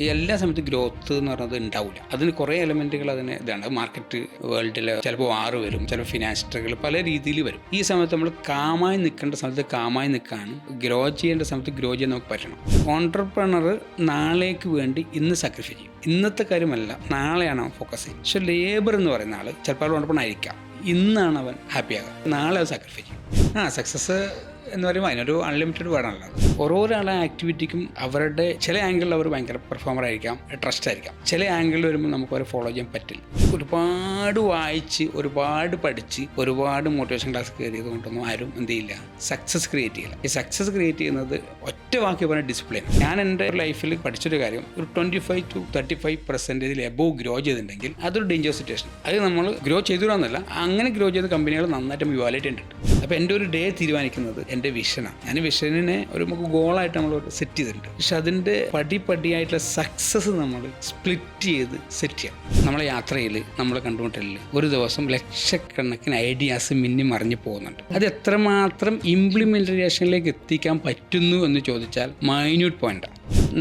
എല്ലാ സമയത്തും ഗ്രോത്ത് എന്ന് പറയുന്നത് ഉണ്ടാവില്ല. അതിന് കുറേ എലമെൻറ്റുകൾ ഇതാണ്. മാർക്കറ്റ് വേൾഡിൽ ചിലപ്പോൾ വാറ് വരും, ചിലപ്പോൾ ഫിനാൻഷ്യൽ പല രീതിയിൽ വരും. ഈ സമയത്ത് നമ്മൾ കാമായി നിൽക്കേണ്ട സമയത്ത് കാമായി നിൽക്കാനും ഗ്രോ ചെയ്യേണ്ട സമയത്ത് ഗ്രോ ചെയ്യാൻ നമുക്ക് പറ്റണം. ഓൺട്രപ്രണർ നാളേക്ക് വേണ്ടി ഇന്ന് സാക്രിഫൈ ചെയ്യും. ഇന്നത്തെ കാര്യമല്ല, നാളെയാണ് അവൻ ഫോക്കസ് ചെയ്യുന്നത്. പക്ഷേ ലേബർ എന്ന് പറയുന്ന ആൾ ചിലപ്പോൾ ഓൺട്രപ്രണർ ആയിരിക്കാം, ഇന്നാണ് അവൻ ഹാപ്പിയാകുക, നാളെ അവൻ സാക്രിഫൈ ചെയ്യും. സക്സസ് എന്ന് പറയുമ്പോൾ അതിനൊരു അൺലിമിറ്റഡ് വേർഡാണല്ലോ. ഓരോരാളെ ആക്ടിവിറ്റിക്കും അവരുടെ ചില ആംഗിളിൽ അവർ ഭയങ്കര പെർഫോമർ ആയിരിക്കാം, ട്രസ്റ്റ് ആയിരിക്കാം. ചില ആംഗിളിൽ വരുമ്പോൾ നമുക്ക് അവരെ ഫോളോ ചെയ്യാൻ പറ്റില്ല. ഒരുപാട് വായിച്ച്, ഒരുപാട് പഠിച്ച്, ഒരുപാട് മോട്ടിവേഷൻ ക്ലാസ് കയറിയത് കൊണ്ടൊന്നും ആരും എന്ത് ചെയ്യില്ല, സക്സസ് ക്രിയേറ്റ് ചെയ്യില്ല. ഈ സക്സസ് ക്രിയേറ്റ് ചെയ്യുന്നത് ഒറ്റ വാക്കി പറഞ്ഞ ഡിസിപ്ലിൻ. ഞാൻ എൻ്റെ ലൈഫിൽ പഠിച്ചൊരു കാര്യം, ഒരു 25 to 35% എബോവ് ഗ്രോ ചെയ്തിട്ടുണ്ടെങ്കിൽ അതൊരു ഡേഞ്ചർ സിറ്റുവേഷൻ. അത് നമ്മൾ ഗ്രോ ചെയ്തുകൂടാന്നല്ല, അങ്ങനെ ഗ്രോ ചെയ്ത കമ്പനികൾ നന്നായിട്ട് ഇവാലുവേറ്റ് ചെയ്തിട്ടുണ്ട്. അപ്പോൾ എൻ്റെ ഒരു ഡേ തീരുമാനിക്കുന്നത് എൻ്റെ വിഷനാണ്. ഞാൻ വിഷനിനെ നമുക്ക് ഗോളായിട്ട് നമ്മൾ സെറ്റ് ചെയ്തിട്ടുണ്ട്. പക്ഷെ അതിൻ്റെ പടിയായിട്ടുള്ള സക്സസ് നമ്മൾ സ്പ്ലിറ്റ് ചെയ്ത് സെറ്റ് ചെയ്യാം. നമ്മളെ യാത്രയിൽ, നമ്മൾ കണ്ടുമുട്ടലിൽ ഒരു ദിവസം ലക്ഷക്കണക്കിന് ഐഡിയാസ് മിന്നി മറിഞ്ഞു പോകുന്നുണ്ട്. അത് എത്രമാത്രം ഇംപ്ലിമെൻറ്റേഷനിലേക്ക് എത്തിക്കാൻ പറ്റുന്നു എന്ന് ചോദിച്ചാൽ മൈന്യൂട്ട് പോയിന്റാണ്.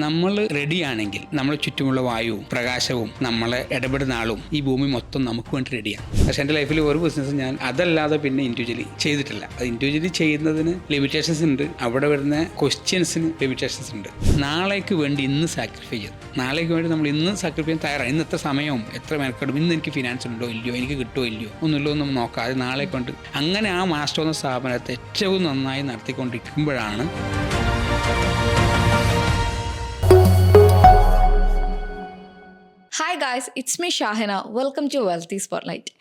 നമ്മൾ റെഡിയാണെങ്കിൽ നമ്മുടെ ചുറ്റുമുള്ള വായുവും പ്രകാശവും നമ്മളെ ഇടപെടുന്ന ആളും ഈ ഭൂമി മൊത്തം നമുക്ക് വേണ്ടി റെഡിയാണ്. പക്ഷെ എൻ്റെ ലൈഫിൽ ഒരു ബിസിനസ് ഞാൻ അതല്ലാതെ പിന്നെ ഇൻഡിവിജ്വലി ചെയ്തിട്ടില്ല. അത് ഇൻഡിവിജ്വലി ചെയ്യുന്നതിന് ലിമിറ്റേഷൻസ് ഉണ്ട്, അവിടെ വരുന്ന ക്വസ്റ്റ്യൻസിന് ലിമിറ്റേഷൻസ് ഉണ്ട്. നാളേക്ക് വേണ്ടി ഇന്ന് സാക്രിഫൈ ചെയ്തു. നാളേക്ക് വേണ്ടി നമ്മൾ ഇന്ന് സാക്രിഫൈ ചെയ്യാൻ തയ്യാറാണ്. ഇന്ന് എത്ര സമയവും എത്ര മെനക്കെടും, ഇന്ന് എനിക്ക് ഫിനാൻസ് ഉണ്ടോ ഇല്ലയോ, എനിക്ക് കിട്ടുമോ ഇല്ലയോ, ഒന്നുമില്ലോ ഒന്നും നോക്കാതെ നാളെ കൊണ്ട് അങ്ങനെ ആ മാസ്റ്റർ എന്ന സ്ഥാപനത്തെ ഏറ്റവും നന്നായി നടത്തിക്കൊണ്ടിരിക്കുമ്പോഴാണ് hi guys, it's me Shahina. Welcome to wealthy spotlight.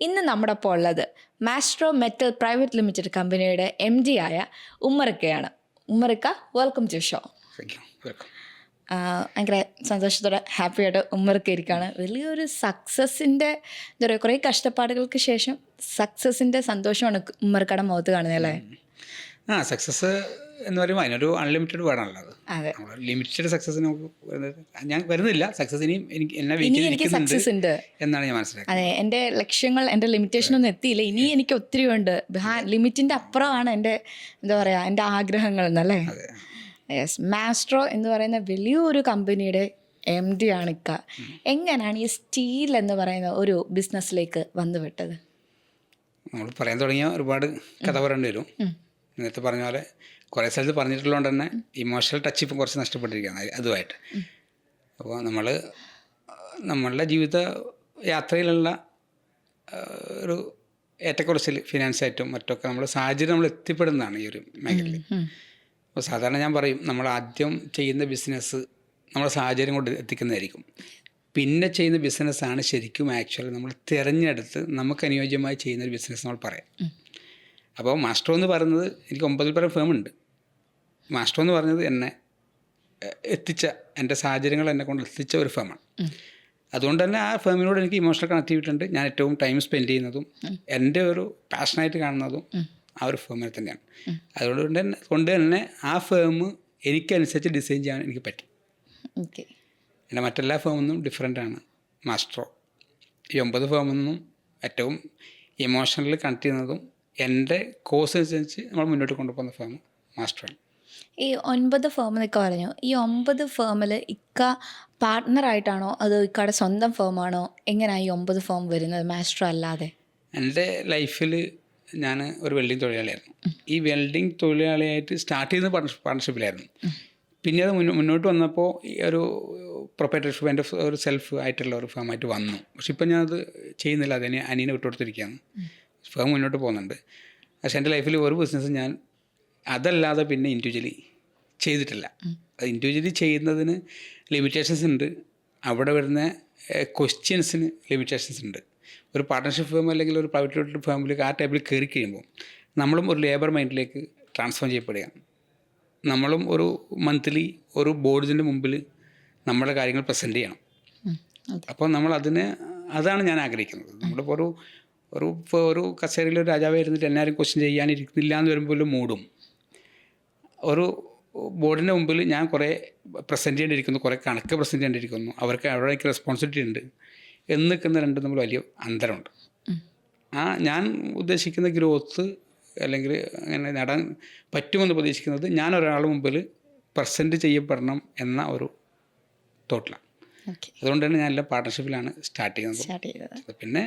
ഇന്ന് നമ്മുടെ ഒപ്പം ഉള്ളത് മാസ്ട്രോ മെറ്റൽ പ്രൈവറ്റ് ലിമിറ്റഡ് കമ്പനിയുടെ MD ആയ ഉമ്മറിക്കയാണ്. Ummarikka, welcome to show. ഭയങ്കര സന്തോഷത്തോടെ ഹാപ്പിയായിട്ട് ഉമ്മറിക്ക ഇരിക്കുകയാണ്. വലിയൊരു സക്സസിൻ്റെ എന്താ പറയുക, കുറേ കഷ്ടപ്പാടുകൾക്ക് ശേഷം സക്സസിൻ്റെ സന്തോഷമാണ് ഉമ്മറിക്കയുടെ മുഖത്ത് കാണുന്നത് അല്ലേ? സക്സസ് എന്ന് പറയുമ്പോൾ അതിനൊരു അൺലിമിറ്റഡ് വേർഡാണല്ലോ. അത് ലിമിറ്റഡ് സക്സസ് നമുക്ക് ഞാൻ വരുന്നില്ല. സക്സസ് ഇനിയും എനിക്ക് സക്സസ് ഉണ്ട് എന്നാണ് ഞാൻ മനസ്സിലാക്കുന്നത്. അതെ, എൻ്റെ ലക്ഷ്യങ്ങൾ, എൻ്റെ ലിമിറ്റേഷനൊന്നും എത്തിയില്ല. ഇനി എനിക്ക് ഒത്തിരി ഉണ്ട്. ലിമിറ്റിൻ്റെ അപ്പുറമാണ് എൻ്റെ എന്താ പറയുക, എൻ്റെ ആഗ്രഹങ്ങൾ എന്നല്ലേ. യെസ്, മാസ്ട്രോ എന്ന് പറയുന്ന വലിയൊരു കമ്പനിയുടെ MD ആണ് ഇക്ക. എങ്ങനെയാണ് ഈ സ്റ്റീൽ എന്ന് പറയുന്ന ഒരു ബിസിനസ്സിലേക്ക് വന്നു വിട്ടത്? നമ്മൾ പറയാൻ തുടങ്ങിയ ഒരുപാട് കഥ പറയേണ്ടി വരും. നേരത്തെ പറഞ്ഞ പോലെ കുറേ സ്ഥലത്ത് പറഞ്ഞിട്ടുള്ളതുകൊണ്ട് തന്നെ ഇമോഷണൽ ടച്ച് ഇപ്പം കുറച്ച് നഷ്ടപ്പെട്ടിരിക്കുകയാണ് അതുമായിട്ട്. അപ്പോൾ നമ്മളുടെ ജീവിത യാത്രയിലുള്ള ഒരു ഏറ്റക്കുറച്ചിൽ ഫിനാൻസായിട്ടും മറ്റൊക്കെ നമ്മൾ സാഹചര്യം നമ്മൾ എത്തിപ്പെടുന്നതാണ് ഈ ഒരു മേഖലയിൽ. അപ്പോൾ സാധാരണ ഞാൻ പറയും, നമ്മൾ ആദ്യം ചെയ്യുന്ന ബിസിനസ് നമ്മുടെ സാഹചര്യം കൊണ്ട് എത്തിക്കുന്നതായിരിക്കും. പിന്നെ ചെയ്യുന്ന ബിസിനസ്സാണ് ശരിക്കും ആക്ച്വലി നമ്മൾ തിരഞ്ഞെടുത്ത് നമുക്ക് അനുയോജ്യമായി ചെയ്യുന്നൊരു ബിസിനസ് നമ്മൾ പറയാം. അപ്പോൾ മാസ്ട്രോ എന്ന് പറയുന്നത്, എനിക്ക് 9 പേരെ ഫേമുണ്ട്. മാസ്ട്രോ എന്ന് പറഞ്ഞത് എന്നെ എത്തിച്ച, എൻ്റെ സാഹചര്യങ്ങൾ എന്നെ കൊണ്ട് എത്തിച്ച ഒരു ഫേമാണ്. അതുകൊണ്ട് തന്നെ ആ ഫേമിനോട് എനിക്ക് ഇമോഷണൽ കണക്ടിവിറ്റി ഉണ്ട്. ഞാൻ ഏറ്റവും ടൈം സ്പെൻഡ് ചെയ്യുന്നതും എൻ്റെ ഒരു പാഷനായിട്ട് കാണുന്നതും ആ ഒരു ഫേമിനെ തന്നെയാണ്. അതുകൊണ്ട് തന്നെ ആ ഫേം എനിക്കനുസരിച്ച് ഡിസൈൻ ചെയ്യാൻ എനിക്ക് പറ്റി. എൻ്റെ മറ്റെല്ലാ ഫേമൊന്നും ഡിഫറെൻ്റാണ് മാസ്ട്രോ. ഈ 9 ഫേമൊന്നും ഏറ്റവും ഇമോഷണലി കണക്ട് ചെയ്യുന്നതും എൻ്റെ കോഴ്സ് അനുസരിച്ച് നമ്മൾ മുന്നോട്ട് കൊണ്ടുപോകുന്ന ഫേം മാസ്റ്ററാണ്. ഈ 9 ഫേം എന്നൊക്കെ പറഞ്ഞു, ഈ 9 ഫേമിൽ ഇക്ക പാർട്ട്ണറായിട്ടാണോ അതോ ഇക്കയുടെ സ്വന്തം ഫേമാണോ? എങ്ങനെയാണ് ഈ 9 ഫേം വരുന്നത് മാസ്റ്റർ അല്ലാതെ? എൻ്റെ ലൈഫിൽ ഞാൻ ഒരു വെൽഡിങ് തൊഴിലാളിയായിരുന്നു. ഈ വെൽഡിങ് തൊഴിലാളിയായിട്ട് സ്റ്റാർട്ട് ചെയ്യുന്ന പാർട്ണർഷിപ്പിലായിരുന്നു. പിന്നെ അത് മുന്നോട്ട് വന്നപ്പോൾ ഈ ഒരു പ്രൊപ്പറേറ്റർഷിപ്പ് എൻ്റെ ഒരു സെൽഫ് ആയിട്ടുള്ള ഒരു ഫേമായിട്ട് വന്നു. പക്ഷെ ഇപ്പം ഞാനത് ചെയ്യുന്നില്ല, അതിനെ അനിയനെ വിട്ടുകൊടുത്തിരിക്കുകയാണ്. ഫേം മുന്നോട്ട് പോകുന്നുണ്ട്. പക്ഷേ എൻ്റെ ലൈഫിൽ ഒരു ബിസിനസ് ഞാൻ അതല്ലാതെ പിന്നെ ഇൻഡിവിജ്വലി ചെയ്തിട്ടില്ല. അത് ഇൻഡിവിജ്വലി ചെയ്യുന്നതിന് ലിമിറ്റേഷൻസ് ഉണ്ട്, അവിടെ വരുന്ന ക്വസ്റ്റ്യൻസിന് ലിമിറ്റേഷൻസ് ഉണ്ട്. ഒരു പാർട്ട്ണർഷിപ്പ് ഫേം അല്ലെങ്കിൽ ഒരു പ്രൈവറ്റ് ലിമിറ്റഡ് ഫേമിലേക്ക് ആ ടൈപ്പിൽ കയറി കഴിയുമ്പോൾ നമ്മളും ഒരു ലേബർ മൈൻഡിലേക്ക് ട്രാൻസ്ഫോം ചെയ്യപ്പെടുകയാണ്. നമ്മളും ഒരു മന്ത്ലി ഒരു ബോർഡിൻ്റെ മുമ്പിൽ നമ്മുടെ കാര്യങ്ങൾ പ്രസൻറ്റ് ചെയ്യണം. അപ്പോൾ അതാണ് ഞാൻ ആഗ്രഹിക്കുന്നത്. നമ്മളിപ്പോൾ ഒരു കസേരയിൽ ഒരു രാജാവ് ഇരുന്നിട്ട് എല്ലാവരും ക്വസ്റ്റ്യൻ ചെയ്യാനിരിക്കുന്നില്ല എന്ന് വരുമ്പോൾ മൂടും. ഒരു ബോർഡിൻ്റെ മുമ്പിൽ ഞാൻ കുറേ പ്രസൻറ്റ് ചെയ്യേണ്ടിയിരിക്കുന്നു, കുറേ കണക്ക് പ്രസൻറ്റ് ചെയ്യേണ്ടിയിരിക്കുന്നു, അവിടെ എനിക്ക് റെസ്പോൺസിബിലിറ്റി ഉണ്ട് എന്ന് നിൽക്കുന്ന രണ്ടും തമ്മിൽ വലിയ അന്തരമുണ്ട്. ഞാൻ ഉദ്ദേശിക്കുന്ന ഗ്രോത്ത് അല്ലെങ്കിൽ അങ്ങനെ നേടാൻ പറ്റുമെന്ന് പ്രതീക്ഷിക്കുന്നത് ഞാൻ ഒരാളുടെ മുമ്പിൽ പ്രസൻറ്റ് ചെയ്യപ്പെടണം എന്ന ഒരു തോട്ടിലാണ്. ഓക്കെ, അതുകൊണ്ട് തന്നെ ഞാനെല്ലാം പാർട്ട്ണർഷിപ്പിലാണ് സ്റ്റാർട്ട് സ്റ്റാർട്ട് ചെയ്തത്. ചെയ്യുന്നത്. പിന്നെ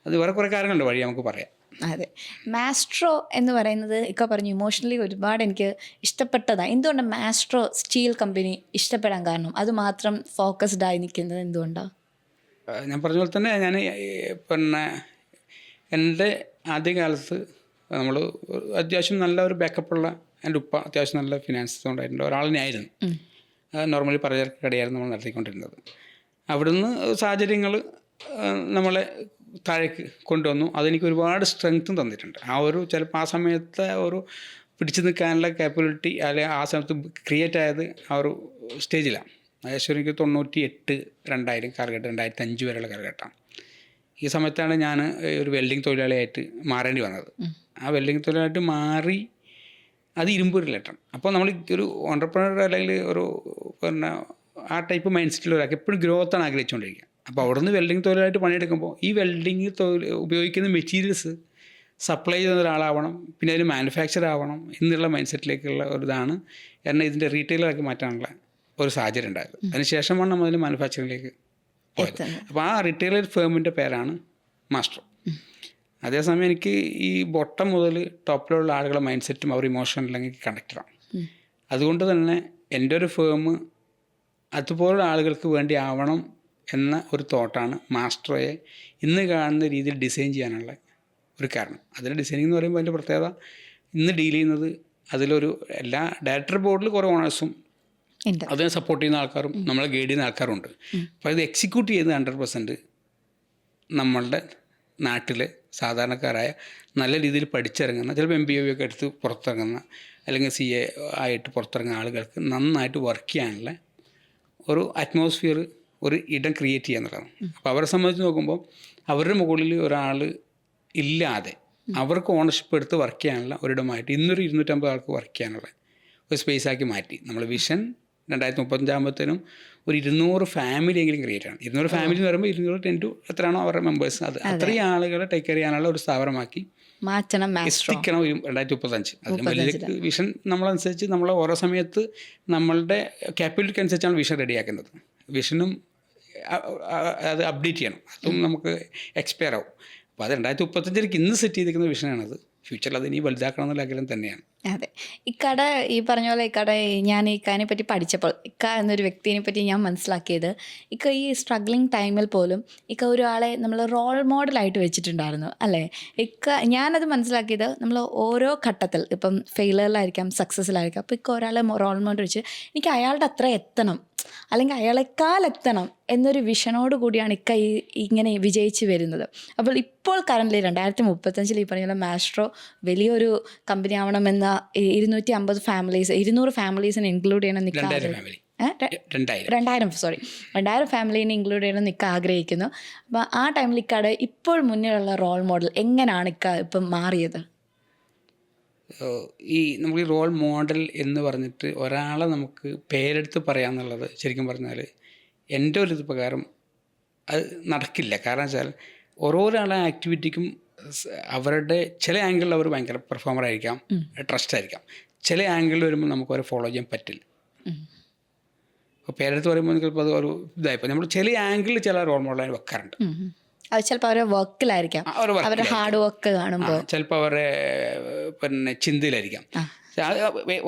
അത് വേറെ കുറേ കാര്യങ്ങളുണ്ട് വഴി നമുക്ക് പറയാം. അതെ, മാസ്ട്രോ എന്ന് പറയുന്നത് ഇക്ക പറഞ്ഞു ഇമോഷണലി ഒരുപാട് എനിക്ക് ഇഷ്ടപ്പെട്ടതാണ്. എന്തുകൊണ്ടാണ് മാസ്ട്രോ സ്റ്റീൽ കമ്പനി ഇഷ്ടപ്പെടാൻ കാരണം? അത് മാത്രം ഫോക്കസ്ഡ് ആയി നിൽക്കുന്നത് എന്തുകൊണ്ടാണ്? ഞാൻ പറഞ്ഞ പോലെ തന്നെ ഞാൻ പിന്നെ എൻ്റെ ആദ്യകാലത്ത് നമ്മൾ അത്യാവശ്യം നല്ല ഒരു ബാക്കപ്പുള്ള എൻ്റെ ഉപ്പ അത്യാവശ്യം നല്ല ഫിനാൻസ് കൊണ്ടായിട്ടുള്ള ഒരാളിനായിരുന്നു. നോർമലി പലചരക്ക് കടയായിരുന്നു നമ്മൾ നടത്തിക്കൊണ്ടിരുന്നത്. അവിടുന്ന് സാഹചര്യങ്ങൾ നമ്മളെ താഴേക്ക് കൊണ്ടുവന്നു. അതെനിക്ക് ഒരുപാട് സ്ട്രെങ്ത്തും തന്നിട്ടുണ്ട്. ചിലപ്പോൾ ആ സമയത്തെ ഒരു പിടിച്ചു നിൽക്കാനുള്ള കാപ്പബിലിറ്റി അല്ലെങ്കിൽ ആ സമയത്ത് ക്രിയേറ്റ് ആയത് ആ ഒരു സ്റ്റേജിലാണ്. ഏകദേശം എനിക്ക് 98, 2000 കാലഘട്ടം, 2005 വരെയുള്ള കാലഘട്ടമാണ്. ഈ സമയത്താണ് ഞാൻ ഒരു വെൽഡിങ് തൊഴിലാളിയായിട്ട് മാറേണ്ടി വന്നത്. ആ വെൽഡിങ് തൊഴിലാളിയായിട്ട് മാറി അത് ഇരുമ്പ് റിലേറ്റഡ്. അപ്പോൾ നമ്മൾ ഒരു ഓണ്ടർപ്രണർ അല്ലെങ്കിൽ ഒരു പിന്നെ ആ ടൈപ്പ് മൈൻഡ് സെറ്റിലൊരാൾക്ക് എപ്പോഴും ഗ്രോത്താണ് ആഗ്രഹിച്ചുകൊണ്ടിരിക്കുക. അപ്പോൾ അവിടെ നിന്ന് വെൽഡിങ് തൊഴിലായിട്ട് പണിയെടുക്കുമ്പോൾ ഈ വെൽഡിങ് ഉപയോഗിക്കുന്ന മെറ്റീരിയൽസ് സപ്ലൈ ചെയ്യുന്ന ഒരാളാവണം, പിന്നെ അതിന് മാനുഫാക്ചർ ആവണം എന്നുള്ള മൈൻഡ് സെറ്റിലേക്കുള്ള ഒരു ഇതാണ് കാരണം ഇതിൻ്റെ റീറ്റെയിലറാക്കി മാറ്റാനുള്ള ഒരു സാഹചര്യം ഉണ്ടായത്. അതിനുശേഷമാണ് നമ്മൾ അതിന് മാനുഫാക്ചറിങ്ങിലേക്ക് പോയത്. അപ്പോൾ ആ റീറ്റെയിലർ ഫേമിൻ്റെ പേരാണ് മാസ്ട്രോ. അതേസമയം എനിക്ക് ഈ ബൊട്ടം മുതൽ ടോപ്പിലുള്ള ആളുകളുടെ മൈൻഡ് സെറ്റും അവർ ഇമോഷണലെങ്കിൽ കണക്റ്റഡാണ്. അതുകൊണ്ട് തന്നെ എൻ്റെ ഒരു ഫേം അതുപോലുള്ള ആളുകൾക്ക് വേണ്ടി ആവണം എന്ന ഒരു തോട്ടാണ് മാസ്ട്രോയെ ഇന്ന് കാണുന്ന രീതിയിൽ ഡിസൈൻ ചെയ്യാനുള്ള ഒരു കാരണം. അതിന് ഡിസൈനിങ് എന്ന് പറയുമ്പോൾ അതിൻ്റെ പ്രത്യേകത ഇന്ന് ഡീൽ ചെയ്യുന്നത് അതിലൊരു എല്ലാ ഡയറക്ടർ ബോർഡിൽ കുറേ ഓണേഴ്സും അതിനെ സപ്പോർട്ട് ചെയ്യുന്ന ആൾക്കാരും നമ്മളെ ഗൈഡ് ചെയ്യുന്ന ആൾക്കാരും ഉണ്ട്. അപ്പോൾ ഇത് എക്സിക്യൂട്ട് ചെയ്യുന്നത് 100% നമ്മളുടെ നാട്ടിലെ സാധാരണക്കാരായ നല്ല രീതിയിൽ പഠിച്ചിറങ്ങുന്ന, ചിലപ്പോൾ MBA ഒക്കെ എടുത്ത് പുറത്തിറങ്ങുന്ന അല്ലെങ്കിൽ CA ആയിട്ട് പുറത്തിറങ്ങുന്ന ആളുകൾക്ക് നന്നായിട്ട് വർക്ക് ചെയ്യാനുള്ള ഒരു അറ്റ്മോസ്ഫിയർ, ഒരു ഇടം ക്രിയേറ്റ് ചെയ്യുക എന്നുള്ളതാണ്. അപ്പോൾ അവരെ സംബന്ധിച്ച് നോക്കുമ്പോൾ അവരുടെ മുകളിൽ ഒരാൾ ഇല്ലാതെ അവർക്ക് ഓണർഷിപ്പ് എടുത്ത് വർക്ക് ചെയ്യാനുള്ള ഒരിടമായിട്ട് ഇന്നൊരു 250 ആൾക്ക് വർക്ക് ചെയ്യാനുള്ള ഒരു സ്പേസാക്കി മാറ്റി. നമ്മൾ വിഷൻ 2035 ഒരു 200 ഫാമിലി എങ്കിലും ക്രിയേറ്റ് ആണ്. 200 ഫാമിലി എന്ന് പറയുമ്പോൾ 200 into എത്രയാണോ അവരുടെ മെമ്പേഴ്സ്, അത് അത്രയും ആളുകളെ ടേക്ക് കെയർ ചെയ്യാനുള്ള ഒരു സ്ഥാപനമാക്കി മാറ്റണം, എത്തിക്കണം 2035. അതിന് വലിയ വിഷൻ നമ്മളനുസരിച്ച് നമ്മൾ ഓരോ സമയത്ത് നമ്മളുടെ ക്യാപിറ്റലിറ്റി അനുസരിച്ചാണ് വിഷൻ റെഡിയാക്കുന്നത്. വിഷനും അത് അപ്ഡേറ്റ് ചെയ്യണം, അതും നമുക്ക് എക്സ്പയർ ആവും. അപ്പോൾ അത് 2035 ഇന്ന് സെറ്റ് ചെയ്തിരിക്കുന്ന വിഷനാണത്. ഫ്യൂച്ചറിൽ അത് ഇനി വലുതാക്കണം എന്നുള്ള ആഗ്രഹം തന്നെയാണ്. അതെ, ഇക്കട ഈ പറഞ്ഞ പോലെ ഞാൻ ഇക്കാനെ പറ്റി പഠിച്ചപ്പോൾ ഇക്ക എന്നൊരു വ്യക്തിനെ പറ്റി ഞാൻ മനസ്സിലാക്കിയത്, ഇക്ക ഈ സ്ട്രഗ്ലിങ് ടൈമിൽ പോലും ഇക്ക ഒരാളെ നമ്മൾ റോൾ മോഡലായിട്ട് വെച്ചിട്ടുണ്ടായിരുന്നു അല്ലേ? ഞാനത് മനസ്സിലാക്കിയത് നമ്മൾ ഓരോ ഘട്ടത്തിൽ ഇപ്പം ഫെയിലിയറിലായിരിക്കാം, സക്സസ്സിലായിരിക്കാം, അപ്പോൾ ഇക്ക ഒരാളെ റോൾ മോഡൽ വെച്ച് എനിക്ക് അയാളുടെ അത്ര എത്തണം അല്ലെങ്കിൽ അയാളെക്കാൾ എത്തണം എന്നൊരു വിഷനോട് കൂടിയാണ് ഇക്ക ഇങ്ങനെ വിജയിച്ച് വരുന്നത്. അപ്പോൾ ഇപ്പോൾ കറൻ്റ് 2035 ഈ പറഞ്ഞ മാസ്ട്രോ വലിയൊരു കമ്പനി ആവണമെന്ന 250 ഫാമിലീസ് 200 ഫാമിലീസിനെ ഇൻക്ലൂഡ് ചെയ്യണം നിൽക്കുക 2000 ഫാമിലീനെ ഇൻക്ലൂഡ് ചെയ്യണം നിൽക്കുക ആഗ്രഹിക്കുന്നു. അപ്പോൾ ആ ടൈമിൽ ഇക്കാട് ഇപ്പോൾ മുന്നിലുള്ള റോൾ മോഡൽ എങ്ങനെയാണ് ഇക്ക ഇപ്പം മാറിയത്? ഈ നമുക്ക് ഈ റോൾ മോഡൽ എന്ന് പറഞ്ഞിട്ട് ഒരാളെ നമുക്ക് പേരെടുത്ത് പറയാമെന്നുള്ളത് ശരിക്കും പറഞ്ഞാൽ എൻ്റെ ഒരു ഇത് പ്രകാരം അത് നടക്കില്ല. കാരണം വെച്ചാൽ ഓരോരാളെ ആക്ടിവിറ്റിക്കും അവരുടെ ചില ആംഗിളിൽ അവർ ഭയങ്കര പെർഫോമർ ആയിരിക്കാം, ട്രസ്റ്റ് ആയിരിക്കാം. ചില ആംഗിളിൽ വരുമ്പോൾ നമുക്ക് അവരെ ഫോളോ ചെയ്യാൻ പറ്റില്ല. അപ്പോൾ പേരെടുത്ത് പറയുമ്പോൾ ചിലപ്പോൾ അത് ഒരു ഇതായിപ്പോൾ നമ്മൾ ചില ആംഗിളിൽ ചില റോൾ മോഡലായി വെക്കാറുണ്ട്. അത് ചിലപ്പോൾ അവരുടെ വർക്കിലായിരിക്കാം, അവരുടെ ഹാർഡ് വർക്ക് കാണുമ്പോൾ ചിലപ്പോൾ അവരുടെ പിന്നെ ചിന്തയിലായിരിക്കാം,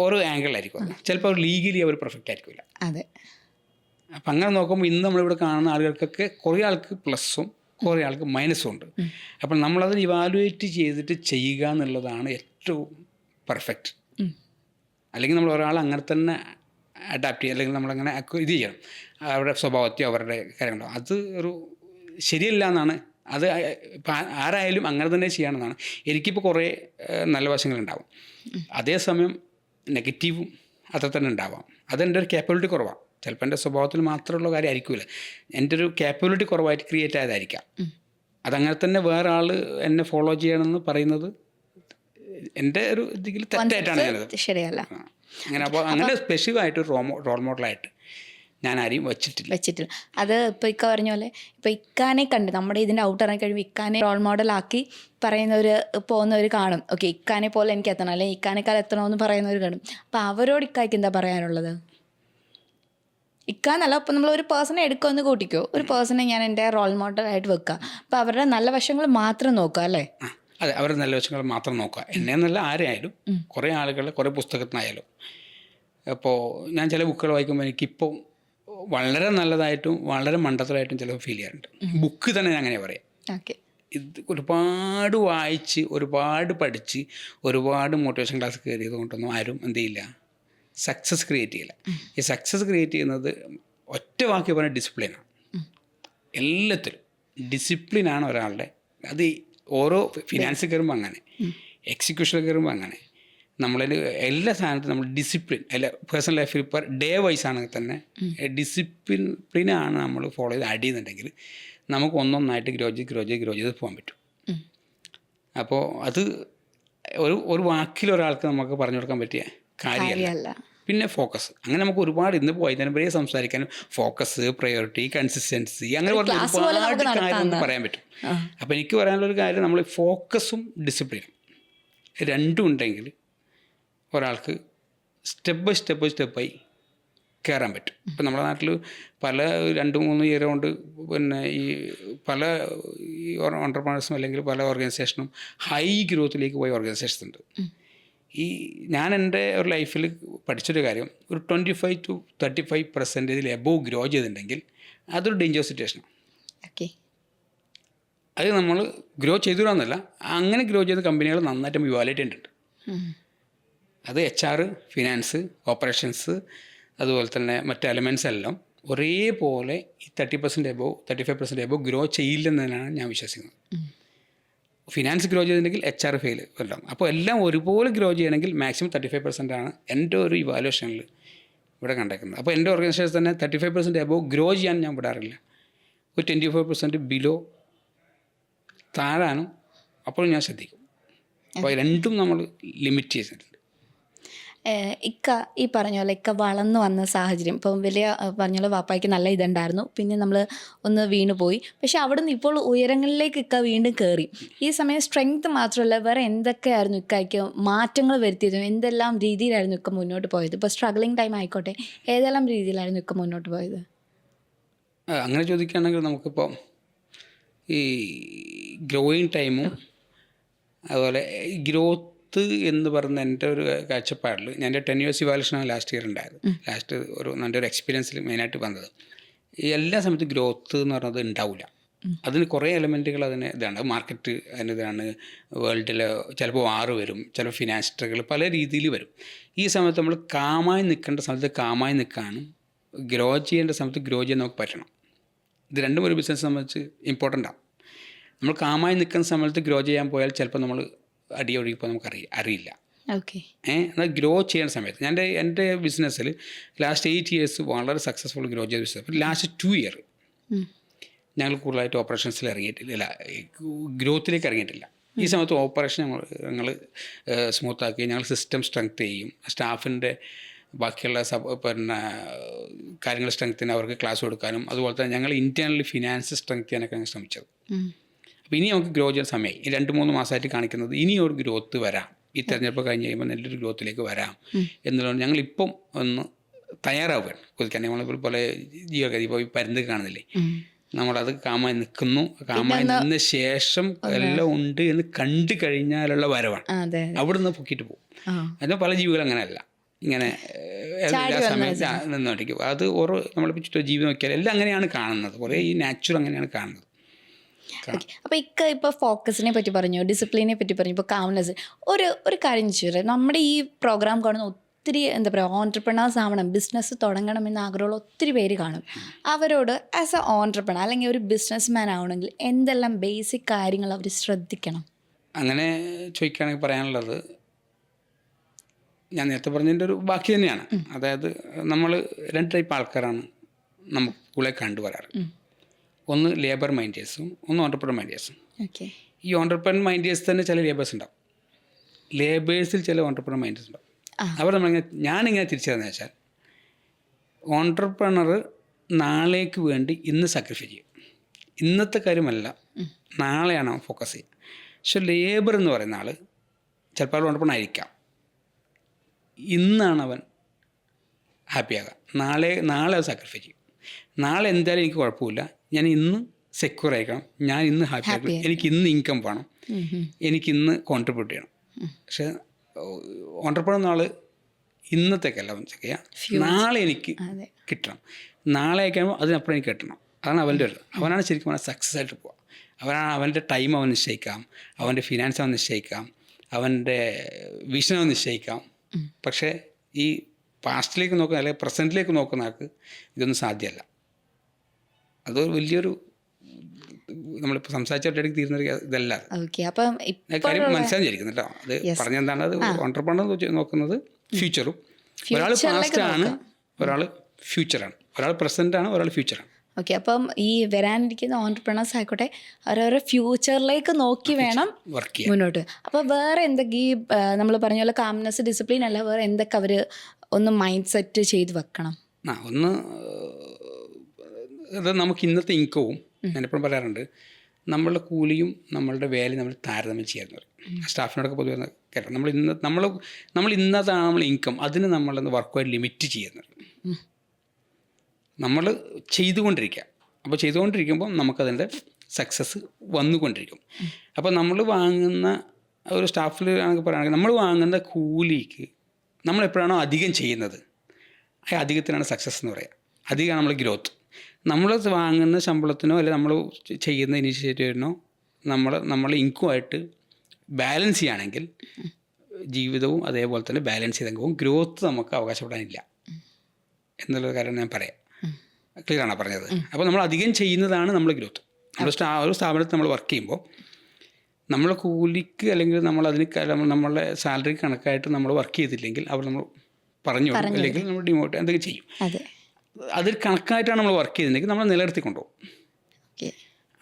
ഓരോ ആംഗിളിലായിരിക്കും. ചിലപ്പോൾ അവർ ലീഗലി അവർ പെർഫെക്റ്റ് ആയിരിക്കില്ല. അതെ. അപ്പം അങ്ങനെ നോക്കുമ്പോൾ ഇന്ന് നമ്മളിവിടെ കാണുന്ന ആളുകൾക്കൊക്കെ കുറേ ആൾക്ക് പ്ലസ്സും കുറേ ആൾക്ക് മൈനസും ഉണ്ട്. അപ്പം നമ്മളതിന് ഇവാലുവേറ്റ് ചെയ്തിട്ട് ചെയ്യുക എന്നുള്ളതാണ് ഏറ്റവും പെർഫെക്റ്റ്. അല്ലെങ്കിൽ നമ്മൾ ഒരാൾ അങ്ങനെ തന്നെ അഡാപ്റ്റ് ചെയ്യുക, അല്ലെങ്കിൽ നമ്മളങ്ങനെ ഇത് ചെയ്യണം, അവരുടെ സ്വഭാവത്തെയോ അവരുടെ കാര്യങ്ങളോ അത് ഒരു ശരിയല്ല എന്നാണ്. അത് ഇപ്പം ആരായാലും അങ്ങനെ തന്നെ ചെയ്യണമെന്നാണ്. എനിക്കിപ്പോൾ കുറേ നല്ല വശങ്ങളുണ്ടാവും, അതേസമയം നെഗറ്റീവും അത്ര തന്നെ ഉണ്ടാവാം. അതെൻ്റെ ഒരു ക്യാപ്പബിലിറ്റി കുറവാണ്. ചിലപ്പോൾ എൻ്റെ സ്വഭാവത്തിൽ മാത്രമുള്ള കാര്യം ആയിരിക്കില്ല, എൻ്റെ ഒരു ക്യാപ്പബിലിറ്റി കുറവായിട്ട് ക്രിയേറ്റ് ആയതായിരിക്കാം. അതങ്ങനെ തന്നെ വേറെ ആൾ എന്നെ ഫോളോ ചെയ്യണമെന്ന് പറയുന്നത് എൻ്റെ ഒരു ഇതിൽ തെറ്റായിട്ടാണ് ഞാനത്. ശരിയല്ല. അങ്ങനെ അപ്പോൾ അങ്ങനെ സ്പെസിഫിക്കായിട്ട് റോൾ മോഡലായിട്ട് ഞാൻ ആരെയും വെച്ചിട്ടില്ല. അത് ഇപ്പോൾ ഇക്ക പറഞ്ഞ പോലെ ഇപ്പോൾ ഇക്കാനെ കണ്ട് നമ്മുടെ ഇതിൻ്റെ ഔട്ട് ഇറങ്ങി കഴിയുമ്പോൾ ഇക്കാനെ റോൾ മോഡലാക്കി പോകുന്നവർ കാണും. ഓക്കെ, ഇക്കാനെ പോലെ എനിക്ക് എത്തണം, അല്ലെങ്കിൽ ഇക്കാനേക്കാൾ എത്തണമെന്ന് പറയുന്നവർ കാണും. അപ്പോൾ അവരോട് ഇക്കായ്ക്ക് എന്താ പറയാനുള്ളത്? ഇക്കാന്നല്ല, ഇപ്പം നമ്മൾ ഒരു പേഴ്സണെ എടുക്കുമെന്ന് കൂട്ടിക്കോ, ഒരു പേഴ്സണെ ഞാൻ എൻ്റെ റോൾ മോഡലായിട്ട് വെക്കുക, അപ്പോൾ അവരുടെ നല്ല വശങ്ങൾ മാത്രം നോക്കുക അല്ലേ? അതെ, അവരുടെ നല്ല വശങ്ങൾ മാത്രം നോക്കുക. എന്നെന്നല്ല, ആരെയായാലും, കുറേ ആളുകളുടെ കുറേ പുസ്തകത്തിനായാലും. അപ്പോൾ ഞാൻ ചില ബുക്കുകൾ വായിക്കുമ്പോൾ എനിക്കിപ്പോൾ വളരെ നല്ലതായിട്ടും വളരെ മണ്ടത്തരമായിട്ടും ചിലപ്പോൾ ഫീൽ ചെയ്യാറുണ്ട്. ബുക്ക് തന്നെ ഞാൻ അങ്ങനെ പറയാം. ഓക്കെ. ഇത് ഒരുപാട് വായിച്ച് ഒരുപാട് പഠിച്ച് ഒരുപാട് മോട്ടിവേഷൻ ക്ലാസ് കയറിയത് കൊണ്ടൊന്നും ആരും എന്ത് ചെയ്യില്ല, സക്സസ് ക്രിയേറ്റ് ചെയ്യില്ല. ഈ സക്സസ് ക്രിയേറ്റ് ചെയ്യുന്നത് ഒറ്റ വാക്കി പറഞ്ഞാൽ ഡിസിപ്ലിനാണ്. എല്ലാത്തിലും ഡിസിപ്ലിനാണ് ഒരാളുടെ. അത് ഓരോ ഫിനാൻസിൽ കയറുമ്പോൾ അങ്ങനെ, എക്സിക്യൂഷനിൽ കയറുമ്പോൾ അങ്ങനെ, നമ്മളിൽ എല്ലാ സാധനത്തും നമ്മൾ ഡിസിപ്ലിൻ, അല്ല പേഴ്സണൽ ലൈഫിൽ ഇപ്പോൾ ഡേ വൈസ് ആണെങ്കിൽ തന്നെ ഡിസിപ്ലിനാണ് നമ്മൾ ഫോളോ ചെയ്ത് അടിയുന്നുണ്ടെങ്കിൽ നമുക്ക് ഒന്നൊന്നായിട്ട് ഗ്രോ ചെയ്ത് പോകാൻ പറ്റും. അപ്പോൾ അത് ഒരു വാക്കിൽ ഒരാൾക്ക് നമുക്ക് പറഞ്ഞു കൊടുക്കാൻ പറ്റിയ കാര്യമല്ല. പിന്നെ ഫോക്കസ്, അങ്ങനെ നമുക്ക് ഒരുപാട് ഇന്നിപ്പോൾ വൈകുന്നേരം സംസാരിക്കാനും ഫോക്കസ്, പ്രയോറിറ്റി, കൺസിസ്റ്റൻസി, അങ്ങനെ ഒരുപാട് കാര്യങ്ങൾ പറയാൻ പറ്റും. അപ്പോൾ എനിക്ക് പറയാനുള്ളൊരു കാര്യം, നമ്മൾ ഫോക്കസും ഡിസിപ്ലിനും രണ്ടും ഉണ്ടെങ്കിൽ ഒരാൾക്ക് സ്റ്റെപ്പ് ബൈ സ്റ്റെപ്പായി കയറാൻ പറ്റും. ഇപ്പം നമ്മുടെ നാട്ടിൽ പല 2-3 ഇയർ കൊണ്ട് പിന്നെ ഈ പല ഓൺട്രപ്രണേഴ്സും അല്ലെങ്കിൽ പല ഓർഗനൈസേഷനും ഹൈ ഗ്രോത്തിലേക്ക് പോയ ഓർഗനൈസേഷൻസ് ഉണ്ട്. ഞാൻ എൻ്റെ ഒരു ലൈഫിൽ പഠിച്ചൊരു കാര്യം, ഒരു 25-35% എബോവ് ഗ്രോ ചെയ്തിട്ടുണ്ടെങ്കിൽ അതൊരു ഡേഞ്ചർ സിറ്റുവേഷനാണ്. അത് നമ്മൾ ഗ്രോ ചെയ്തുകൂടാന്നല്ല, അങ്ങനെ ഗ്രോ ചെയ്ത കമ്പനികൾ നന്നായിട്ട് ഇവാലുവേറ്റ് ചെയ്തിട്ടുണ്ട്. അത് HR, ഫിനാൻസ്, ഓപ്പറേഷൻസ്, അതുപോലെ തന്നെ മറ്റ് എലമെൻറ്റ്സ് എല്ലാം ഒരേപോലെ ഈ 30% എബോവ് 35% എബോവ് ഗ്രോ ചെയ്യില്ലെന്നതിനാണ് ഞാൻ വിശ്വസിക്കുന്നത്. ഫിനാൻസ് ഗ്രോ ചെയ്തിട്ടുണ്ടെങ്കിൽ HR ഫെയിൽ എല്ലാം. അപ്പോൾ എല്ലാം ഒരുപോലെ ഗ്രോ ചെയ്യണമെങ്കിൽ മാക്സിമം 35% ആണ് എൻ്റെ ഒരു ഇവാലുവേഷനിൽ ഇവിടെ കണ്ടേക്കുന്നത്. അപ്പോൾ എൻ്റെ ഓർഗനൈസേഷൻ തന്നെ 35% എബോവ് ഗ്രോ ചെയ്യാൻ ഞാൻ വിടാറില്ല. ഒരു 25% ബിലോ താഴാനും അപ്പോഴും ഞാൻ ശ്രദ്ധിക്കും. അപ്പോൾ രണ്ടും നമ്മൾ ലിമിറ്റ് ചെയ്തിട്ടുണ്ട്. ഇക്ക ഈ പറഞ്ഞ പോലെ ഇക്ക വളർന്നു വന്ന സാഹചര്യം, ഇപ്പം വലിയ പറഞ്ഞ പോലെ വാപ്പായ്ക്ക് നല്ല ഇതുണ്ടായിരുന്നു, പിന്നെ നമ്മൾ ഒന്ന് വീണു പോയി, പക്ഷെ അവിടെ നിന്ന് ഇപ്പോൾ ഉയരങ്ങളിലേക്ക് ഇക്ക വീണ്ടും കയറി. ഈ സമയം സ്ട്രെങ്ത് മാത്രമല്ല, വേറെ എന്തൊക്കെയായിരുന്നു ഇക്കയ്ക്ക് മാറ്റങ്ങൾ വരുത്തിയതും, എന്തെല്ലാം രീതിയിലായിരുന്നു ഇക്ക മുന്നോട്ട് പോയത്? ഇപ്പോൾ സ്ട്രഗ്ലിംഗ് ടൈം ആയിക്കോട്ടെ, ഏതെല്ലാം രീതിയിലായിരുന്നു ഇക്ക മുന്നോട്ട് പോയത്? അങ്ങനെ ചോദിക്കുകയാണെങ്കിൽ നമുക്കിപ്പോൾ ഈ ഗ്രോയിങ് ടൈമും അതുപോലെ ഗ്രോത്ത് എന്ന് പറയുന്ന എൻ്റെ ഒരു കാഴ്ചപ്പാടിൽ, ഞാൻ എൻ്റെ 10 years ഇവാലുവേഷനാണ് ലാസ്റ്റ് ഇയർ ഉണ്ടായത്. ലാസ്റ്റ് ഒരു നല്ലൊരു എക്സ്പീരിയൻസിൽ മെയിനായിട്ട് വന്നത്. ഈ എല്ലാ സമയത്തും ഗ്രോത്ത് എന്ന് പറയുന്നത് ഉണ്ടാവില്ല. അതിന് കുറേ എലമെൻറ്റുകൾ അതിന് ഇതാണ്. മാർക്കറ്റ് അതിന് ഇതാണ്, വേൾഡിൽ ചിലപ്പോൾ വാറ് വരും, ചിലപ്പോൾ ഫിനാൻഷ്യൽ പല രീതിയിൽ വരും. ഈ സമയത്ത് നമ്മൾ കാമായി നിൽക്കേണ്ട സമയത്ത് കാമായി നിൽക്കാനും ഗ്രോ ചെയ്യേണ്ട സമയത്ത് ഗ്രോ ചെയ്യാൻ നമുക്ക് പറ്റണം. ഇത് രണ്ടും ഒരു ബിസിനസ് സംബന്ധിച്ച് ഇമ്പോർട്ടൻ്റ് ആണ്. നമ്മൾ കാമായി നിൽക്കുന്ന സമയത്ത് ഗ്രോ ചെയ്യാൻ പോയാൽ ചിലപ്പോൾ നമ്മൾ അടിയൊഴുകിപ്പോൾ നമുക്ക് അറിയില്ല. എന്നാൽ ഗ്രോ ചെയ്യുന്ന സമയത്ത് എൻ്റെ ബിസിനസ്സിൽ ലാസ്റ്റ് 8 years വളരെ സക്സസ്ഫുൾ ഗ്രോ ചെയ്ത ബിസിനസ്. ലാസ്റ്റ് 2 year ഞങ്ങൾ കൂടുതലായിട്ട് ഓപ്പറേഷൻസിൽ ഇറങ്ങിയിട്ടില്ല, ഗ്രോത്തിലേക്ക് ഇറങ്ങിയിട്ടില്ല. ഈ സമയത്ത് ഓപ്പറേഷൻ ഞങ്ങൾ സ്മൂത്താക്കി, ഞങ്ങൾ സിസ്റ്റം സ്ട്രെങ്ത് ചെയ്യും, സ്റ്റാഫിൻ്റെ ബാക്കിയുള്ള പിന്നെ കാര്യങ്ങൾ സ്ട്രെങ്ത് ചെയ്യാൻ അവർക്ക് ക്ലാസ് കൊടുക്കാനും, അതുപോലെ തന്നെ ഞങ്ങൾ ഇൻറ്റേർണലി ഫിനാൻസ് സ്ട്രെങ്ത് ചെയ്യാനൊക്കെ ഞങ്ങൾ ശ്രമിച്ചത്. അപ്പോൾ ഇനി നമുക്ക് ഗ്രോ ചെയ്യാൻ സമയമായി. ഈ 2-3 മാസമായിട്ട് കാണിക്കുന്നത് ഇനി ഒരു ഗ്രോത്ത് വരാം, ഈ തെരഞ്ഞെടുപ്പ് കഴിഞ്ഞ് കഴിയുമ്പോൾ നല്ലൊരു ഗ്രോത്തിലേക്ക് വരാം എന്നുള്ളത് ഞങ്ങളിപ്പം ഒന്ന് തയ്യാറാവുകയാണ്. കൊതിക്കാൻ നമ്മളിപ്പോൾ പോലെ ജീവഗതി ഇപ്പോൾ ഈ പരുന്ത് കാണുന്നില്ലേ, നമ്മളത് കാമായി നിൽക്കുന്നു. കാമായി നിന്ന ശേഷം എല്ലാം ഉണ്ട് എന്ന് കണ്ടു കഴിഞ്ഞാലുള്ള വരവാണ്. അവിടുന്ന് പൊക്കിയിട്ട് പോകും. എന്നാൽ പല ജീവികളും അങ്ങനെയല്ല, ഇങ്ങനെ എല്ലാ സമയത്ത് നിന്നോട്ടിക്കും. അത് ഓരോ നമ്മളിപ്പോൾ ചുറ്റും ജീവി നോക്കിയാൽ എല്ലാം അങ്ങനെയാണ് കാണുന്നത്. കുറേ ഈ നാച്ചുറൽ അങ്ങനെയാണ് കാണുന്നത്. അപ്പോൾ ഇപ്പോൾ ഫോക്കസിനെ പറ്റി പറഞ്ഞു, ഡിസിപ്ലിനെ പറ്റി പറഞ്ഞു, ഇപ്പോൾ കാംനെസ്. ഒരു കാര്യം ചോദിച്ചാൽ, നമ്മുടെ ഈ പ്രോഗ്രാം കാണുന്ന ഒത്തിരി എന്താ പറയുക ഓൺട്രപ്രണേഴ്സ് ആവണം, ബിസിനസ് തുടങ്ങണമെന്ന് ആഗ്രഹമുള്ള ഒത്തിരി പേര് കാണും. അവരോട് ആസ് എ ഓൺട്രപ്രണർ അല്ലെങ്കിൽ ഒരു ബിസിനസ് മാൻ ആവണമെങ്കിൽ എന്തെല്ലാം ബേസിക് കാര്യങ്ങൾ അവർ ശ്രദ്ധിക്കണം? അങ്ങനെ ചോദിക്കുകയാണെങ്കിൽ പറയാനുള്ളത്, ഞാൻ നേരത്തെ പറഞ്ഞതിൻ്റെ ഒരു ബാക്കി തന്നെയാണ്. അതായത് നമ്മൾ 2 ടൈപ്പ് ആൾക്കാരാണ് നമുക്കുള്ളിൽ കണ്ടുവരാറ്. ഒന്ന് ലേബർ മൈൻഡേഴ്സും ഒന്ന് ഓൺട്രപ്രണർ മൈൻഡേഴ്സും. ഈ ഓൺട്രപ്രണർ മൈൻഡേഴ്സ് തന്നെ ചില ലേബേഴ്സ് ഉണ്ടാവും, ലേബേഴ്സിൽ ചില ഓൺട്രപ്രണർ മൈൻഡേഴ്സ് ഉണ്ടാവും. അവർ ഞാനിങ്ങനെ തിരിച്ചറിഞ്ഞെന്ന് വെച്ചാൽ, ഓൺട്രപ്രണർ നാളേക്ക് വേണ്ടി ഇന്ന് സാക്രിഫൈ ചെയ്യും. ഇന്നത്തെ കാര്യമല്ല, നാളെയാണ് അവൻ ഫോക്കസ് ചെയ്യുക. പക്ഷെ ലേബർ എന്ന് പറയുന്ന ആൾ ചിലപ്പോൾ ഓൺട്രപ്രണർ ആയിരിക്കാം, ഇന്നാണ് അവൻ ഹാപ്പിയാകാം. നാളെ അത് സാക്രിഫൈസ് ചെയ്യും. നാളെ എന്തായാലും എനിക്ക് കുഴപ്പമില്ല, ഞാൻ ഇന്ന് സെക്യൂർ ആയിരിക്കണം, ഞാൻ ഇന്ന് ഹാപ്പി ആയിരിക്കണം, എനിക്ക് ഇന്ന് ഇൻകം വേണം, എനിക്കിന്ന് കോൺട്രിബ്യൂട്ട് ചെയ്യണം. പക്ഷേ ഓണ്ടർപ്രണർ നാൾ ഇന്നത്തേക്കല്ല ചെയ്യുക, നാളെ എനിക്ക് കിട്ടണം, നാളെ അയക്കുമ്പോൾ അതിനപ്പുറം എനിക്ക് കിട്ടണം. അതാണ് അവൻ്റെ ഒരു, അവനാണ് ശരിക്കും അവനെ സക്സസ് ആയിട്ട് പോവുക. അവനാണ് അവൻ്റെ ടൈം അവൻ നിശ്ചയിക്കാം, അവൻ്റെ ഫിനാൻസ് അവൻ നിശ്ചയിക്കാം, അവൻ്റെ വിഷൻ അവൻ നിശ്ചയിക്കാം. പക്ഷേ ഈ പാസ്റ്റിലേക്ക് നോക്കുന്ന അല്ലെങ്കിൽ പ്രസൻറ്റിലേക്ക് നോക്കുന്ന ആൾക്ക് ഇതൊന്നും സാധ്യമല്ല. അതൊരു വലിയൊരു നമ്മളിപ്പോൾ സംസാരിച്ചിടയ്ക്ക് തീരുന്ന ഇതല്ല. കാര്യം മനസ്സിലായിരിക്കുന്നു കേട്ടോ. അത് പറഞ്ഞെന്താണ്, അത് ഓണ്ടർപ്രണർ നോക്കുന്നത് ഫ്യൂച്ചറും, ഒരാൾ പാസ്റ്റാണ്, ഒരാൾ ഫ്യൂച്ചറാണ്, ഒരാൾ പ്രസൻറ്റാണ്, ഒരാൾ ഫ്യൂച്ചറാണ്. ഓക്കെ, അപ്പം ഈ വരാനിരിക്കുന്ന ഓൺടർപ്രണേഴ്സ് ആയിക്കോട്ടെ അവരവരുടെ ഫ്യൂച്ചറിലേക്ക് നോക്കി വേണം മുന്നോട്ട്. അപ്പോൾ വേറെ എന്തൊക്കെ ഈ നമ്മൾ പറഞ്ഞ പോലെ കാംനെസ്, ഡിസിപ്ലിൻ അല്ല, വേറെ എന്തൊക്കെ അവർ ഒന്ന് മൈൻഡ് സെറ്റ് ചെയ്ത് വെക്കണം? ഒന്ന് അത് നമുക്ക് ഇന്നത്തെ ഇൻകവും, ഞാനെപ്പോഴും പറയാറുണ്ട്, നമ്മളുടെ കൂലിയും നമ്മളുടെ വേലയും നമ്മൾ താരതമ്യം ചെയ്യാറുണ്ട്. സ്റ്റാഫിനോടൊക്കെ പൊതുവെ കേട്ടോ, നമ്മൾ ഇന്നതാണ് നമ്മൾ ഇൻകം, അതിന് നമ്മളെന്ന് വർക്കുമായിട്ട് ലിമിറ്റ് ചെയ്യുന്നുണ്ട്. നമ്മൾ ചെയ്തുകൊണ്ടിരിക്കുക. അപ്പോൾ ചെയ്തുകൊണ്ടിരിക്കുമ്പോൾ നമുക്കതിൻ്റെ സക്സസ് വന്നുകൊണ്ടിരിക്കും. അപ്പോൾ നമ്മൾ വാങ്ങുന്ന ഒരു സ്റ്റാഫിൽ ആണെങ്കിൽ പറയുകയാണെങ്കിൽ നമ്മൾ വാങ്ങുന്ന കൂലിക്ക് നമ്മളെപ്പോഴാണോ അധികം ചെയ്യുന്നത്, ആ അധികത്തിനാണ് സക്സസ് എന്ന് പറയുക. അധികമാണ് നമ്മൾ ഗ്രോത്ത്. നമ്മൾ വാങ്ങുന്ന ശമ്പളത്തിനോ അല്ലെങ്കിൽ നമ്മൾ ചെയ്യുന്ന ഇനീഷ്യേറ്റീവിനോ നമ്മൾ ഇൻകമായിട്ട് ബാലൻസ് ചെയ്യുകയാണെങ്കിൽ ജീവിതവും അതേപോലെ തന്നെ ബാലൻസ് ചെയ്തെങ്കിൽ പോകും. ഗ്രോത്ത് നമുക്ക് അവകാശപ്പെടാനില്ല എന്നുള്ളൊരു കാര്യം ഞാൻ പറയാം. ക്ലിയർ ആണോ പറഞ്ഞത്? അപ്പോൾ നമ്മൾ അധികം ചെയ്യുന്നതാണ് നമ്മൾ ഗ്രോത്ത്. നമ്മൾ ഒരു സ്ഥാപനത്തിൽ നമ്മൾ വർക്ക് ചെയ്യുമ്പോൾ നമ്മളെ കൂലിക്ക് അല്ലെങ്കിൽ നമ്മളെ സാലറി കണക്കായിട്ട് നമ്മൾ വർക്ക് ചെയ്തില്ലെങ്കിൽ അവർ നമ്മൾ പറഞ്ഞു അല്ലെങ്കിൽ നമ്മൾ ഡിമോട്ട് എന്തൊക്കെ ചെയ്യും. അതിൽ കണക്കായിട്ടാണ് നമ്മൾ വർക്ക് ചെയ്തിട്ടുണ്ടെങ്കിൽ നമ്മൾ നിലനിർത്തിക്കൊണ്ടുപോകും.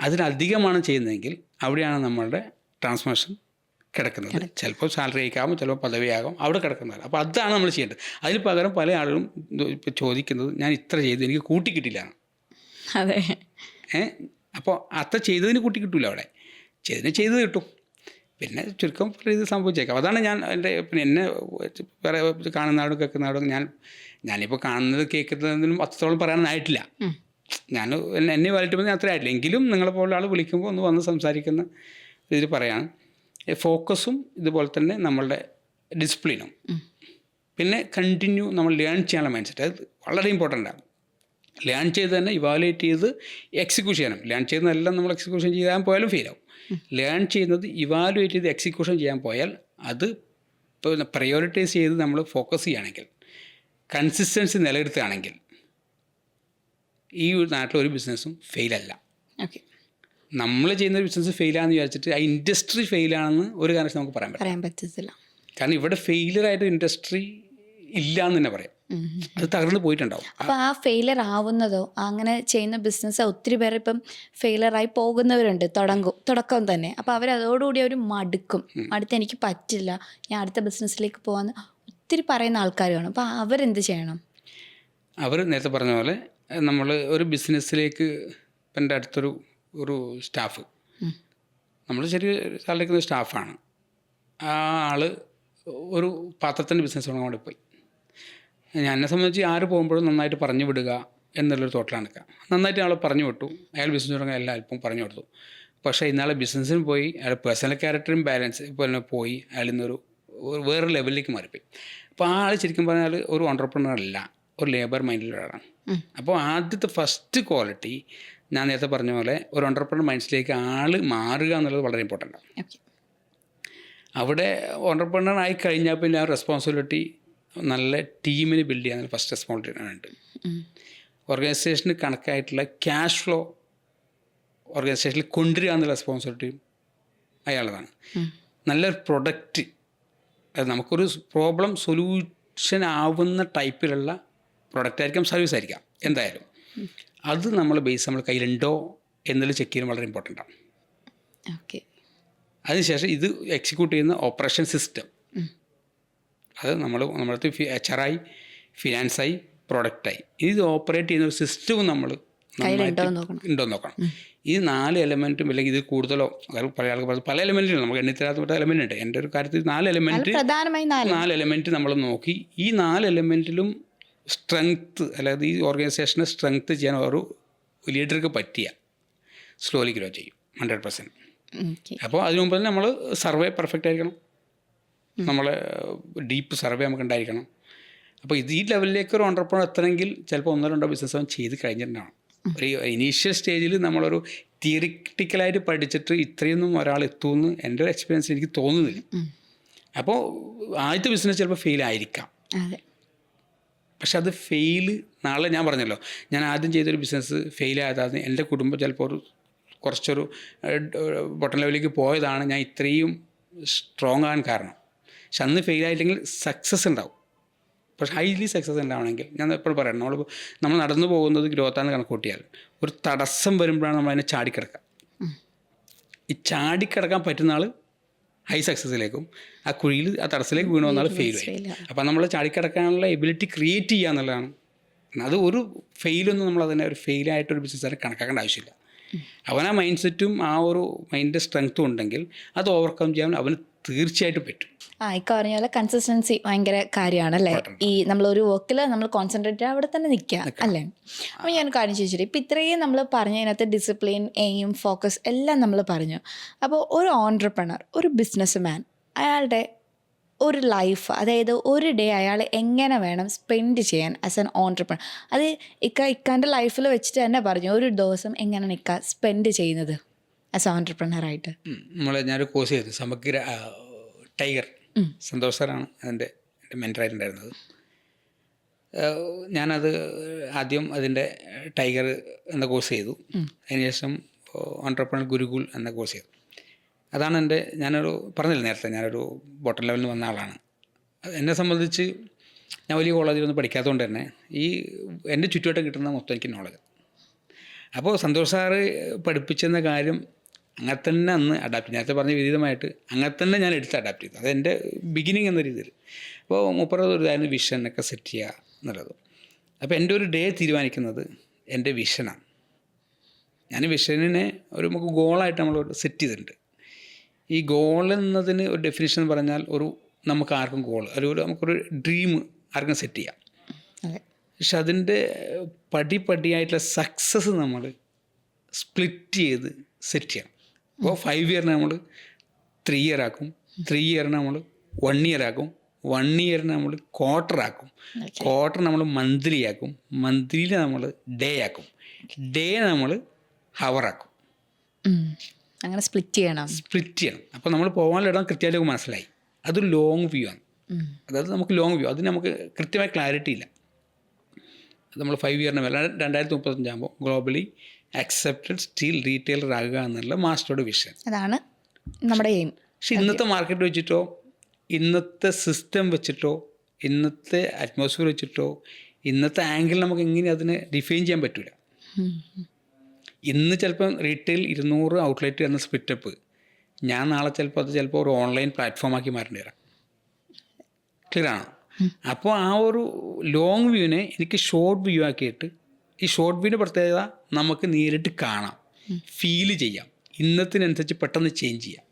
അതിലധികമാണ് ചെയ്യുന്നതെങ്കിൽ അവിടെയാണ് നമ്മളുടെ ട്രാൻസ്ഫോർമേഷൻ കിടക്കുന്നത്. ചിലപ്പോൾ സാലറി ആയിക്കാവും, ചിലപ്പോൾ പദവിയാകും, അവിടെ കിടക്കുന്നത്. അപ്പോൾ അതാണ് നമ്മൾ ചെയ്യേണ്ടത്. അതിന് പകരം പല ആളുകളും ഇപ്പോൾ ചോദിക്കുന്നത് ഞാൻ ഇത്ര ചെയ്തു എനിക്ക് കൂട്ടി കിട്ടില്ല. അതെ. അപ്പോൾ അത്ര ചെയ്തതിന് കൂട്ടി കിട്ടില്ല, അവിടെ ചെയ്തത് കിട്ടും. പിന്നെ ചുരുക്കം ഇത് സംഭവിച്ചേക്കാം. അതാണ് ഞാൻ പിന്നെ എന്നെ വേറെ കാണുന്നവരും കേൾക്കുന്നവരും ഞാനിപ്പോൾ കാണുന്നത് കേൾക്കുന്നതിനും അത്രത്തോളം പറയാനായിട്ടില്ല. എന്നെ വാലിട്ടുമ്പോൾ അത്ര ആയിട്ടില്ല. എങ്കിലും നിങ്ങളെപ്പോലെ ആൾ വിളിക്കുമ്പോൾ ഒന്ന് വന്ന് സംസാരിക്കുന്ന ഇതിൽ പറയാണ്. ഫോക്കസും ഇതുപോലെ തന്നെ നമ്മളുടെ ഡിസിപ്ലിനും പിന്നെ കണ്ടിന്യൂ നമ്മൾ ലേൺ ചെയ്യാനുള്ള മൈൻഡ് സെറ്റ്, അത് വളരെ ഇമ്പോർട്ടൻ്റാണ്. ലേൺ ചെയ്ത് തന്നെ ഇവാലുവേറ്റ് ചെയ്ത് എക്സിക്യൂട്ട് ചെയ്യണം. ലേൺ ചെയ്യുന്നതെല്ലാം നമ്മൾ എക്സിക്യൂഷൻ ചെയ്യാൻ പോയാലും ഫെയിലാവും. ലേൺ ചെയ്യുന്നത് ഇവാലുവേറ്റ് ചെയ്ത് എക്സിക്യൂഷൻ ചെയ്യാൻ പോയാൽ അത് ഇപ്പോൾ പ്രയോറിറ്റൈസ് ചെയ്ത് നമ്മൾ ഫോക്കസ് ചെയ്യുകയാണെങ്കിൽ, കൺസിസ്റ്റൻസി നിലനിർത്തുകയാണെങ്കിൽ ഈ നാട്ടിലൊരു ബിസിനസ്സും ഫെയിലല്ല. ഓക്കെ, നമ്മൾ ചെയ്യുന്ന ഒരു ബിസിനസ് ഫെയിലാണെന്ന് വിചാരിച്ചിട്ട് ആ ഇൻഡസ്ട്രി ഫെയിലാണെന്ന് ഒരു കാരണവശാലും നമുക്ക് പറയാൻ പറ്റത്തില്ല. കാരണം ഇവിടെ ഫെയിലിയറായിട്ട് ഇൻഡസ്ട്രി ഇല്ല എന്ന് തന്നെ പറയാം. അത് തകർന്ന് പോയിട്ടുണ്ടാവും. അപ്പോൾ ആ ഫെയിലർ ആവുന്നതോ അങ്ങനെ ചെയ്യുന്ന ബിസിനസ് ഒത്തിരി പേർ ഇപ്പം ഫെയിലറായി പോകുന്നവരുണ്ട് തുടക്കം തന്നെ. അപ്പോൾ അവരതോടുകൂടി അവർ മടുക്കും. എനിക്ക് പറ്റില്ല, ഞാൻ അടുത്ത ബിസിനസ്സിലേക്ക് പോകാമെന്ന് ഒത്തിരി പറയുന്ന ആൾക്കാർ കാണും. അപ്പോൾ അവരെന്ത് ചെയ്യണം? അവർ നേരത്തെ പറഞ്ഞ പോലെ നമ്മൾ ഒരു ബിസിനസ്സിലേക്ക് ഇപ്പം എൻ്റെ അടുത്തൊരു സ്റ്റാഫ്, നമ്മൾ ശരി സാലറിക്കുന്ന സ്റ്റാഫാണ്. ആ ആൾ ഒരു പാത്രത്തിൻ്റെ ബിസിനസ് തുടങ്ങാൻ വേണ്ടി പോയി. എന്നെ സംബന്ധിച്ച് ആര് പോകുമ്പോഴും നന്നായിട്ട് പറഞ്ഞു വിടുക എന്നുള്ളൊരു തോട്ടിലാണ് നിൽക്കുക. നന്നായിട്ട് അയാൾ പറഞ്ഞു വിട്ടു, അയാൾ ബിസിനസ് തുടങ്ങാൻ എല്ലാ അല്പം പറഞ്ഞു കൊടുത്തു. പക്ഷേ ഇന്നാളെ ബിസിനസ്സിന് പോയി അയാൾ പേഴ്സണൽ ക്യാരക്ടറും ബാലൻസ് ഇപ്പോൾ പോയി അയാൾ ഇന്നൊരു വേറൊരു ലെവലിലേക്ക് മാറിപ്പോയി. അപ്പോൾ ആ ആൾ ശരിക്കും പറഞ്ഞാൽ ഒരു ഓണ്ടർപ്രണർ അല്ല, ഒരു ലേബർ മൈൻഡിലൊരാളാണ്. അപ്പോൾ ആദ്യത്തെ ഫസ്റ്റ് ക്വാളിറ്റി ഞാൻ നേരത്തെ പറഞ്ഞ പോലെ ഒരു ഓണ്ടർപ്രണർ മൈൻഡ്സിലേക്ക് ആൾ മാറുക എന്നുള്ളത് വളരെ ഇമ്പോർട്ടൻ്റാണ്. അവിടെ ഓണ്ടർപ്രണർ ആയി കഴിഞ്ഞാൽ പിന്നെ ആ റെസ്പോൺസിബിലിറ്റി നല്ല ടീമിന് ബിൽഡ് ചെയ്യാൻ ഫസ്റ്റ് റെസ്പോൺസിബിലിറ്റി ഉണ്ട്. ഓർഗനൈസേഷന് കണക്കായിട്ടുള്ള ക്യാഷ് ഫ്ലോ ഓർഗനൈസേഷനിൽ കൊണ്ടുവരിക എന്നുള്ള റെസ്പോൺസിബിലിറ്റിയും അയാളതാണ്. നല്ലൊരു പ്രൊഡക്റ്റ്, അത് നമുക്കൊരു പ്രോബ്ലം സൊല്യൂഷൻ ആവുന്ന ടൈപ്പിലുള്ള പ്രൊഡക്റ്റ് ആയിരിക്കാം, സർവീസ് ആയിരിക്കാം, എന്തായാലും അത് നമ്മൾ നമ്മൾ കയ്യിലുണ്ടോ എന്നുള്ളത് ചെക്ക് ചെയ്യാൻ വളരെ ഇമ്പോർട്ടൻ്റ് ആണ്. അതിനുശേഷം ഇത് എക്സിക്യൂട്ട് ചെയ്യുന്ന ഓപ്പറേഷൻ സിസ്റ്റം, അത് നമ്മളടുത്ത് HR-ആയി, ഫിനാൻസായി, പ്രൊഡക്റ്റായി, ഇത് ഓപ്പറേറ്റ് ചെയ്യുന്ന ഒരു സിസ്റ്റവും നമ്മൾ ഉണ്ടോ നോക്കണം. ഈ 4 എലമെൻറ്റും അല്ലെങ്കിൽ ഇത് കൂടുതലോ പല ആൾക്ക് പല എലമെൻറ്റും നമുക്ക് എണ്ണിത്തരാത്ത എലമെൻ്റ് ഉണ്ട്. എൻ്റെ ഒരു കാര്യത്തിൽ 4 എലമെൻറ്റ് നമ്മൾ നോക്കി ഈ 4 എലമെൻറ്റിലും സ്ട്രെങ്ത്ത്, അതായത് ഈ ഓർഗനൈസേഷനെ സ്ട്രെങ്ത്ത് ചെയ്യാൻ ഒരു ലീഡർക്ക് പറ്റിയ സ്ലോലി ഗ്രോ ചെയ്യും 100%. അപ്പോൾ അതിനു മുമ്പ് തന്നെ നമ്മൾ സർവേ പെർഫെക്റ്റ് ആയിരിക്കണം, നമ്മളെ ഡീപ്പ് സർവേ നമുക്ക് ഉണ്ടായിരിക്കണം. അപ്പോൾ ഈ ലെവലിലേക്ക് ഒരു ഓണ്ടർപ്രണർ എത്തണമെങ്കിൽ ചിലപ്പോൾ 1-2 ബിസിനസ് അവൻ ചെയ്ത് കഴിഞ്ഞിട്ടുണ്ടാവും. ഒരു ഇനീഷ്യൽ സ്റ്റേജിൽ നമ്മളൊരു തിയറിറ്റിക്കലായിട്ട് പഠിച്ചിട്ട് ഇത്രയൊന്നും ഒരാൾ എത്തുമെന്ന് എൻ്റെ ഒരു എക്സ്പീരിയൻസിൽ എനിക്ക് തോന്നുന്നില്ല. അപ്പോൾ ആദ്യത്തെ ബിസിനസ് ചിലപ്പോൾ ഫെയിൽ ആയിരിക്കാം, പക്ഷെ അത് നാളെ ഞാൻ പറഞ്ഞല്ലോ, ഞാൻ ആദ്യം ചെയ്തൊരു ബിസിനസ് ഫെയിൽ ആയതാണ്. എൻ്റെ കുടുംബം ചിലപ്പോൾ കുറച്ചൊരു ബോട്ടം ലെവലിലേക്ക് പോയതാണ് ഞാൻ ഇത്രയും സ്ട്രോങ് ആകാൻ കാരണം. പക്ഷെ അന്ന് ഫെയിൽ ആയില്ലെങ്കിൽ സക്സസ് ഉണ്ടാവും. പക്ഷെ ഹൈലി സക്സസ് ഉണ്ടാവണമെങ്കിൽ ഞാൻ എപ്പോഴും പറയണം, നമ്മൾ നടന്നു പോകുന്നത് ഗ്രോത്താന്ന് കണക്കൂട്ടിയാൽ ഒരു തടസ്സം വരുമ്പോഴാണ് നമ്മൾ അതിനെ ചാടിക്കിടക്കുക. ഈ ചാടിക്കിടക്കാൻ പറ്റുന്ന ആൾ ഹൈ സക്സസ്സിലേക്കും ആ കുഴിയിൽ ആ തടസ്സത്തിലേക്ക് വീണു വന്നാൽ ഫെയിലായി. അപ്പം നമ്മൾ ചാടിക്കിടക്കാനുള്ള എബിലിറ്റി ക്രിയേറ്റ് ചെയ്യുക എന്നുള്ളതാണ്. അത് ഒരു ഫെയിലൊന്നും നമ്മൾ അതിനെ ഒരു ഫെയിലായിട്ടൊരു ബിസിനസ്സുകാരെ കണക്കാക്കേണ്ട ആവശ്യമില്ല. അവൻ ആ മൈൻഡ് സെറ്റും ആ ഒരു മൈൻഡിൻ്റെ സ്ട്രെങ്ത്തും ഉണ്ടെങ്കിൽ അത് ഓവർകം ചെയ്യാൻ അവന് തീർച്ചയായിട്ടും പറ്റും. ഇക്ക പറഞ്ഞ പോലെ കൺസിസ്റ്റൻസി ഭയങ്കര കാര്യമാണല്ലേ. ഈ നമ്മളൊരു വർക്കിൽ നമ്മൾ കോൺസെൻട്രേറ്റ് അവിടെ തന്നെ നിൽക്കുക അല്ലേ. അപ്പോൾ ഞാൻ കാര്യം ചോദിച്ചിട്ട് ഇപ്പം ഇത്രയും നമ്മൾ പറഞ്ഞതിനകത്ത് ഡിസിപ്ലിൻ, എയിം, ഫോക്കസ് എല്ലാം നമ്മൾ പറഞ്ഞു. അപ്പോൾ ഒരു ഓൺട്രപ്രണർ, ഒരു ബിസിനസ് മാൻ, അയാളുടെ ഒരു ലൈഫ്, അതായത് ഒരു ഡേ അയാൾ എങ്ങനെ വേണം സ്പെൻഡ് ചെയ്യാൻ ആസ് എൻ ഓൺട്രപ്രണർ, അത് ഇക്കാൻ്റെ ലൈഫിൽ വെച്ചിട്ട് തന്നെ പറഞ്ഞു ഒരു ദിവസം എങ്ങനെയാണ് ഇക്ക സ്പെൻഡ് ചെയ്യുന്നത് ആസ് എ ഓൺട്രപ്രണറായിട്ട്? ഞാനൊരു കോഴ്സ് ചെയ്തു, സമഗ്ര ടൈഗർ, സന്തോഷ് സാറാണ് എൻ്റെ മെൻറ്ററായിട്ടുണ്ടായിരുന്നത്. ഞാനത് ആദ്യം അതിൻ്റെ ടൈഗർ എന്ന കോഴ്സ് ചെയ്തു. അതിനുശേഷം ഓൺട്രപ്രണർ ഗുരുകുൽ എന്ന കോഴ്സ് ചെയ്തു. അതാണ് ഞാനൊരു പറഞ്ഞില്ല നേരത്തെ, ഞാനൊരു ബോട്ടം ലെവലിൽ വന്ന ആളാണ്. എന്നെ സംബന്ധിച്ച് ഞാൻ വലിയ കോളേജിലൊന്നും പഠിക്കാത്തതുകൊണ്ട് തന്നെ എൻ്റെ ചുറ്റുവട്ടം കിട്ടുന്ന മൊത്തം എനിക്ക് നോളജ്. അപ്പോൾ സന്തോഷ് സാറ് പഠിപ്പിച്ചെന്ന കാര്യം അങ്ങനെ തന്നെ അന്ന് അഡാപ്റ്റ് ചെയ്തു. നേരത്തെ പറഞ്ഞ വിപരീതമായിട്ട് അങ്ങനെ തന്നെ ഞാൻ എടുത്ത് അഡാപ്റ്റ് ചെയ്തു. അതെൻ്റെ ബിഗിനിങ് എന്ന രീതിയിൽ. അപ്പോൾ മുപ്പത് ഒരു ഇതായിരുന്നു വിഷനൊക്കെ സെറ്റ് ചെയ്യുക എന്നുള്ളത്. അപ്പോൾ എൻ്റെ ഒരു ഡേ തീരുമാനിക്കുന്നത് എൻ്റെ വിഷനാണ്. ഞാൻ വിഷനിനെ നമുക്ക് ഗോളായിട്ട് നമ്മൾ സെറ്റ് ചെയ്തിട്ടുണ്ട്. ഈ ഗോൾ എന്നതിന് ഒരു ഡെഫിനിഷൻ എന്ന് പറഞ്ഞാൽ നമുക്ക് ആർക്കും ഗോൾ നമുക്കൊരു ഡ്രീം ആർക്കും സെറ്റ് ചെയ്യാം. പക്ഷെ അതിൻ്റെ പടിയായിട്ടുള്ള സക്സസ് നമ്മൾ സ്പ്ലിറ്റ് ചെയ്ത് സെറ്റ് ചെയ്യണം. അപ്പോൾ 5 ഇയറിന് നമ്മൾ 3 ഇയർ ആക്കും, 3 ഇയറിന് നമ്മൾ 1 ഇയർ ആക്കും, 1 ഇയറിന് നമ്മൾ ക്വാർട്ടർ ആക്കും, ക്വാർട്ടർ നമ്മൾ മന്ത്ലി ആക്കും, മന്ത്ലിയിൽ നമ്മൾ ഡേ ആക്കും, ഡേ നമ്മൾ ഹവറാക്കും. അങ്ങനെ സ്പ്ലിറ്റ് ചെയ്യണം. അപ്പോൾ നമ്മൾ പോകാനുള്ള ഇടം കൃത്യമായിട്ട് മനസ്സിലായി. അതൊരു ലോങ് വ്യൂ ആണ്. അതായത് നമുക്ക് ലോങ് വ്യൂ, അതിന് നമുക്ക് കൃത്യമായ ക്ലാരിറ്റി ഇല്ല. അത് നമ്മൾ 5 ഇയറിന് മേലെ 2035 ആകുമ്പോൾ ഗ്ലോബലി അക്സെപ്റ്റഡ് സ്റ്റീൽ റീറ്റെയിലർ ആകുക എന്നുള്ള മാസ്റ്ററുടെ വിഷൻ. അതാണ് നമ്മുടെ എയിം. പക്ഷെ ഇന്നത്തെ മാർക്കറ്റ് വെച്ചിട്ടോ, ഇന്നത്തെ സിസ്റ്റം വെച്ചിട്ടോ, ഇന്നത്തെ അറ്റ്മോസ്ഫിയർ വെച്ചിട്ടോ, ഇന്നത്തെ ആംഗിൾ നമുക്ക് എങ്ങനെ അതിനെ ഡിഫൈൻ ചെയ്യാൻ പറ്റില്ല. ഇന്ന് ചിലപ്പം റീറ്റെയിൽ 200 ഔട്ട്ലെറ്റ് എന്ന സ്പ്ലിറ്റപ്പ് ഞാൻ നാളെ ചിലപ്പോൾ ഒരു ഓൺലൈൻ പ്ലാറ്റ്ഫോമാക്കി മാറേണ്ടി വരാം. ക്ലിയർ ആണോ? അപ്പോൾ ആ ഒരു ലോങ് വ്യൂവിനെ എനിക്ക് ഷോർട്ട് വ്യൂ ആക്കിയിട്ട്, ഈ ഷോർട്ട് വ്യൂവിൻ്റെ പ്രത്യേകത നമുക്ക് നേരിട്ട് കാണാം, ഫീൽ ചെയ്യാം, ഇന്നത്തിനനുസരിച്ച് പെട്ടെന്ന് ചേഞ്ച് ചെയ്യാം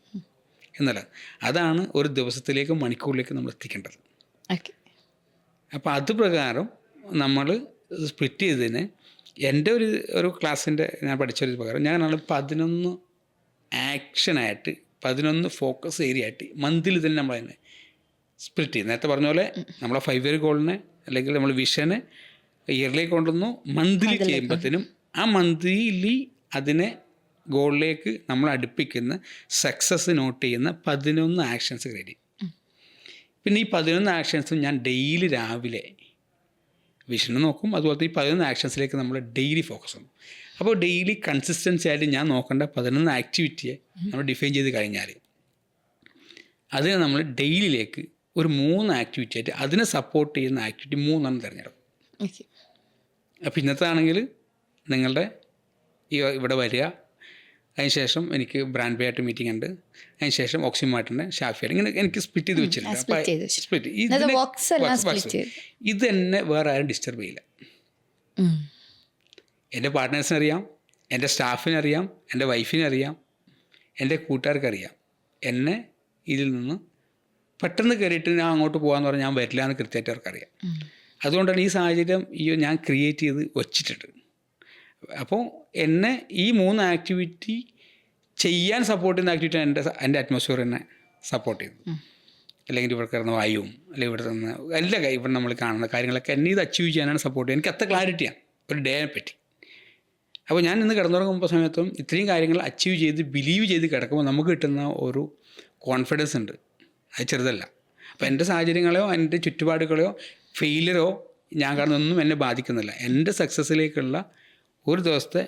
എന്നല്ല. അതാണ് ഒരു ദിവസത്തിലേക്ക് മണിക്കൂറിലേക്ക് നമ്മൾ എത്തിക്കേണ്ടത്. അപ്പോൾ അത് പ്രകാരം നമ്മൾ സ്പ്ലിറ്റ് ചെയ്തതിന് എൻ്റെ ഒരു ക്ലാസ്സിൻ്റെ ഞാൻ പഠിച്ചൊരു പ്രകാരം ഞാനാണ് 11 ആക്ഷനായിട്ട് 11 ഫോക്കസ് ഏരിയ ആയിട്ട് മന്തിൽ തന്നെ നമ്മളതിനെ സ്പ്ലിറ്റ് ചെയ്യും. നേരത്തെ പറഞ്ഞ പോലെ നമ്മളെ 5 ഇയർ ഗോളിനെ അല്ലെങ്കിൽ നമ്മൾ വിഷനെ ഇയറിലേക്ക് കൊണ്ടുവന്നു, മന്ത്ലി ചെയ്യുമ്പോഴത്തേനും ആ മന്ത്ലി അതിനെ ഗോളിലേക്ക് നമ്മൾ അടുപ്പിക്കുന്ന സക്സസ് നോട്ട് ചെയ്യുന്ന 11 ആക്ഷൻസ് ക്രിയേറ്റ് ചെയ്യും. പിന്നെ ഈ 11 ആക്ഷൻസും ഞാൻ ഡെയിലി രാവിലെ വിഷനെ നോക്കും. അതുപോലത്തെ ഈ 11 ആക്ഷൻസിലേക്ക് നമ്മൾ ഡെയിലി ഫോക്കസ് ചെയ്യും. അപ്പോൾ ഡെയിലി കൺസിസ്റ്റൻസി ആയിട്ട് ഞാൻ നോക്കേണ്ട 11 ആക്ടിവിറ്റിയെ നമ്മൾ ഡിഫൈൻ ചെയ്ത് കഴിഞ്ഞാൽ അതിനെ നമ്മൾ ഡെയിലിയിലേക്ക് ഒരു 3 ആക്ടിവിറ്റി ആയിട്ട് അതിനെ സപ്പോർട്ട് ചെയ്യുന്ന ആക്ടിവിറ്റി 3 തിരഞ്ഞെടുക്കും. അപ്പോൾ ഇന്നത്തെ ആണെങ്കിൽ നിങ്ങളുടെ ഇവിടെ വരിക, അതിനുശേഷം എനിക്ക് ബ്രാൻഡ് ബേ ആയിട്ട് മീറ്റിംഗ് ഉണ്ട്, അതിനുശേഷം ഓക്സിമാർട്ടിൻ്റെ ഷാഫിയർ, ഇങ്ങനെ എനിക്ക് സ്പ്ലിറ്റ് ചെയ്ത് വെച്ചിട്ടുണ്ട്. ഇത് തന്നെ വേറെ ആരും ഡിസ്റ്റർബ് ചെയ്യില്ല. എൻ്റെ പാർട്ട്നേഴ്സിനറിയാം, എൻ്റെ സ്റ്റാഫിനറിയാം, എൻ്റെ വൈഫിനറിയാം, എൻ്റെ കൂട്ടുകാർക്കറിയാം. എന്നെ ഇതിൽ നിന്ന് പെട്ടെന്ന് കയറിയിട്ട് ഞാൻ അങ്ങോട്ട് പോകാമെന്ന് പറഞ്ഞാൽ ഞാൻ വരില്ല എന്ന് കൃത്യമായിട്ട് അവർക്കറിയാം. അതുകൊണ്ടാണ് ഈ സാഹചര്യം ഞാൻ ക്രിയേറ്റ് ചെയ്ത് വച്ചിട്ടുണ്ട്. അപ്പോൾ എന്നെ ഈ 3 ആക്ടിവിറ്റി ചെയ്യാൻ സപ്പോർട്ട് ചെയ്യുന്ന ആക്ടിവിറ്റി എൻ്റെ അറ്റ്മോസ്ഫിയർ എന്നെ സപ്പോർട്ട് ചെയ്തു. അല്ലെങ്കിൽ ഇവിടെ കിടന്ന വായുവും അല്ലെങ്കിൽ ഇവിടെ നിന്ന് എല്ലാ ഇവിടെ നമ്മൾ കാണുന്ന കാര്യങ്ങളൊക്കെ എന്നെ ഇത് അച്ചീവ് ചെയ്യാനാണ് സപ്പോർട്ട് ചെയ്യുക. എനിക്ക് അത്ര ക്ലാരിറ്റിയാണ് ഒരു ഡേനെ പറ്റി. അപ്പോൾ ഞാൻ ഇന്ന് കിടന്നുറങ്ങുമ്പോൾ സമയത്തും ഇത്രയും കാര്യങ്ങൾ അച്ചീവ് ചെയ്ത് ബിലീവ് ചെയ്ത് കിടക്കുമ്പോൾ നമുക്ക് കിട്ടുന്ന ഒരു കോൺഫിഡൻസ് ഉണ്ട്, അത് ചെറുതല്ല. അപ്പോൾ എൻ്റെ സാഹചര്യങ്ങളെയോ എൻ്റെ ചുറ്റുപാടുകളെയോ ഫെയിലിയറോ ഞാൻ കാണുന്നതൊന്നും എന്നെ ബാധിക്കുന്നില്ല. എൻ്റെ സക്സസ്സിലേക്കുള്ള ഒരു ദിവസത്തെ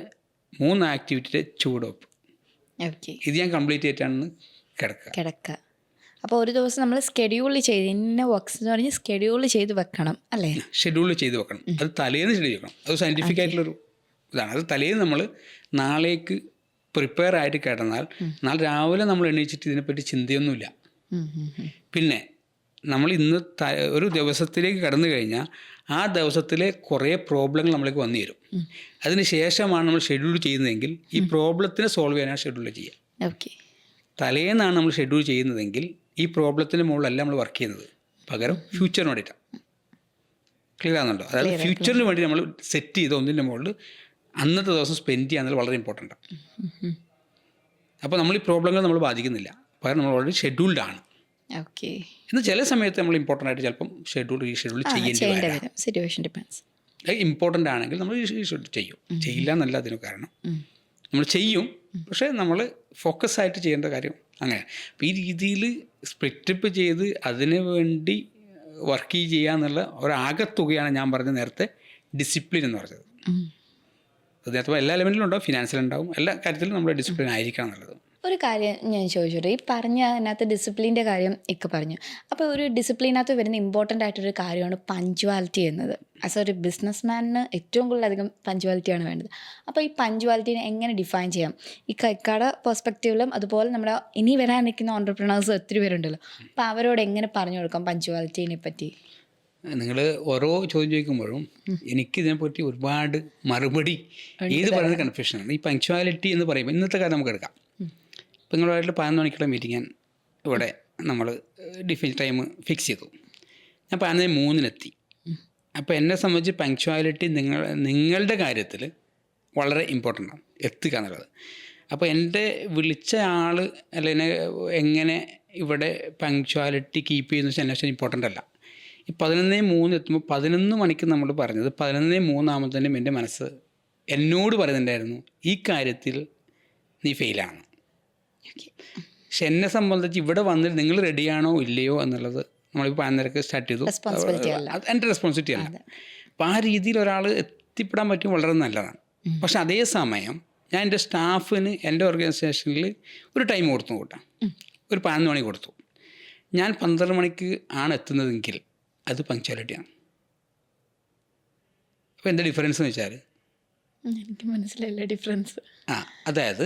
3 ആക്ടിവിറ്റിയുടെ ചൂടൊപ്പ് ഇത് ഞാൻ കംപ്ലീറ്റ് ചെയ്തിട്ടാണ് കിടക്കുക. അപ്പോൾ ഒരു ദിവസം നമ്മൾ സ്കെഡ്യൂൾ ചെയ്ത് ഇന്ന വർക്ക്സ് എന്ന് പറഞ്ഞ് സ്കെഡ്യൂൾ ചെയ്ത് വെക്കണം അല്ലേ? ഷെഡ്യൂൾ ചെയ്ത് വെക്കണം. അത് തലേന്ന് ഷെഡ്യൂൾ ചെയ്യണം. അത് സയൻറ്റിഫിക് ആയിട്ടുള്ളൊരു ഇതാണ്. അത് തലേന്ന് നമ്മൾ നാളേക്ക് പ്രിപ്പയർ ആയിട്ട് കിടന്നാൽ നാളെ രാവിലെ നമ്മൾ എണീച്ചിട്ട് ഇതിനെപ്പറ്റി ചിന്തയൊന്നുമില്ല. പിന്നെ നമ്മൾ ഇന്ന് ഒരു ദിവസത്തിലേക്ക് കടന്നു കഴിഞ്ഞാൽ ആ ദിവസത്തിലെ കുറേ പ്രോബ്ലങ്ങൾ നമ്മൾക്ക് വന്നു തരും. അതിന് ശേഷമാണ് നമ്മൾ ഷെഡ്യൂൾ ചെയ്യുന്നതെങ്കിൽ ഈ പ്രോബ്ലത്തിനെ സോൾവ് ചെയ്യാനാണ് ഷെഡ്യൂൾ ചെയ്യുക. തലേന്നാണ് നമ്മൾ ഷെഡ്യൂൾ ചെയ്യുന്നതെങ്കിൽ ഈ പ്രോബ്ലത്തിൻ്റെ മുകളിലല്ല നമ്മൾ വർക്ക് ചെയ്യുന്നത്, പകരം ഫ്യൂച്ചറിന് വേണ്ടിയിട്ടാണ്. ക്ലിയർ ആകുന്നുണ്ടോ? അതായത് ഫ്യൂച്ചറിന് വേണ്ടി നമ്മൾ സെറ്റ് ചെയ്ത ഒന്നിൻ്റെ മുകളിൽ അന്നത്തെ ദിവസം സ്പെൻഡ് ചെയ്യാന്നുള്ളത് വളരെ ഇമ്പോർട്ടൻ്റ് ആണ്. അപ്പോൾ നമ്മൾ ഈ പ്രോബ്ലങ്ങൾ നമ്മൾ ബാധിക്കുന്നില്ല, പകരം നമ്മൾ ഓൾറെഡി ഷെഡ്യൂൾഡ് ആണ്. ഇന്ന് ചില സമയത്ത് നമ്മൾ ഇമ്പോർട്ടൻ്റ് ആയിട്ട് ചിലപ്പം റീഷെഡ്യൂൾ ചെയ്യേണ്ടി വരും. Situation depends. ഇമ്പോർട്ടൻ്റ് ആണെങ്കിൽ നമ്മൾ റീഷെഡ്യൂൾ ചെയ്യും, ചെയ്യില്ല എന്നല്ല അതിന് കാരണം. നമ്മൾ ചെയ്യും, പക്ഷേ നമ്മൾ ഫോക്കസ് ആയിട്ട് ചെയ്യേണ്ട കാര്യം അങ്ങനെ. അപ്പോൾ ഈ രീതിയിൽ സ്പ്ലിറ്റപ്പ് ചെയ്ത് അതിന് വേണ്ടി വർക്ക് ചെയ്യുക എന്നുള്ള ഒരാകത്തുകയാണ് ഞാൻ പറഞ്ഞ നേരത്തെ ഡിസിപ്ലിൻ എന്ന് പറഞ്ഞത്. അത് നേരത്തെ എല്ലാ ലെവലിലും ഉണ്ടാവും, ഫിനാൻസിലുണ്ടാവും, എല്ലാ കാര്യത്തിലും നമ്മൾ ഡിസിപ്ലിൻ ആയിരിക്കണം എന്നുള്ളത്. ഒരു കാര്യം ഞാൻ ചോദിച്ചോട്ടെ, ഈ പറഞ്ഞ അതിനകത്ത് ഡിസിപ്ലിൻ്റെ കാര്യം ഒക്കെ പറഞ്ഞു. അപ്പോൾ ഒരു ഡിസിപ്ലിനകത്ത് വരുന്ന ഇമ്പോർട്ടൻ്റ് ആയിട്ടൊരു കാര്യമാണ് പഞ്ച്വാലിറ്റി എന്നത്. ആസ് ഒരു ബിസിനസ് മാനിന് ഏറ്റവും കൂടുതലധികം പഞ്ച്വാലിറ്റിയാണ് വേണ്ടത്. അപ്പോൾ ഈ പഞ്ച്വാലിറ്റിനെ എങ്ങനെ ഡിഫൈൻ ചെയ്യാം? ഈ കൈക്കാട് പെർസ്പെക്റ്റീവിലും അതുപോലെ നമ്മുടെ ഇനി വരാൻ നിൽക്കുന്ന ഓൺടർപ്രണേഴ്സ് ഒത്തിരി പേരുണ്ടല്ലോ, അപ്പോൾ അവരോട് എങ്ങനെ പറഞ്ഞു കൊടുക്കാം പഞ്ച്വാലിറ്റീനെ പറ്റി? നിങ്ങൾ ഓരോ ചോദ്യം ചോദിക്കുമ്പോഴും എനിക്കിതിനെപ്പറ്റി ഒരുപാട് മറുപടി ഏത് പറയുന്നത് കൺഫ്യൂഷനാണ്. ഈ പഞ്ച്വാലിറ്റി എന്ന് പറയുമ്പോൾ ഇന്നത്തെ കാര്യം നമുക്ക് എടുക്കാം. ഇപ്പോൾ നിങ്ങളുമായിട്ട് 11 മണിക്കുള്ള മീറ്റിംഗ് ഇവിടെ നമ്മൾ ഡിഫൈൻ ടൈം ഫിക്സ് ചെയ്തു. ഞാൻ 11:03 അപ്പോൾ എന്നെ സംബന്ധിച്ച് പങ്ക്ച്വാലിറ്റി നിങ്ങളുടെ കാര്യത്തിൽ വളരെ ഇമ്പോർട്ടൻ്റ് ആണ്, എത്തുക എന്നുള്ളത്. അപ്പോൾ എൻ്റെ വിളിച്ച ആൾ അല്ല എന്നെ എങ്ങനെ ഇവിടെ പങ്ക്ച്വാലിറ്റി കീപ്പ് ചെയ്യുന്ന വെച്ചാൽ എന്നെ ഇമ്പോർട്ടൻ്റ് അല്ല. ഈ 11:03 എത്തുമ്പോൾ 11 മണിക്ക് നമ്മൾ പറഞ്ഞത് 11:03 ആകുമ്പോഴത്തേനും എൻ്റെ മനസ്സ് എന്നോട് പറയുന്നുണ്ടായിരുന്നു ഈ കാര്യത്തിൽ നീ ഫെയിലാണ്. പക്ഷെ എന്നെ സംബന്ധിച്ച് ഇവിടെ വന്നിട്ട് നിങ്ങൾ റെഡിയാണോ ഇല്ലയോ എന്നുള്ളത് നമ്മളിപ്പോൾ 11:30 സ്റ്റാർട്ട് ചെയ്തു, എൻ്റെ റെസ്പോൺസിബിലിറ്റി അല്ല. അപ്പോൾ ആ രീതിയിൽ ഒരാൾ എത്തിപ്പെടാൻ പറ്റും, വളരെ നല്ലതാണ്. പക്ഷെ അതേ സമയം ഞാൻ എൻ്റെ സ്റ്റാഫിന് എൻ്റെ ഓർഗനൈസേഷനിൽ ഒരു ടൈം കൊടുത്തു കൂട്ടാം, ഒരു 11 മണി കൊടുത്തു. ഞാൻ 12 മണിക്ക് ആണ് എത്തുന്നതെങ്കിൽ അത് പങ്ക്ച്വാലിറ്റിയാണ്. അപ്പോൾ എന്താ ഡിഫറൻസ് എന്ന് വെച്ചാൽ എനിക്ക് മനസ്സിലായില്ല ഡിഫറൻസ്. അതായത്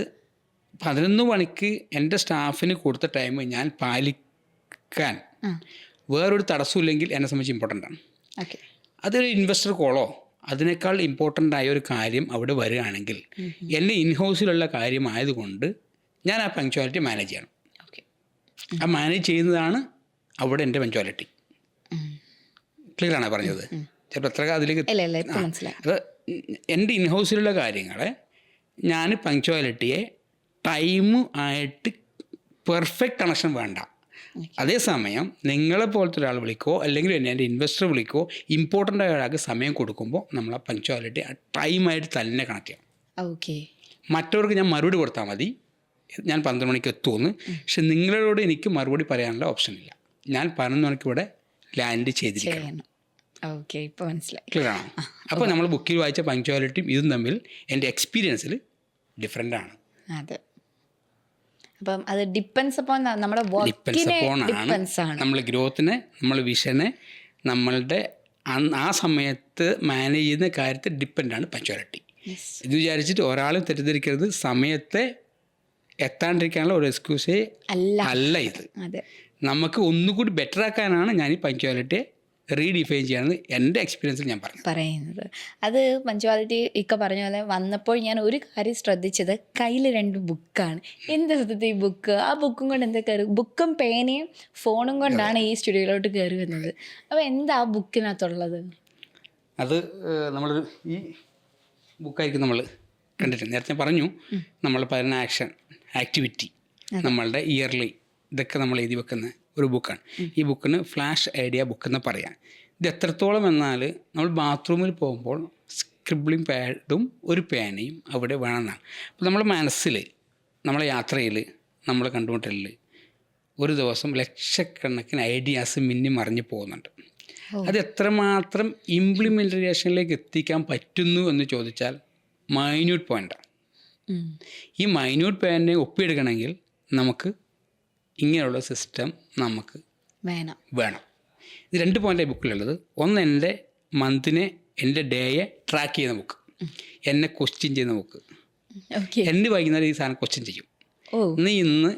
11 മണിക്ക് എൻ്റെ സ്റ്റാഫിന് കൊടുത്ത ടൈം ഞാൻ പാലിക്കാൻ വേറൊരു തടസ്സമില്ലെങ്കിൽ എന്നെ സംബന്ധിച്ച് ഇമ്പോർട്ടൻ്റ് ആണ്. അതൊരു ഇൻവെസ്റ്റർ കോളോ അതിനേക്കാൾ ഇമ്പോർട്ടൻ്റ് ആയ ഒരു കാര്യം അവിടെ വരികയാണെങ്കിൽ എൻ്റെ ഇൻഹൗസിലുള്ള കാര്യമായതുകൊണ്ട് ഞാൻ ആ പങ്ക്ച്വാലിറ്റി മാനേജ് ചെയ്യണം. ആ മാനേജ് ചെയ്യുന്നതാണ് അവിടെ എൻ്റെ പങ്ക്ച്വാലിറ്റി. ക്ലിയർ ആണോ പറഞ്ഞത്? ചിലപ്പോൾ എത്ര അതിലേക്ക് അത് എൻ്റെ ഇൻഹൗസിലുള്ള കാര്യങ്ങളെ ഞാൻ പങ്ക്ച്വാലിറ്റിയെ ടൈമു ആയിട്ട് പെർഫെക്റ്റ് കണക്ഷൻ വേണ്ട. അതേസമയം നിങ്ങളെ പോലത്തെ ഒരാൾ വിളിക്കോ അല്ലെങ്കിൽ എൻ്റെ ഇൻവെസ്റ്റർ വിളിക്കോ ഇമ്പോർട്ടൻ്റ് ആയ ഒരാൾക്ക് സമയം കൊടുക്കുമ്പോൾ നമ്മൾ ആ പങ്ക്ച്വാലിറ്റി ആ ടൈമായിട്ട് തന്നെ കണക്ട് ചെയ്യണം. മറ്റവർക്ക് ഞാൻ മറുപടി കൊടുത്താൽ മതി, ഞാൻ 12 മണിക്ക് എത്തുമെന്ന്. പക്ഷെ നിങ്ങളോട് എനിക്ക് മറുപടി പറയാനുള്ള ഓപ്ഷൻ ഇല്ല. ഞാൻ 11 മണിക്ക് ഇവിടെ ലാൻഡ് ചെയ്തിരിക്കണം. ഇപ്പോൾ മനസ്സിലായി. ക്ലിയർ ആണോ? അപ്പോൾ നമ്മൾ ബുക്കിൽ വായിച്ച പങ്ക്ച്വാലിറ്റിയും ഇതും തമ്മിൽ എൻ്റെ എക്സ്പീരിയൻസിൽ ഡിഫറെൻ്റ് ആണ്. അതെ. അപ്പം അത് ഡിപ്പെൻസ് അപ്പോൺ നമ്മുടെ വർക്കിനെ ഡിപ്പെൻസ് ആണ്. നമ്മൾ ഗ്രോത്തിനെ, നമ്മൾ വിഷനെ, നമ്മളുടെ ആ സമയത്ത് മാനേജ് ചെയ്യുന്ന കാര്യത്തിൽ ഡിപ്പെൻഡാണ് പങ്ക്ച്വാലിറ്റി. ഇത് വിചാരിച്ചിട്ട് ഒരാളും തെറ്റിദ്ധരിക്കരുത്, സമയത്തെ എത്താണ്ടിരിക്കാനുള്ള ഒരു എക്സ്ക്യൂസേ അല്ല ഇത്. നമുക്ക് ഒന്നുകൂടി ബെറ്റർ ആക്കാനാണ് ഞാൻ ഈ പങ്ക്ച്വാലിറ്റിയെ റീഡിഫൈൻ ചെയ്യാമെന്ന് എൻ്റെ എക്സ്പീരിയൻസിൽ ഞാൻ പറയുന്നത്. അത് പങ്ക്ച്വാലിറ്റി ഇക്ക പറഞ്ഞ പോലെ വന്നപ്പോൾ ഞാൻ ഒരു കാര്യം ശ്രദ്ധിച്ചത്, കയ്യിൽ 2 ബുക്കാണ്. എന്താ സത്യത്തിൽ ഈ ബുക്ക്? ആ ബുക്കും കൊണ്ട് എന്താ കയറി? ബുക്കും പേനയും ഫോണും കൊണ്ടാണ് ഈ സ്റ്റുഡിയോയിലോട്ട് കയറി വരുന്നത്. അപ്പോൾ എന്താ ആ ബുക്കിനകത്തുള്ളത്? അത് നമ്മൾ ഈ ബുക്കായിരിക്കും നമ്മൾ കണ്ടിട്ടുണ്ട്. നേരത്തെ പറഞ്ഞു നമ്മൾ പറയുന്ന ആക്ടിവിറ്റി നമ്മളുടെ ഇയർലി ഇതൊക്കെ നമ്മൾ എഴുതി വെക്കുന്ന ഒരു ബുക്കാണ്. ഈ ബുക്കിന് ഫ്ലാഷ് ഐഡിയ ബുക്ക് എന്ന് പറയാം. ഇത് എത്രത്തോളം എന്നാൽ നമ്മൾ ബാത്റൂമിൽ പോകുമ്പോൾ സ്ക്രിബ്ലിംഗ് പാഡും ഒരു പേനയും അവിടെ വേണമെന്നാണ്. അപ്പോൾ നമ്മുടെ മനസ്സിൽ നമ്മളെ യാത്രയിൽ നമ്മൾ കണ്ടുമുട്ടലിൽ ഒരു ദിവസം ലക്ഷക്കണക്കിന് ഐഡിയാസ് മിന്നി മറിഞ്ഞു പോകുന്നുണ്ട്. അത് എത്രമാത്രം ഇംപ്ലിമെൻറ്റേഷനിലേക്ക് എത്തിക്കാൻ പറ്റുന്നു എന്ന് ചോദിച്ചാൽ മൈന്യൂട്ട് പോയിൻ്റാണ്. ഈ മൈന്യൂട്ട് പോയിൻ്റ് ഒപ്പിയെടുക്കണമെങ്കിൽ നമുക്ക് ഇങ്ങനെയുള്ള സിസ്റ്റം നമുക്ക് വേണം. ഇത് 2 പോയിൻ്റാണ് ബുക്കിലുള്ളത്. ഒന്ന് എൻ്റെ മന്തിനെ എൻ്റെ ഡേയെ ട്രാക്ക് ചെയ്യുന്ന ബുക്ക്, എന്നെ ക്വസ്റ്റ്യൻ ചെയ്യുന്ന ബുക്ക്. എൻ്റെ വൈകുന്നേരം ഈ സാധനം ക്വസ്റ്റ്യൻ ചെയ്യും. ഇന്ന്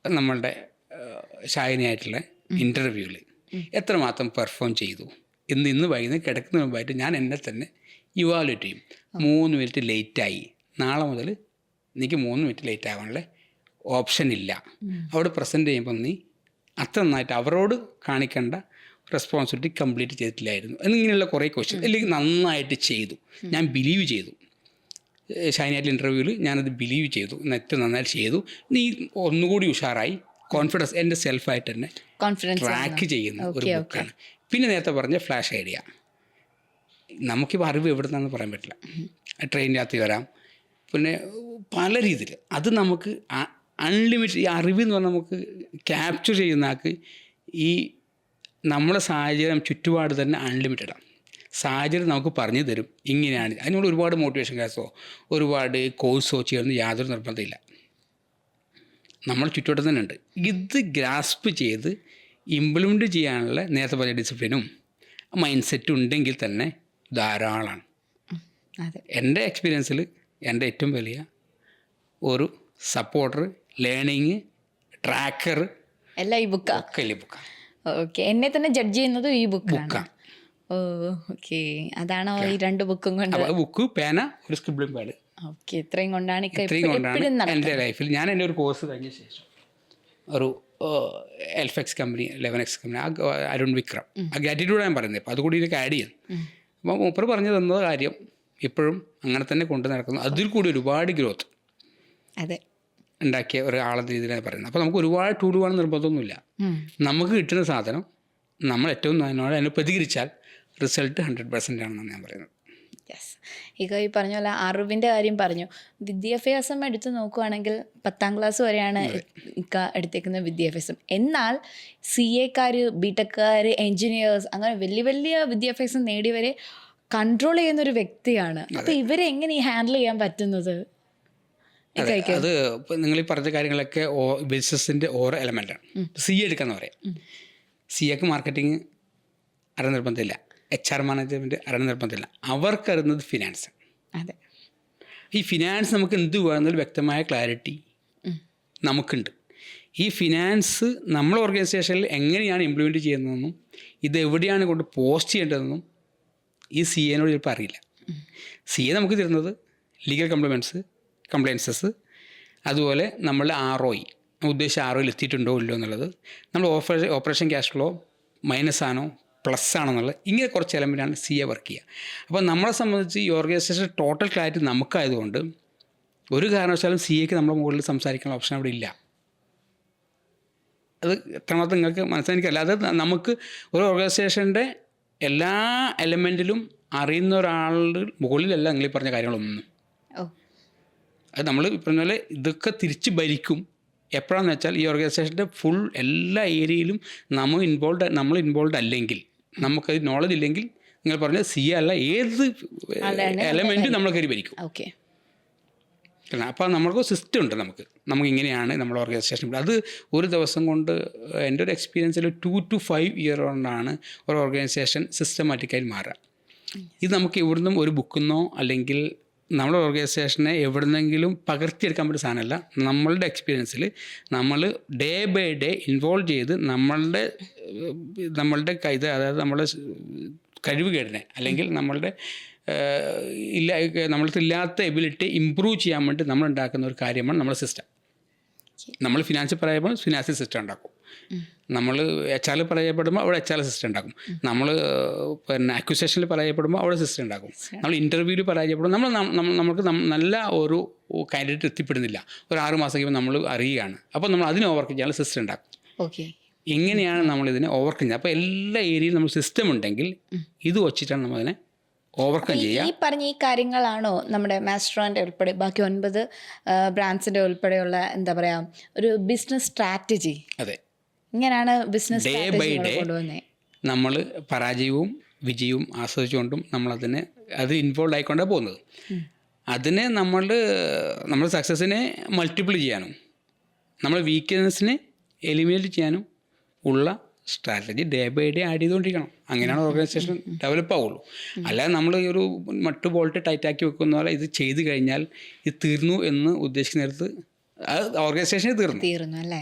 നമ്മളുടെ ഷായനിയായിട്ടുള്ള ഇൻ്റർവ്യൂവിൽ എത്രമാത്രം പെർഫോം ചെയ്തു ഇന്ന് വൈകുന്നേരം കിടക്കുന്നതിന് മുമ്പായിട്ട് ഞാൻ എന്നെ തന്നെ ഇവാലുവേറ്റ് ചെയ്യും. 3 മിനിറ്റ് ലേറ്റായി, നാളെ മുതൽ എനിക്ക് 3 മിനിറ്റ് ലേറ്റ് ആവാനുള്ള ഓപ്ഷൻ ഇല്ല. അവിടെ പ്രസൻറ്റ് ചെയ്യുമ്പോൾ നീ അത്ര നന്നായിട്ട് അവരോട് കാണിക്കേണ്ട റെസ്പോൺസിബിലിറ്റി കംപ്ലീറ്റ് ചെയ്തിട്ടില്ലായിരുന്നു എന്നിങ്ങനെയുള്ള കുറേ ക്വസ്റ്റ്യൻ. അല്ലെങ്കിൽ നന്നായിട്ട് ചെയ്തു, ഞാൻ ബിലീവ് ചെയ്തു, ഷൈനായിട്ടുള്ള ഇൻ്റർവ്യൂവിൽ ഞാനത് ബിലീവ് ചെയ്തു, ഏറ്റവും നന്നായിട്ട് ചെയ്തു, നീ ഒന്നുകൂടി ഉഷാറായി, കോൺഫിഡൻസ് എൻ്റെ സെൽഫായിട്ട് തന്നെ ട്രാക്ക് ചെയ്യുന്ന ഒരു ബുക്കാണ്. പിന്നെ നേരത്തെ പറഞ്ഞ ഫ്ലാഷ് ഐഡിയ, നമുക്കിപ്പോൾ അറിവ് എവിടെ നിന്നാന്ന് പറയാൻ പറ്റില്ല. ട്രെയിനിനകത്ത് വരാം, പിന്നെ പല രീതിയിൽ അത് നമുക്ക് അൺലിമിറ്റഡ്. ഈ അറിവ് എന്ന് പറഞ്ഞാൽ നമുക്ക് ക്യാപ്ചർ ചെയ്യുന്ന ആൾക്ക് ഈ നമ്മളെ സാഹചര്യം ചുറ്റുപാട് തന്നെ അൺലിമിറ്റഡാണ്. സാഹചര്യം നമുക്ക് പറഞ്ഞു തരും ഇങ്ങനെയാണ്. അതിനുള്ള ഒരുപാട് മോട്ടിവേഷൻ ക്ലാസ്സോ ഒരുപാട് കോഴ്സോ ചെയ്യുന്ന യാതൊരു നിർബന്ധമില്ല, നമ്മൾ ചുറ്റുവട്ടം തന്നെ ഉണ്ട്. ഇത് ഗ്രാസ്പ് ചെയ്ത് ഇംപ്ലിമെൻറ്റ് ചെയ്യാനുള്ള നേരത്തെ പറഞ്ഞ ഡിസിപ്ലിനും മൈൻഡ് സെറ്റും ഉണ്ടെങ്കിൽ തന്നെ ധാരാളമാണ്. എൻ്റെ എക്സ്പീരിയൻസിൽ എൻ്റെ ഏറ്റവും വലിയ ഒരു സപ്പോർട്ടർ, ലേണിങ്, ട്രാക്കർ എല്ലാം ഈ ബുക്കാണ്. ഓക്കെ, എന്നെ തന്നെ ജഡ്ജ് ചെയ്യുന്നത് ഈ ബുക്കാണ്. ഓ ഓക്കെ, അതാണോ ഈ 2 ബുക്കും കൊണ്ട്? ബുക്ക്, പേന, ഒരു സ്ക്രിബ്ലിംഗ് പാഡ്. ഓക്കെ, ഇത്രയും കൊണ്ടാണ് എൻ്റെ ലൈഫിൽ. ഞാൻ എൻ്റെ ഒരു കോഴ്സ് കഴിഞ്ഞ ശേഷം ഒരു എൽഫെക്സ് company, 11X company, Arun Vikram, ആ ഗ്രാറ്റിറ്റ്യൂഡ് ഞാൻ പറയുന്നത്. അപ്പോൾ അതുകൂടി ഇതിലേക്ക് ആഡ് ചെയ്യാം. അപ്പോൾ മൂപ്പർ പറഞ്ഞു തന്ന കാര്യം ഇപ്പോഴും അങ്ങനെ തന്നെ കൊണ്ടു നടക്കുന്നു. അതിൽ കൂടി ഒരുപാട് ഗ്രോത്ത് ഉണ്ടാക്കിയ ഒരാളെന്ന രീതിയിലാണ് പറയുന്നത്. അപ്പോൾ നമുക്ക് ഒരുപാട് ടൂൾ വേണം നിർബന്ധമൊന്നുമില്ല. നമുക്ക് കിട്ടുന്ന സാധനം നമ്മൾ ഏറ്റവും നന്നായി അതിനെ പ്രതികരിച്ചാൽ റിസൾട്ട് 100% ആണെന്നാണ് ഞാൻ പറയുന്നത്. യെസ്, ഈ പറഞ്ഞ പോലെ അറിവിൻ്റെ കാര്യം പറഞ്ഞു. വിദ്യാഭ്യാസം എടുത്ത് നോക്കുകയാണെങ്കിൽ 10ാം ക്ലാസ് വരെയാണ് എടുത്തേക്കുന്ന വിദ്യാഭ്യാസം. എന്നാൽ CA-ക്കാർ, BTech-കാർ, എൻജിനീയേഴ്സ്, അങ്ങനെ വലിയ വലിയ വിദ്യാഭ്യാസം നേടിയവരെ കൺട്രോൾ ചെയ്യുന്നൊരു വ്യക്തിയാണ്. അപ്പോൾ ഇവരെ എങ്ങനെ ഹാൻഡിൽ ചെയ്യാൻ പറ്റുന്നത്? അത് നിങ്ങൾ ഈ പറഞ്ഞ കാര്യങ്ങളൊക്കെ ബിസിനസ്സിൻ്റെ ഓരോ എലമെൻ്റാണ്. CA എടുക്കാന്ന് പറയാം. CAക്ക് മാർക്കറ്റിംഗ് അറിയാൻ നിർബന്ധമില്ല, HR മാനേജ്മെൻറ്റ് അറിയാൻ നിർബന്ധമില്ല, അവർക്കറിയുന്നത് ഫിനാൻസ്. അതെ, ഈ ഫിനാൻസ് നമുക്ക് എന്ത് വേണമെന്നൊരു വ്യക്തമായ ക്ലാരിറ്റി നമുക്കുണ്ട്. ഈ ഫിനാൻസ് നമ്മൾ ഓർഗനൈസേഷനിൽ എങ്ങനെയാണ് ഇംപ്ലിമെൻറ്റ് ചെയ്യുന്നതെന്നും ഇത് എവിടെയാണ് കൊണ്ട് പോസ്റ്റ് ചെയ്യേണ്ടതെന്നും ഈ CAനോട് ചിലപ്പോൾ അറിയില്ല. CA നമുക്ക് തരുന്നത് ലീഗൽ കംപ്ലയൻസസ്, അതുപോലെ നമ്മളുടെ ROI, ഉദ്ദേശിച്ച ROIയിൽ എത്തിയിട്ടുണ്ടോ ഇല്ലോ എന്നുള്ളത്, നമ്മൾ ഓപ്പറേഷൻ ക്യാഷ് ഫ്ലോ മൈനസ് ആണോ പ്ലസ് ആണോ എന്നുള്ളത്, ഇങ്ങനെ കുറച്ച് എലമെൻറ്റാണ് CA വർക്ക് ചെയ്യുക. അപ്പോൾ നമ്മളെ സംബന്ധിച്ച് ഈ ഓർഗനൈസേഷൻ ടോട്ടൽ ക്ലാരിറ്റി നമുക്കായതുകൊണ്ട് ഒരു കാരണവശാലും CAക്ക് നമ്മുടെ മുകളിൽ സംസാരിക്കാനുള്ള ഓപ്ഷൻ അവിടെ ഇല്ല. അത് എത്രമാത്രം നിങ്ങൾക്ക് മനസ്സിലാക്കില്ല. അത് നമുക്ക് ഒരു ഓർഗനൈസേഷൻ്റെ എല്ലാ എലമെൻറ്റിലും അറിയുന്ന ഒരാളുടെ മുകളിലല്ല നിങ്ങൾ ഈ പറഞ്ഞ കാര്യങ്ങളൊന്നും. അത് നമ്മൾ പറഞ്ഞ പോലെ ഇതൊക്കെ തിരിച്ച് ഭരിക്കും എപ്പോഴാണെന്ന് വെച്ചാൽ ഈ ഓർഗനൈസേഷൻ്റെ ഫുൾ എല്ലാ ഏരിയയിലും നമ്മൾ ഇൻവോൾവ് അല്ലെങ്കിൽ, നമുക്കത് നോളജ് ഇല്ലെങ്കിൽ, നിങ്ങൾ പറഞ്ഞ CA അല്ല ഏത് എലമെൻറ്റും നമ്മൾ കയറി ഭരിക്കും. ഓക്കെ, അപ്പോൾ നമ്മൾക്ക് സിസ്റ്റം ഉണ്ട്. നമുക്ക് ഇങ്ങനെയാണ് നമ്മൾ ഓർഗനൈസേഷൻ. അത് ഒരു ദിവസം കൊണ്ട് എൻ്റെ ഒരു എക്സ്പീരിയൻസിൽ 2 to 5 ഇയർ കൊണ്ടാണ് ഒരു ഓർഗനൈസേഷൻ സിസ്റ്റമാറ്റിക്കായി മാറുക. ഇത് നമുക്ക് ഇവിടുന്നും ഒരു ബുക്കിന്നോ അല്ലെങ്കിൽ നമ്മുടെ ഓർഗനൈസേഷനെ എവിടുന്നെങ്കിലും പകർത്തിയെടുക്കാൻ പറ്റിയ സാധനമല്ല. നമ്മളുടെ എക്സ്പീരിയൻസിൽ നമ്മൾ ഡേ ബൈ ഡേ ഇൻവോൾവ് ചെയ്ത് നമ്മളുടെ അതായത് നമ്മുടെ കഴിവുകേടിനെ അല്ലെങ്കിൽ നമ്മളുടെ നമ്മൾക്ക് ഇല്ലാത്ത എബിലിറ്റി ഇമ്പ്രൂവ് ചെയ്യാൻ വേണ്ടി നമ്മൾ ഉണ്ടാക്കുന്ന ഒരു കാര്യമാണ് നമ്മുടെ സിസ്റ്റം. നമ്മൾ ഫിനാൻസ് പറയുമ്പോൾ ഫിനാൻഷ്യൽ സിസ്റ്റം ഉണ്ടാക്കും, നമ്മൾ HR പറയപ്പെടുമ്പോൾ അവിടെ HR സിസ്റ്റം ഉണ്ടാക്കും, നമ്മൾ പിന്നെ അക്വിസേഷനിൽ പറയപ്പെടുമ്പോൾ അവിടെ സിസ്റ്റം ഉണ്ടാക്കും, നമ്മൾ ഇൻ്റർവ്യൂവിൽ പരാജയപ്പെടുമ്പോൾ നമുക്ക് നല്ല ഒരു കാൻഡിഡേറ്റ് എത്തിപ്പെടുന്നില്ല, ഒരു 6 മാസം കഴിയുമ്പോൾ നമ്മൾ അറിയുകയാണ്, അപ്പോൾ നമ്മൾ അതിനെ ഓവർകം ചെയ്യാനുള്ള സിസ്റ്റം ഉണ്ടാക്കും. ഓക്കെ, ഇങ്ങനെയാണ് നമ്മളിതിനെ ഓവർകം ചെയ്യുന്നത്. അപ്പോൾ എല്ലാ ഏരിയയിലും നമ്മൾ സിസ്റ്റം ഉണ്ടെങ്കിൽ ഇത് വച്ചിട്ടാണ് നമ്മളതിനെ ഓവർകം ചെയ്യുക. ഈ പറഞ്ഞ ഈ കാര്യങ്ങളാണോ നമ്മുടെ മാസ്റ്ററോൻ്റെ ഉൾപ്പെടെ ബാക്കി 9 ബ്രാൻഡ്സിൻ്റെ ഉൾപ്പെടെയുള്ള എന്താ പറയുക ഒരു ബിസിനസ് സ്ട്രാറ്റജി? അതെ, ഇങ്ങനെയാണ് ബിസിനസ് ഡേ ബൈ ഡേ നമ്മൾ പരാജയവും വിജയവും ആസ്വദിച്ചുകൊണ്ടും അത് ഇൻവോൾവ് ആയിക്കൊണ്ടാണ് പോകുന്നത്. അതിനെ നമ്മൾ സക്സസ്സിനെ മൾട്ടിപ്പിൾ ചെയ്യാനും നമ്മൾ വീക്ക്നെസ്സിനെ എലിമിനേറ്റ് ചെയ്യാനും ഉള്ള strategy day by day add ചെയ്തുകൊണ്ടിരിക്കണം. അങ്ങനെയാണ് ഓർഗനൈസേഷൻ ഡെവലപ്പ് ആവുള്ളൂ. അല്ലാതെ നമ്മൾ ഈ ഒരു മട്ട് ബോൾട്ട് ടൈറ്റാക്കി വെക്കുന്ന പോലെ ഇത് ചെയ്ത് കഴിഞ്ഞാൽ ഇത് തീർന്നു എന്ന് ഉദ്ദേശിക്കുന്ന നേരത്ത് അത് ഓർഗനൈസേഷന് തീർന്നു അല്ലേ?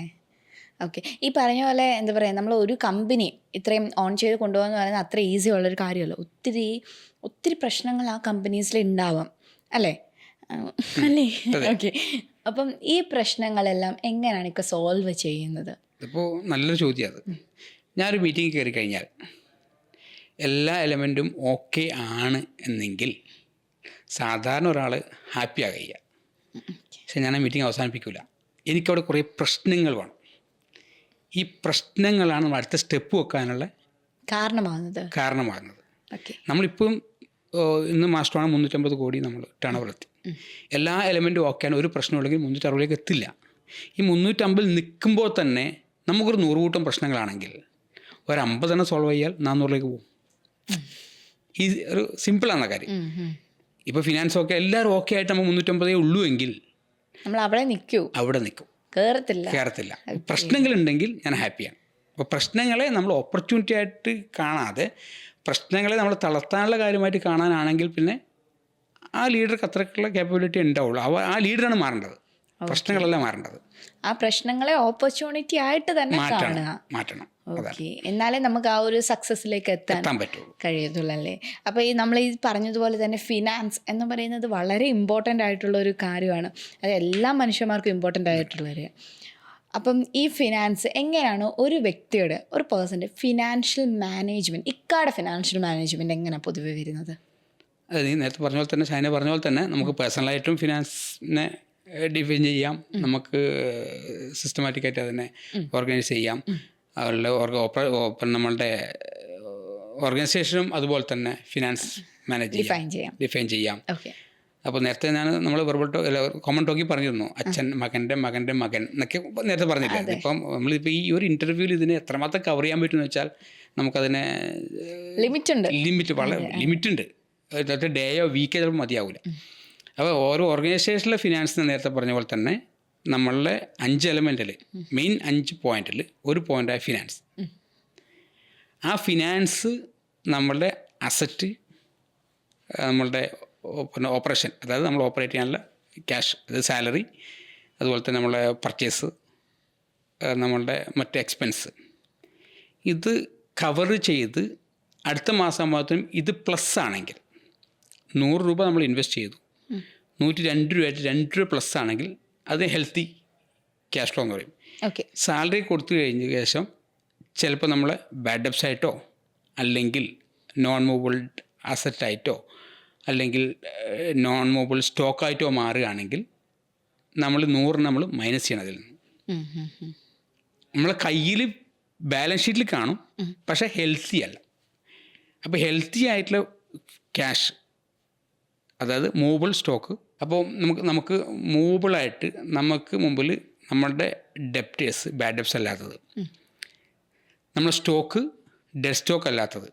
ഓക്കെ, ഈ പറഞ്ഞ പോലെ എന്താ പറയുക, നമ്മൾ ഒരു കമ്പനി ഇത്രയും ഓൺ ചെയ്ത് കൊണ്ടുപോകുക പറയുന്നത് അത്ര ഈസി ഉള്ളൊരു കാര്യമല്ല. ഒത്തിരി പ്രശ്നങ്ങൾ ആ കമ്പനീസിൽ ഉണ്ടാവാം അല്ലേ? ഓക്കെ, അപ്പം ഈ പ്രശ്നങ്ങളെല്ലാം എങ്ങനെയാണ് ഇപ്പോൾ സോൾവ് ചെയ്യുന്നത്? ഇപ്പോൾ നല്ലൊരു ചോദ്യം അത്. ഞാനൊരു മീറ്റിംഗ് കയറി കഴിഞ്ഞാൽ എല്ലാ എലമെൻറ്റും ഓക്കെ ആണ് എന്നെങ്കിൽ സാധാരണ ഒരാൾ ഹാപ്പി ആകുക. പക്ഷെ ഞാൻ ആ മീറ്റിംഗ് അവസാനിപ്പിക്കില്ല. എനിക്കവിടെ കുറേ പ്രശ്നങ്ങൾ വേണം. ഈ പ്രശ്നങ്ങളാണ് നമ്മൾ അടുത്ത സ്റ്റെപ്പ് വെക്കാനുള്ള കാരണമാകുന്നത്. നമ്മളിപ്പം ഇന്ന് മാസ്റ്ററാണ് 350 കോടി നമ്മൾ ടേൺ ഓവർ എത്തി. എല്ലാ എലമെൻറ്റും ഓക്കെയാണ്, ഒരു പ്രശ്നമുണ്ടെങ്കിൽ 360 എത്തില്ല. ഈ 350 നിൽക്കുമ്പോൾ തന്നെ നമുക്കൊരു 100 കൂട്ടം പ്രശ്നങ്ങളാണെങ്കിൽ ഒരു 50 സോൾവ് ചെയ്യാൽ 400 പോകും. ഈ ഒരു സിമ്പിളാണ് കാര്യം. ഇപ്പോൾ ഫിനാൻസ് ഓക്കെ എല്ലാവരും ഓക്കെ ആയിട്ട് നമ്മൾ 350 ഉള്ളൂ എങ്കിൽ നമ്മൾ അവിടെ നിൽക്കും, കയറത്തില്ല. പ്രശ്നങ്ങളുണ്ടെങ്കിൽ ഞാൻ ഹാപ്പിയാണ്. അപ്പോൾ പ്രശ്നങ്ങളെ നമ്മൾ ഓപ്പർച്യൂണിറ്റി ആയിട്ട് കാണാതെ പ്രശ്നങ്ങളെ നമ്മൾ തളർത്താനുള്ള കാര്യമായിട്ട് കാണാനാണെങ്കിൽ പിന്നെ ആ ലീഡർക്ക് അത്രയ്ക്കുള്ള ക്യാപ്പബിലിറ്റി ഉണ്ടാവുള്ളൂ. ആ ലീഡറാണ് മാറേണ്ടത്, പ്രശ്നങ്ങളല്ല മാറേണ്ടത്. ആ പ്രശ്നങ്ങളെ ഓപ്പർച്യൂണിറ്റി ആയിട്ട് തന്നെ മാറ്റണം. ഓക്കെ, എന്നാലേ നമുക്ക് ആ ഒരു സക്സസ്സിലേക്ക് എത്താൻ കഴിയത്തുള്ളൂ അല്ലേ? അപ്പോൾ നമ്മൾ ഈ പറഞ്ഞതുപോലെ തന്നെ ഫിനാൻസ് എന്ന് പറയുന്നത് വളരെ ഇമ്പോർട്ടൻ്റ് ആയിട്ടുള്ള ഒരു കാര്യമാണ്. അത് എല്ലാ മനുഷ്യന്മാർക്കും ഇമ്പോർട്ടൻ്റ് ആയിട്ടുള്ളൊരു. അപ്പം ഈ ഫിനാൻസ് എങ്ങനെയാണ് ഒരു വ്യക്തിയുടെ ഒരു പേഴ്സൻ്റെ ഫിനാൻഷ്യൽ മാനേജ്മെൻറ്റ് ഫിനാൻഷ്യൽ മാനേജ്മെൻറ്റ് എങ്ങനെയാണ് പൊതുവെ വരുന്നത്? അത് നീ നേരത്തെ പറഞ്ഞ പോലെ തന്നെ, ഷൈന പറഞ്ഞ പോലെ തന്നെ നമുക്ക് പേഴ്സണലായിട്ടും ഫിനാൻസിനെ ഡിഫൈൻ ചെയ്യാം, നമുക്ക് സിസ്റ്റമാറ്റിക്കായിട്ട് അതിനെ ഓർഗനൈസ് ചെയ്യാം. നമ്മളുടെ ഓർഗനൈസേഷനും അതുപോലെ തന്നെ ഫിനാൻസ് മാനേജ് ഡിഫൈൻ ചെയ്യാം. അപ്പോൾ നേരത്തെ നമ്മൾ കോമൺ ടോക്കിൽ പറഞ്ഞിരുന്നു, അച്ഛൻ മകൻ്റെ മകൻ എന്നൊക്കെ നേരത്തെ പറഞ്ഞില്ല. ഇപ്പം നമ്മളിപ്പോൾ ഈ ഒരു ഇൻ്റർവ്യൂവിൽ ഇതിനെ എത്രമാത്രം കവർ ചെയ്യാൻ പറ്റുമെന്ന് വെച്ചാൽ നമുക്കതിനെ വളരെ ലിമിറ്റുണ്ട്. ഡേയോ വീക്കോ ചിലപ്പോൾ മതിയാവില്ല. അപ്പോൾ ഓരോ ഓർഗനൈസേഷനിലെ ഫിനാൻസിന് നേരത്തെ പറഞ്ഞ പോലെ തന്നെ നമ്മളുടെ 5 എലമെൻറ്റിൽ മെയിൻ 5 പോയിന്റിൽ ഒരു പോയിൻ്റായ ഫിനാൻസ്. ആ ഫിനാൻസ് നമ്മളുടെ അസറ്റ്, നമ്മളുടെ പിന്നെ ഓപ്പറേഷൻ, അതായത് നമ്മൾ ഓപ്പറേറ്റ് ചെയ്യാനുള്ള ക്യാഷ്, അതായത് സാലറി, അതുപോലെ തന്നെ നമ്മളെ പർച്ചേസ്, നമ്മളുടെ മറ്റ് എക്സ്പെൻസ്, ഇത് കവർ ചെയ്ത് അടുത്ത മാസമാകുമ്പോഴത്തേനും ഇത് പ്ലസ് ആണെങ്കിൽ 100 രൂപ നമ്മൾ ഇൻവെസ്റ്റ് ചെയ്തു, 102 രൂപയായിട്ട് 2 രൂപ പ്ലസ് ആണെങ്കിൽ അത് ഹെൽത്തി ക്യാഷ് ഫ്ലോ എന്ന് പറയും. സാലറി കൊടുത്തു കഴിഞ്ഞ ശേഷം ചിലപ്പോൾ നമ്മൾ ബാഡ് ഡെപ്സ് ആയിട്ടോ അല്ലെങ്കിൽ നോൺ മൂവബിൾ അസറ്റായിട്ടോ അല്ലെങ്കിൽ നോൺ മൂവബിൾ സ്റ്റോക്കായിട്ടോ മാറുകയാണെങ്കിൽ നമ്മൾ 100 നമ്മൾ മൈനസ് ചെയ്യണം അതിൽ നിന്ന്. നമ്മളെ കയ്യിൽ ബാലൻസ് ഷീറ്റിൽ കാണും, പക്ഷേ ഹെൽത്തി അല്ല. അപ്പോൾ ഹെൽത്തി ആയിട്ടുള്ള ക്യാഷ്, അതായത് മൂവബിൾ സ്റ്റോക്ക്. അപ്പോൾ നമുക്ക് മൂവബിളായിട്ട് നമുക്ക് മുമ്പിൽ നമ്മളുടെ ഡെപ്റ്റേഴ്സ്, ബാഡ് ഡെപ്സ് അല്ലാത്തത്, നമ്മുടെ സ്റ്റോക്ക് ഡെഡ് സ്റ്റോക്ക് അല്ലാത്തത്,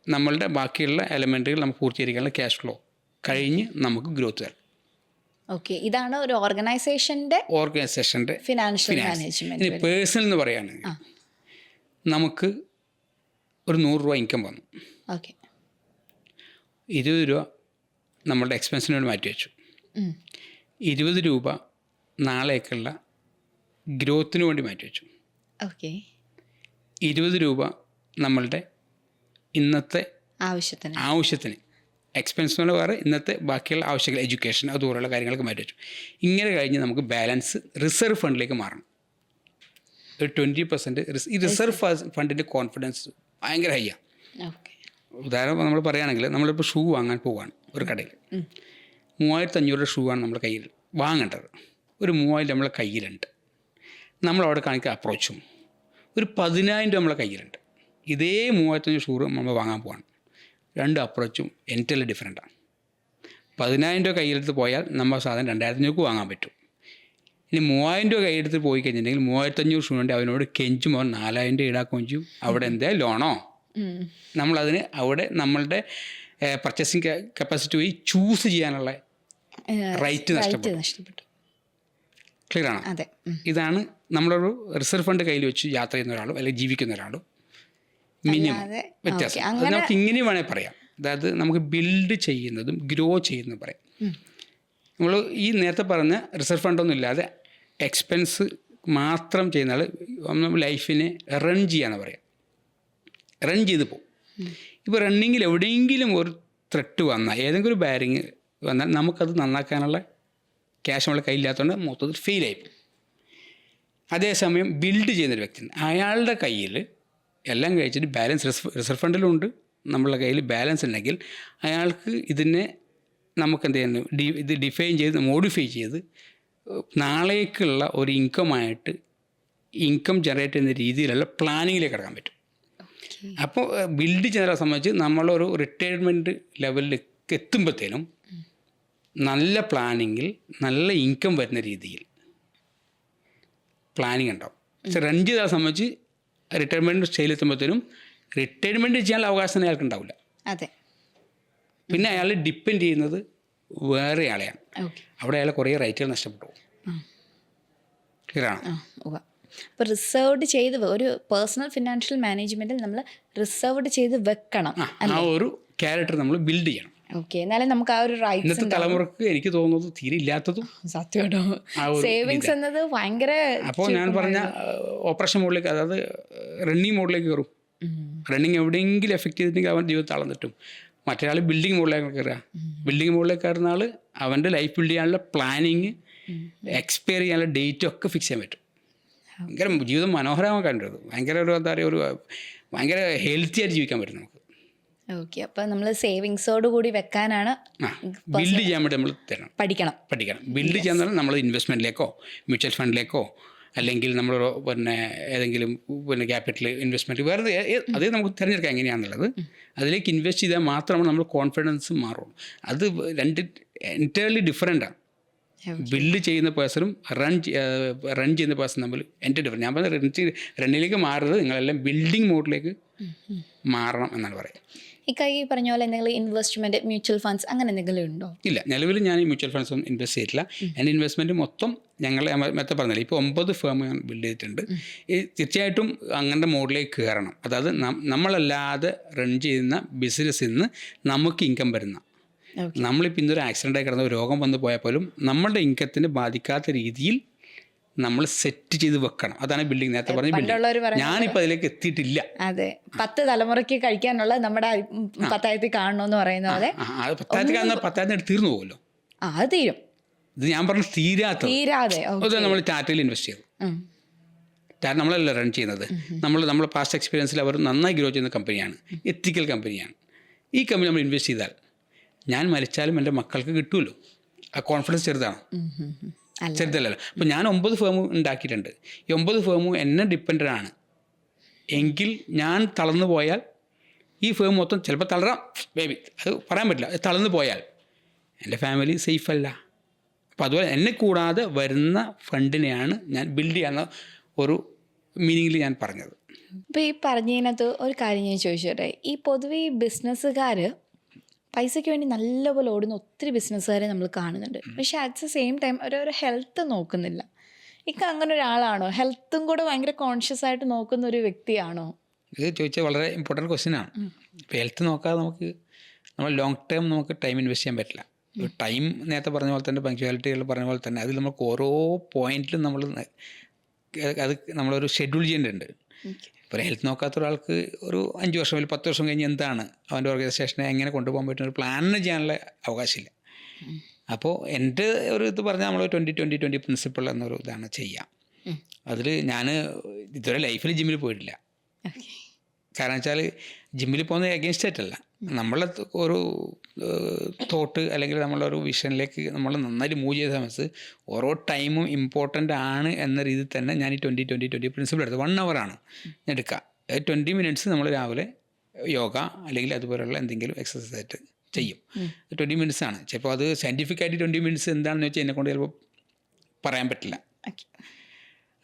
നമ്മളുടെ ബാക്കിയുള്ള എലമെൻറ്റുകൾ നമുക്ക് പൂർത്തീകരിക്കാനുള്ള ക്യാഷ് ഫ്ലോ കഴിഞ്ഞ് നമുക്ക് ഗ്രോത്ത് തരും. ഓക്കെ, ഇതാണ് ഒരു ഓർഗനൈസേഷൻ്റെ ഫിനാൻഷ്യൽ മാനേജ്മെൻറ്റ്. ഇനി പേഴ്സണൽ എന്ന് പറയുകയാണെങ്കിൽ നമുക്ക് ഒരു 100 രൂപ ഇൻകം വന്നു, 20 രൂപ നമ്മളുടെ എക്സ്പെൻസിന് വേണ്ടി മാറ്റി വെച്ചു, 20 രൂപ നാളേക്കുള്ള ഗ്രോത്തിന് വേണ്ടി മാറ്റി വെച്ചു, 20 രൂപ നമ്മളുടെ ഇന്നത്തെ ആവശ്യത്തിന് എക്സ്പെൻസിന് വേറെ ഇന്നത്തെ ബാക്കിയുള്ള ആവശ്യങ്ങൾ എഡ്യൂക്കേഷൻ അതുപോലുള്ള കാര്യങ്ങൾക്ക് മാറ്റി വെച്ചു. ഇങ്ങനെ കഴിഞ്ഞ് നമുക്ക് ബാലൻസ് റിസർവ് ഫണ്ടിലേക്ക് മാറണം. ഒരു 20% ഈ റിസർവ് ഫണ്ടിൻ്റെ കോൺഫിഡൻസ് ഭയങ്കര ഹൈ ആണ്. ഉദാഹരണം നമ്മൾ പറയുകയാണെങ്കിൽ നമ്മളിപ്പോൾ ഷൂ വാങ്ങാൻ പോവുകയാണ് ഒരു കടയിൽ. 3500 ഷൂ ആണ് നമ്മുടെ കയ്യിൽ വാങ്ങേണ്ടത്. ഒരു 3000 നമ്മളെ കയ്യിലുണ്ട്. നമ്മളവിടെ കാണിക്കുക അപ്രോച്ചും ഒരു 10000 നമ്മളെ കയ്യിലുണ്ട്. ഇതേ 3500 ഷൂ നമ്മൾ വാങ്ങാൻ പോവാണ്. 2 അപ്രോച്ചും എൻറ്റല് ഡിഫറെൻറ്റാണ്. 10000 രൂപ കയ്യിലെടുത്ത് പോയാൽ നമ്മൾ സാധനം 2000 വാങ്ങാൻ പറ്റും. ഇനി 3000 രൂപ കയ്യെടുത്ത് പോയി കഴിഞ്ഞിട്ടുണ്ടെങ്കിൽ 3500 ഷൂ ഉണ്ട് അവനോട് കെഞ്ചും അവൻ 4000 ഈടാക്കുകയും ചെയ്യും. അവിടെ എന്താ ലോണോ നമ്മളതിന് അവിടെ നമ്മളുടെ പർച്ചേസിങ് കപ്പാസിറ്റി പോയി ചൂസ് ചെയ്യാനുള്ള റൈറ്റ് നഷ്ടപ്പെട്ടു. ക്ലിയർ ആണ്? ഇതാണ് നമ്മളൊരു റിസർവ് ഫണ്ട് കയ്യിൽ വെച്ച് യാത്ര ചെയ്യുന്ന ഒരാളും അല്ലെങ്കിൽ ജീവിക്കുന്ന ഒരാളും മിനിമം വ്യത്യാസം. അത് നമുക്ക് ഇങ്ങനെ വേണേൽ പറയാം. അതായത് നമുക്ക് ബിൽഡ് ചെയ്യുന്നതും ഗ്രോ ചെയ്യുന്നതും പറയാം. നമ്മൾ ഈ നേരത്തെ പറഞ്ഞ റിസർവ് ഫണ്ടൊന്നും ഇല്ലാതെ എക്സ്പെൻസ് മാത്രം ചെയ്യുന്ന ആൾ നമ്മൾ ലൈഫിനെ റൺ ചെയ്യാന്ന് പറയാം. റൺ ചെയ്ത് പോകും. ഇപ്പോൾ റണ്ണിങ്ങിൽ എവിടെയെങ്കിലും ഒരു ത്രെട്ട് വന്നാൽ ഏതെങ്കിലും ഒരു ബാരിങ് വന്നാൽ നമുക്കത് നന്നാക്കാനുള്ള ക്യാഷ് നമ്മളെ കയ്യില്ലാത്തതുകൊണ്ട് മൊത്തത്തിൽ ഫെയിലായിപ്പോകും. അതേസമയം ബിൽഡ് ചെയ്യുന്നൊരു വ്യക്തി അയാളുടെ കയ്യിൽ എല്ലാം കഴിച്ചിട്ട് ബാലൻസ് റിസർവ് ഫണ്ടിലുണ്ട്, നമ്മളുടെ കയ്യിൽ ബാലൻസ് ഉണ്ടെങ്കിൽ അയാൾക്ക് ഇതിനെ നമുക്ക് എന്ത് ചെയ്യുന്നു ഇത് ഡിഫൈൻ ചെയ്ത് മോഡിഫൈ ചെയ്ത് നാളേക്കുള്ള ഒരു ഇൻകമായിട്ട് ഇൻകം ജനറേറ്റ് ചെയ്യുന്ന രീതിയിലുള്ള പ്ലാനിങ്ങിലേക്ക് കിടക്കാൻ പറ്റും. അപ്പോൾ ബിൽഡ് ചെയ്യുന്നതിനെ സംബന്ധിച്ച് നമ്മളൊരു റിട്ടയർമെൻറ്റ് ലെവലിലേക്ക് എത്തുമ്പോഴത്തേനും നല്ല പ്ലാനിങ്ങിൽ നല്ല ഇൻകം വരുന്ന രീതിയിൽ പ്ലാനിങ് ഉണ്ടാവും. പക്ഷെ റൺ ചെയ്തതിനെ സംബന്ധിച്ച് റിട്ടയർമെൻറ്റ് സ്റ്റേജിലെത്തുമ്പോഴത്തേനും റിട്ടയർമെൻറ്റ് ചെയ്യാനുള്ള അവകാശം അയാൾക്ക് ഉണ്ടാവില്ല. അതെ. പിന്നെ അയാൾ ഡിപ്പെൻഡ് ചെയ്യുന്നത് വേറെ ആളെയാണ്. അവിടെ അയാൾ കുറേ റൈറ്റുകൾ നഷ്ടപ്പെട്ടു. ക്ലിയറാണ്? അപ്പോൾ റിസർവ്ഡ് ചെയ്ത് ഒരു പേഴ്സണൽ ഫിനാൻഷ്യൽ മാനേജ്മെൻറ്റിൽ നമ്മൾ റിസർവ്ഡ് ചെയ്ത് വെക്കണം. ആ ഒരു ക്യാരക്ടർ നമ്മൾ ബിൽഡ് ചെയ്യണം. ഓക്കെ, എന്നാലേ നമുക്ക് ആ ഒരു റൈറ്റ്. ഇന്നത്തെ തലമുറക്ക് എനിക്ക് തോന്നുന്നത് തീരെ ഇല്ലാത്തതും സത്യമായിട്ടോ സേവിങ്സ് എന്നത് ഭയങ്കര. അപ്പോൾ ഞാൻ പറഞ്ഞ ഓപ്പറേഷൻ മോഡിലേക്ക്, അതായത് റണ്ണിങ് മോഡിലേക്ക് കയറും. റണ്ണിങ് എവിടെയെങ്കിലും എഫക്റ്റ് ചെയ്തിട്ടുണ്ടെങ്കിൽ അവൻ ജീവിതത്തിൽ ആളം തെറ്റും. മറ്റൊരാൾ ബിൽഡിംഗ് മോഡിലേക്ക് കയറുക. ബിൽഡിംഗ് മോഡിലേക്ക് കയറുന്ന ആൾ അവൻ്റെ ലൈഫ് ബിൽഡ് ചെയ്യാനുള്ള പ്ലാനിങ്, എക്സ്പയർ ചെയ്യാനുള്ള ഡേറ്റും ഒക്കെ ഫിക്സ് ചെയ്യാൻ പറ്റും. ഭയങ്കര ജീവിതം മനോഹരമാക്കാനുള്ളത്. ഭയങ്കര ഒരു എന്താ പറയുക, ഒരു ഭയങ്കര ഹെൽത്തി ആയിട്ട് ജീവിക്കാൻ പറ്റും നമുക്ക്. ഓക്കെ, അപ്പോൾ നമ്മൾ സേവിങ്സോട് കൂടി വെക്കാനാണ് ബിൽഡ് ചെയ്യാൻ വേണ്ടി നമ്മൾ പഠിക്കണം. ബിൽഡ് ചെയ്യാൻ നമ്മൾ ഇൻവെസ്റ്റ്മെൻറ്റിലേക്കോ മ്യൂച്വൽ ഫണ്ടിലേക്കോ അല്ലെങ്കിൽ നമ്മൾ പിന്നെ ഏതെങ്കിലും പിന്നെ ക്യാപിറ്റൽ ഇൻവെസ്റ്റ്മെൻറ്റ് വേറെ അത് നമുക്ക് തിരഞ്ഞെടുക്കാം എങ്ങനെയാണെന്നുള്ളത്. അതിലേക്ക് ഇൻവെസ്റ്റ് ചെയ്താൽ മാത്രമാണ് നമ്മൾ കോൺഫിഡൻസ് മാറുള്ളൂ. അത് രണ്ട് എൻറ്റയർലി ഡിഫറെൻ്റാണ്. ബിൽഡ് ചെയ്യുന്ന പേഴ്സണും റൺ ചെയ്യുന്ന പേഴ്സൺ തമ്മിൽ എൻ്റെ ഡിഫറൻറ്റ്. ഞാൻ പറഞ്ഞ റണ്ണിലേക്ക് മാറുന്നത് നിങ്ങളെല്ലാം ബിൽഡിംഗ് മോഡിലേക്ക് മാറണം എന്നാണ് പറയുക. ഈ കൈ പറഞ്ഞ പോലെ എന്തെങ്കിലും ഇൻവെസ്റ്റ്മെൻറ്റ് മ്യൂച്വൽ ഫണ്ട്സ് അങ്ങനെ എന്തെങ്കിലും ഉണ്ടോ? ഇല്ല, നിലവിൽ ഞാൻ ഈ മ്യൂച്വൽ ഫണ്ട്സ് ഒന്നും ഇൻവെസ്റ്റ് ചെയ്തിട്ടില്ല. എൻ്റെ ഇൻവെസ്റ്റ്മെൻറ്റ് മൊത്തം ഞങ്ങളെ മെത്ത പറഞ്ഞില്ല, ഇപ്പോൾ 9 ഫേം ഞാൻ ബിൽഡ് ചെയ്തിട്ടുണ്ട്. ഈ തീർച്ചയായിട്ടും അങ്ങനത്തെ മോഡിലേക്ക് കയറണം. അതായത് നമ്മളല്ലാതെ റൺ ചെയ്യുന്ന ബിസിനസ്സിൽ നിന്ന് നമുക്ക് ഇൻകം വരുന്ന, നമ്മളിപ്പോൾ ഇന്നൊരു ആക്സിഡൻ്റായി കിടന്ന രോഗം വന്നു പോയാൽ പോലും നമ്മളുടെ ഇൻകത്തിന് ബാധിക്കാത്ത രീതിയിൽ നമ്മൾ സെറ്റ് ചെയ്ത് വെക്കണം. അതാണ് ബിൽഡിംഗ്. നേരത്തെ പറഞ്ഞ ബിൽഡിംഗ്. ഞാനിപ്പോൾ അതിലേക്ക് എത്തിയിട്ടില്ല. അതെ, 10 തലമുറയ്ക്ക് കഴിക്കാനുള്ള നമ്മുടെ 10,000 കാണണമെന്ന് പറയുന്ന പോലെ. 10,000 കാണുന്ന 10,000 തീർന്നു പോകുമല്ലോ. അത് തീരും. ഇത് ഞാൻ പറഞ്ഞ തീരാതെ നമ്മൾ ടാറ്റയിൽ ഇൻവെസ്റ്റ് ചെയ്തു. ടാറ്റ നമ്മളല്ല റൺ ചെയ്യുന്നത്. നമ്മൾ പാസ്റ്റ് എക്സ്പീരിയൻസിൽ അവർ നന്നായി ഗ്രോ ചെയ്യുന്ന കമ്പനിയാണ്, എത്തിക്കൽ കമ്പനിയാണ്. ഈ കമ്പനി നമ്മൾ ഇൻവെസ്റ്റ് ചെയ്താൽ ഞാൻ മരിച്ചാലും എൻ്റെ മക്കൾക്ക് കിട്ടുമല്ലോ. ആ കോൺഫിഡൻസ് ചെറുതാണ്, ചെറുതല്ലല്ലോ. അപ്പോൾ ഞാൻ 9 ഫേം ഉണ്ടാക്കിയിട്ടുണ്ട്. ഈ 9 ഫേമും എന്നെ ഡിപ്പെൻഡൻ്റ് ആണ്. എങ്കിൽ ഞാൻ തളർന്നു പോയാൽ ഈ ഫേം മൊത്തം ചിലപ്പോൾ തളരാം, ബേബി, അത് പറയാൻ പറ്റില്ല. തളർന്നു പോയാൽ എൻ്റെ ഫാമിലി സേഫല്ല. അപ്പോൾ അതുപോലെ എന്നെ കൂടാതെ വരുന്ന ഫണ്ടിനെയാണ് ഞാൻ ബിൽഡ് ചെയ്യാവുന്ന ഒരു മീനിങ്ങിൽ ഞാൻ പറഞ്ഞത്. ഇപ്പോൾ ഈ പറഞ്ഞതിനകത്ത് ഒരു കാര്യം ഞാൻ ചോദിച്ചോട്ടെ, ഈ പൊതുവെ ഈ ബിസിനസ്സുകാർ പൈസയ്ക്ക് വേണ്ടി നല്ലപോലെ ഓടുന്ന ഒത്തിരി ബിസിനസ്സുകാരെ നമ്മൾ കാണുന്നുണ്ട്. പക്ഷേ അറ്റ് ദ സെയിം ടൈം ഒരു ഹെൽത്ത് നോക്കുന്നില്ല. ഇക്ക അങ്ങനെ ഒരാളാണോ? ഹെൽത്തും കൂടെ ഭയങ്കര കോൺഷ്യസ് ആയിട്ട് നോക്കുന്ന ഒരു വ്യക്തിയാണോ? ഇത് ചോദിച്ചാൽ വളരെ ഇമ്പോർട്ടൻറ്റ് ക്വസ്റ്റ്യനാണ്. ഇപ്പോൾ ഹെൽത്ത് നോക്കാതെ നമ്മൾ ലോങ് ടേം നമുക്ക് ടൈം ഇൻവെസ്റ്റ് ചെയ്യാൻ പറ്റില്ല. ടൈം നേരത്തെ പറഞ്ഞ പോലെ തന്നെ, പങ്ക്ച്വാലിറ്റികൾ പറഞ്ഞ പോലെ തന്നെ, അതിൽ നമുക്ക് ഓരോ പോയിന്റിലും നമ്മളൊരു ഷെഡ്യൂൾ ചെയ്യേണ്ടതുണ്ട്. ഇപ്പോൾ ഹെൽത്ത് നോക്കാത്ത ഒരാൾക്ക് ഒരു 5 വർഷം അല്ലെങ്കിൽ 10 വർഷം കഴിഞ്ഞ് എന്താണ് അവൻ്റെ ഓർഗനൈസേഷനെ എങ്ങനെ കൊണ്ടുപോകാൻ പറ്റുന്ന ഒരു പ്ലാനിന് ചെയ്യാനുള്ള അവകാശമില്ല. അപ്പോൾ എൻ്റെ ഒരു ഇത് പറഞ്ഞാൽ നമ്മൾ 20-20-20 പ്രിൻസിപ്പിൾ എന്നൊരു ഇതാണ് ചെയ്യാം. അതിൽ ഞാൻ ഇതുവരെ ലൈഫിൽ ജിമ്മിൽ പോയിട്ടില്ല. കാരണം വെച്ചാൽ ജിമ്മിൽ പോകുന്നത് എഗെയിൻസ്റ്റ് ആയിട്ടല്ല, നമ്മളെ ഒരു തോട്ട് അല്ലെങ്കിൽ നമ്മളൊരു വിഷനിലേക്ക് നമ്മൾ നന്നായിട്ട് മൂവ് ചെയ്ത സമയത്ത് ഓരോ ടൈമും ഇമ്പോർട്ടൻ്റ് ആണ് എന്ന രീതിയിൽ തന്നെ ഞാൻ ഈ 20-20-20 പ്രിൻസിപ്പിൾ എടുത്ത് 1 hour എടുക്കുക. 20 minutes നമ്മൾ രാവിലെ യോഗ അല്ലെങ്കിൽ അതുപോലെയുള്ള എന്തെങ്കിലും എക്സസൈസ് ആയിട്ട് ചെയ്യും. 20 minutes ആണ്. ചിലപ്പോൾ അത് സയൻറ്റിഫിക്കായിട്ട് 20 minutes എന്താണെന്ന് വെച്ചാൽ എന്നെക്കൊണ്ട് ചിലപ്പോൾ പറയാൻ പറ്റില്ല.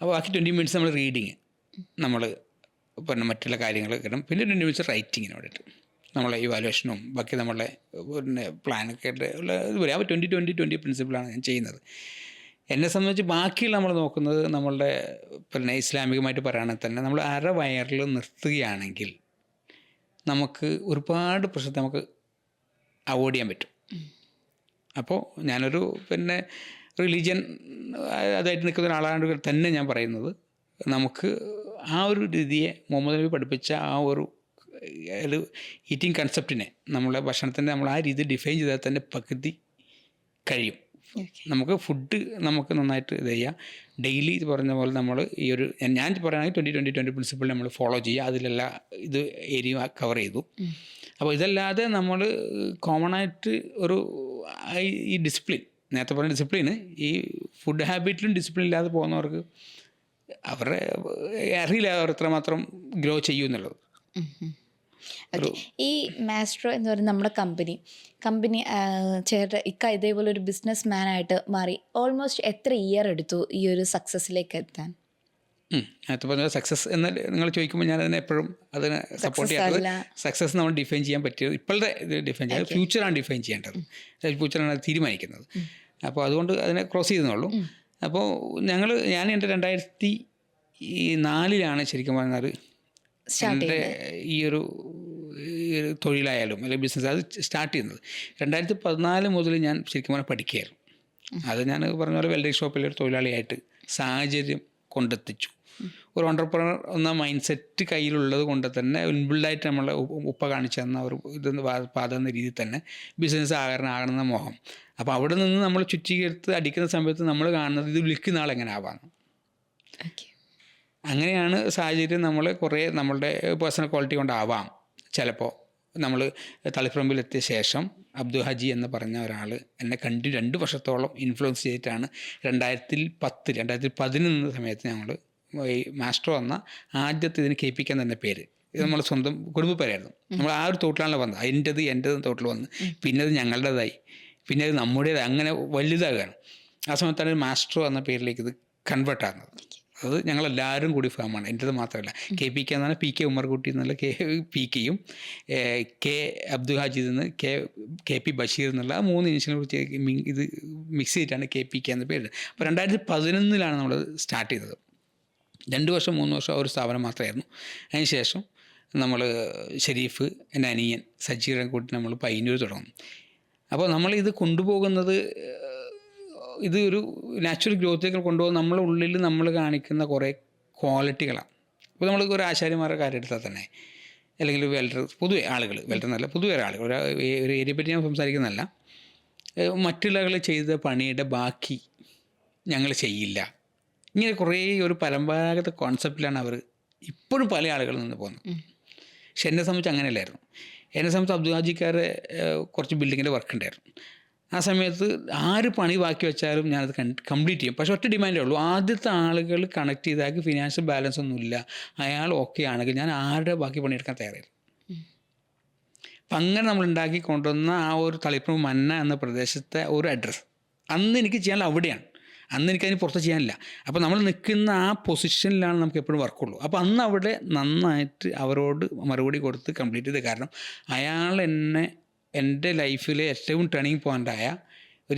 അപ്പോൾ ബാക്കി 20 minutes നമ്മൾ റീഡിങ്, നമ്മൾ പിന്നെ മറ്റുള്ള കാര്യങ്ങൾ കിട്ടും. പിന്നെ 20 minutes റൈറ്റിങ്ങിന് വേണ്ടിയിട്ട് നമ്മളെ ഇവാലുവേഷനും ബാക്കി നമ്മളെ പിന്നെ പ്ലാനൊക്കെ ആയിട്ട് ഉള്ള ഇത് പറയാം. അപ്പോൾ 20-20-20 പ്രിൻസിപ്പിളാണ് ഞാൻ ചെയ്യുന്നത്. എന്നെ സംബന്ധിച്ച് ബാക്കിയുള്ള നമ്മൾ നോക്കുന്നത് നമ്മളുടെ പിന്നെ ഇസ്ലാമികമായിട്ട് പറയുകയാണെങ്കിൽ തന്നെ നമ്മൾ അര വയറിൽ നിർത്തുകയാണെങ്കിൽ നമുക്ക് ഒരുപാട് പ്രശ്നത്തെ നമുക്ക് അവോയ്ഡ് ചെയ്യാൻ പറ്റും. അപ്പോൾ ഞാനൊരു പിന്നെ റിലീജിയൻ അതായിട്ട് നിൽക്കുന്ന ഒരാളാണ്ട് തന്നെ ഞാൻ പറയുന്നത്, നമുക്ക് ആ ഒരു രീതിയെ മുഹമ്മദ് നബി പഠിപ്പിച്ച ആ ഒരു ഈറ്റിംഗ് കൺസെപ്റ്റിനെ നമ്മളെ ഭക്ഷണത്തിൻ്റെ നമ്മൾ ആ രീതി ഡിഫൈൻ ചെയ്താൽ തന്നെ പകുതി കഴിയും. നമുക്ക് ഫുഡ് നമുക്ക് നന്നായിട്ട് ഇത് ചെയ്യാം. ഡെയിലി ഇത് പറഞ്ഞ പോലെ നമ്മൾ ഈ ഒരു ഞാൻ പറയുകയാണെങ്കിൽ 20-20-20 പ്രിൻസിപ്പിൾ നമ്മൾ ഫോളോ ചെയ്യുക. അതിലെല്ലാം ഇത് ഏരിയ കവർ ചെയ്തു. അപ്പോൾ ഇതല്ലാതെ നമ്മൾ കോമൺ ആയിട്ട് ഒരു ഈ ഡിസിപ്ലിൻ, നേരത്തെ പറഞ്ഞ ഡിസിപ്ലിന് ഈ ഫുഡ് ഹാബിറ്റിലും ഡിസിപ്ലിൻ ഇല്ലാതെ പോകുന്നവർക്ക് അവരുടെ അറിയില്ല അവർ എത്രമാത്രം ഗ്രോ ചെയ്യും എന്നുള്ളത്. ഈ മാസ്ട്രോ എന്ന് പറയുന്ന നമ്മുടെ കമ്പനി ചേട്ടൻ ഇതേപോലെ ഒരു ബിസിനസ് മാനായിട്ട് മാറി ഓൾമോസ്റ്റ് എത്ര ഇയർ എടുത്തു ഈ ഒരു സക്സസ്സിലേക്ക് എത്താൻ? നേരത്തെ പറഞ്ഞ സക്സസ് എന്ന് നിങ്ങൾ ചോദിക്കുമ്പോൾ ഞാൻ അതിനെ എപ്പോഴും അതിനെ സപ്പോർട്ട് ചെയ്യാത്തത്, സക്സസ് നമ്മൾ ഡിഫൈൻ ചെയ്യാൻ പറ്റിയത് ഇപ്പോഴത്തെ ഇത് ഡിഫൈൻ ചെയ്യാൻ, ഫ്യൂച്ചറാണ് ഡിഫൈൻ ചെയ്യേണ്ടത്, ഫ്യൂച്ചറാണ് അത് തീരുമാനിക്കുന്നത്. അപ്പോൾ അതുകൊണ്ട് അതിനെ ക്രോസ് ചെയ്തെന്നുള്ളൂ. അപ്പോൾ ഞാൻ എൻ്റെ 2004 ശരിക്കും പറഞ്ഞാൽ എൻ്റെ ഈ ഒരു തൊഴിലായാലും അല്ലെങ്കിൽ ബിസിനസ് അത് സ്റ്റാർട്ട് ചെയ്യുന്നത്. 2014 മുതൽ ഞാൻ ശരിക്കും പറഞ്ഞാൽ പഠിക്കുകയായിരുന്നു. അത് ഞാൻ പറഞ്ഞ പോലെ വെൽഡിംഗ് ഷോപ്പിലെ ഒരു തൊഴിലാളിയായിട്ട് സാഹചര്യം കൊണ്ടെത്തിച്ചു. ഒരു ഓണ്ടർപ്രണർ എന്ന മൈൻഡ് സെറ്റ് കയ്യിലുള്ളത് കൊണ്ട് തന്നെ ഇൻബിൽഡായിട്ട് നമ്മളെ ഉപ്പ കാണിച്ചു തന്ന ഒരു ഇതെന്ന് പാതെന്ന രീതിയിൽ തന്നെ ബിസിനസ് ആകണമെന്ന മോഹം. അപ്പോൾ അവിടെ നിന്ന് നമ്മൾ ചുറ്റിക്കെടുത്ത് അടിക്കുന്ന സമയത്ത് നമ്മൾ കാണുന്നത് ഇത് വിൽക്കുന്ന ആളെങ്ങനെ ആവാമെന്ന്. അങ്ങനെയാണ് സാഹചര്യം. നമ്മൾ കുറേ നമ്മളുടെ പേഴ്സണൽ ക്വാളിറ്റി കൊണ്ടാവാം ചിലപ്പോൾ നമ്മൾ തളിപ്പറമ്പിലെത്തിയ ശേഷം അബ്ദു ഹാജി എന്ന് പറഞ്ഞ ഒരാൾ എന്നെ 2 വർഷത്തോളം ഇൻഫ്ലുവൻസ് ചെയ്തിട്ടാണ് 2011 സമയത്ത് ഞങ്ങൾ ഈ മാസ്റ്റർ വന്ന ആദ്യത്തെ ഇതിന് കേൾപ്പിക്കാൻ തന്നെ പേര്. ഇത് നമ്മൾ സ്വന്തം കുടുംബ പേരായിരുന്നു. നമ്മൾ ആ ഒരു തോട്ടിലാണല്ലോ വന്നത്. എൻ്റെ തോട്ടിൽ വന്ന് പിന്നെ അത് ഞങ്ങളുടേതായി, പിന്നെ അത് നമ്മുടേതായി, അങ്ങനെ വലുതാകുകയാണ്. ആ സമയത്താണ് മാസ്റ്റർ എന്ന പേരിലേക്ക് ഇത് കൺവേർട്ട് ആകുന്നത്. അത് ഞങ്ങളെല്ലാവരും കൂടി ഫാമാണ്. എൻ്റേത് മാത്രമല്ല. KPK എന്നാണ് PK ഉമ്മർകുട്ടി എന്നുള്ള PKയും അബ്ദു ഹാജിദ് എന്ന് KP ബഷീർ എന്നുള്ള 3 ഇനിഷ്യലിനെ കുറിച്ച് ഇത് മിക്സ് ചെയ്തിട്ടാണ് KPK എന്ന പേര്. അപ്പോൾ 2011 നമ്മൾ സ്റ്റാർട്ട് ചെയ്തത്. 2 വർഷം 3 വർഷം ഒരു സ്ഥാപനം മാത്രമായിരുന്നു. അതിന് ശേഷം നമ്മൾ ഷെരീഫ്, എൻ്റെ അനിയൻ സജീറൻ കൂട്ടി നമ്മൾ പയ്യന്നൂർ തുടങ്ങും. അപ്പോൾ നമ്മളിത് കൊണ്ടുപോകുന്നത് ഇത് ഒരു നാച്ചുറൽ ഗ്രോത്തിലേക്ക് കൊണ്ടുപോകുന്ന നമ്മളെ ഉള്ളിൽ നമ്മൾ കാണിക്കുന്ന കുറേ ക്വാളിറ്റികളാണ്. അപ്പോൾ നമ്മൾ ഒരു ആശാരിമാരുടെ കാര്യം എടുത്താൽ തന്നെ, അല്ലെങ്കിൽ വെൽഡർ, പൊതുവെ ആളുകൾ, വെൽഡർ എന്നല്ല പൊതുവെ ആളുകൾ, ഒരു ഏരിയയെ പറ്റി ഞാൻ സംസാരിക്കുന്നതല്ല, മറ്റുള്ളവർ ചെയ്ത പണിയുടെ ബാക്കി ഞങ്ങൾ ചെയ്യില്ല, ഇങ്ങനെ കുറേ ഒരു പരമ്പരാഗത കോൺസെപ്റ്റിലാണ് അവർ ഇപ്പോഴും പല ആളുകളിൽ നിന്ന് പോകുന്നത്. പക്ഷെ എന്നെ സംബന്ധിച്ച് അങ്ങനെയല്ലായിരുന്നു. എന്നെ സംബന്ധിച്ച് അബ്ദുൽ ഹാജിക്കാരെ കുറച്ച് ബിൽഡിങ്ങിൻ്റെ വർക്ക് ഉണ്ടായിരുന്നു. ആ സമയത്ത് ആര് പണി ബാക്കി വെച്ചാലും ഞാനത് കംപ്ലീറ്റ് ചെയ്യും. പക്ഷേ ഒറ്റ ഡിമാൻഡേ ഉള്ളൂ, ആദ്യത്തെ ആളുകൾ കണക്ട് ചെയ്താക്കി ഫിനാൻഷ്യൽ ബാലൻസ് ഒന്നുമില്ല, അയാൾ ഓക്കെ ആണെങ്കിൽ ഞാൻ ആരുടെ ബാക്കി പണിയെടുക്കാൻ തയ്യാറായിരുന്നു. അപ്പം അങ്ങനെ നമ്മൾ ഉണ്ടാക്കി കൊണ്ടുവന്ന ആ ഒരു തളിപ്പറമ്പ് മന്ന എന്ന പ്രദേശത്തെ ഒരു അഡ്രസ്സ് അന്ന് എനിക്ക് ചെയ്യാനുള്ള അവിടെയാണ്. അന്ന് എനിക്കതിന് പുറത്ത് ചെയ്യാനില്ല. അപ്പോൾ നമ്മൾ നിൽക്കുന്ന ആ പൊസിഷനിലാണ് നമുക്ക് എപ്പോഴും വർക്കുള്ളൂ. അപ്പോൾ അന്ന് അവിടെ നന്നായിട്ട് അവരോട് മറുപടി കൊടുത്ത് കംപ്ലീറ്റ് ചെയ്ത്. കാരണം അയാൾ എന്നെ എൻ്റെ ലൈഫിലെ ഏറ്റവും ടേണിങ് പോയിൻ്റായ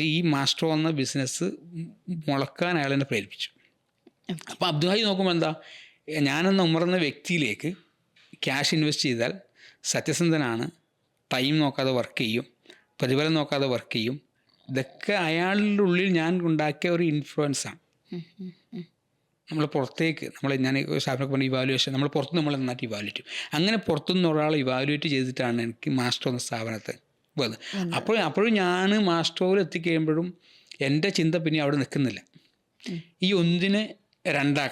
ഈ മാസ്റ്റർ എന്ന ബിസിനസ് മുളക്കാൻ അയാൾ എന്നെ പ്രേരിപ്പിച്ചു. അപ്പോൾ അബ്ദുൽ ഹാജി നോക്കുമ്പോൾ എന്താ, ഞാനെന്ന ഉമർന്ന വ്യക്തിയിലേക്ക് ക്യാഷ് ഇൻവെസ്റ്റ് ചെയ്താൽ സത്യസന്ധനാണ്, ടൈം നോക്കാതെ വർക്ക് ചെയ്യും, പ്രതിഫലം നോക്കാതെ വർക്ക് ചെയ്യും. ഇതൊക്കെ അയാളുടെ ഉള്ളിൽ ഞാൻ ഉണ്ടാക്കിയ ഒരു ഇൻഫ്ലുവൻസാണ്. നമ്മൾ പുറത്തേക്ക് ഞാൻ സ്ഥാപനമൊക്കെ പറഞ്ഞ ഇവാലുവേഷൻ നമ്മൾ പുറത്ത് നമ്മൾ നന്നായിട്ട് ഇവാലുവേറ്റ് ചെയ്യും. അങ്ങനെ പുറത്തുനിന്ന് ഒരാൾ ഇവാലുവേറ്റ് ചെയ്തിട്ടാണ് എനിക്ക് മാസ്റ്റർ എന്ന സ്ഥാപനത്തെ വന്നത്. അപ്പോഴും ഞാൻ മാസ്റ്ററിൽ എത്തിക്കഴിയുമ്പോഴും എൻ്റെ ചിന്ത പിന്നെ അവിടെ നിൽക്കുന്നില്ല. ഈ 1 2 2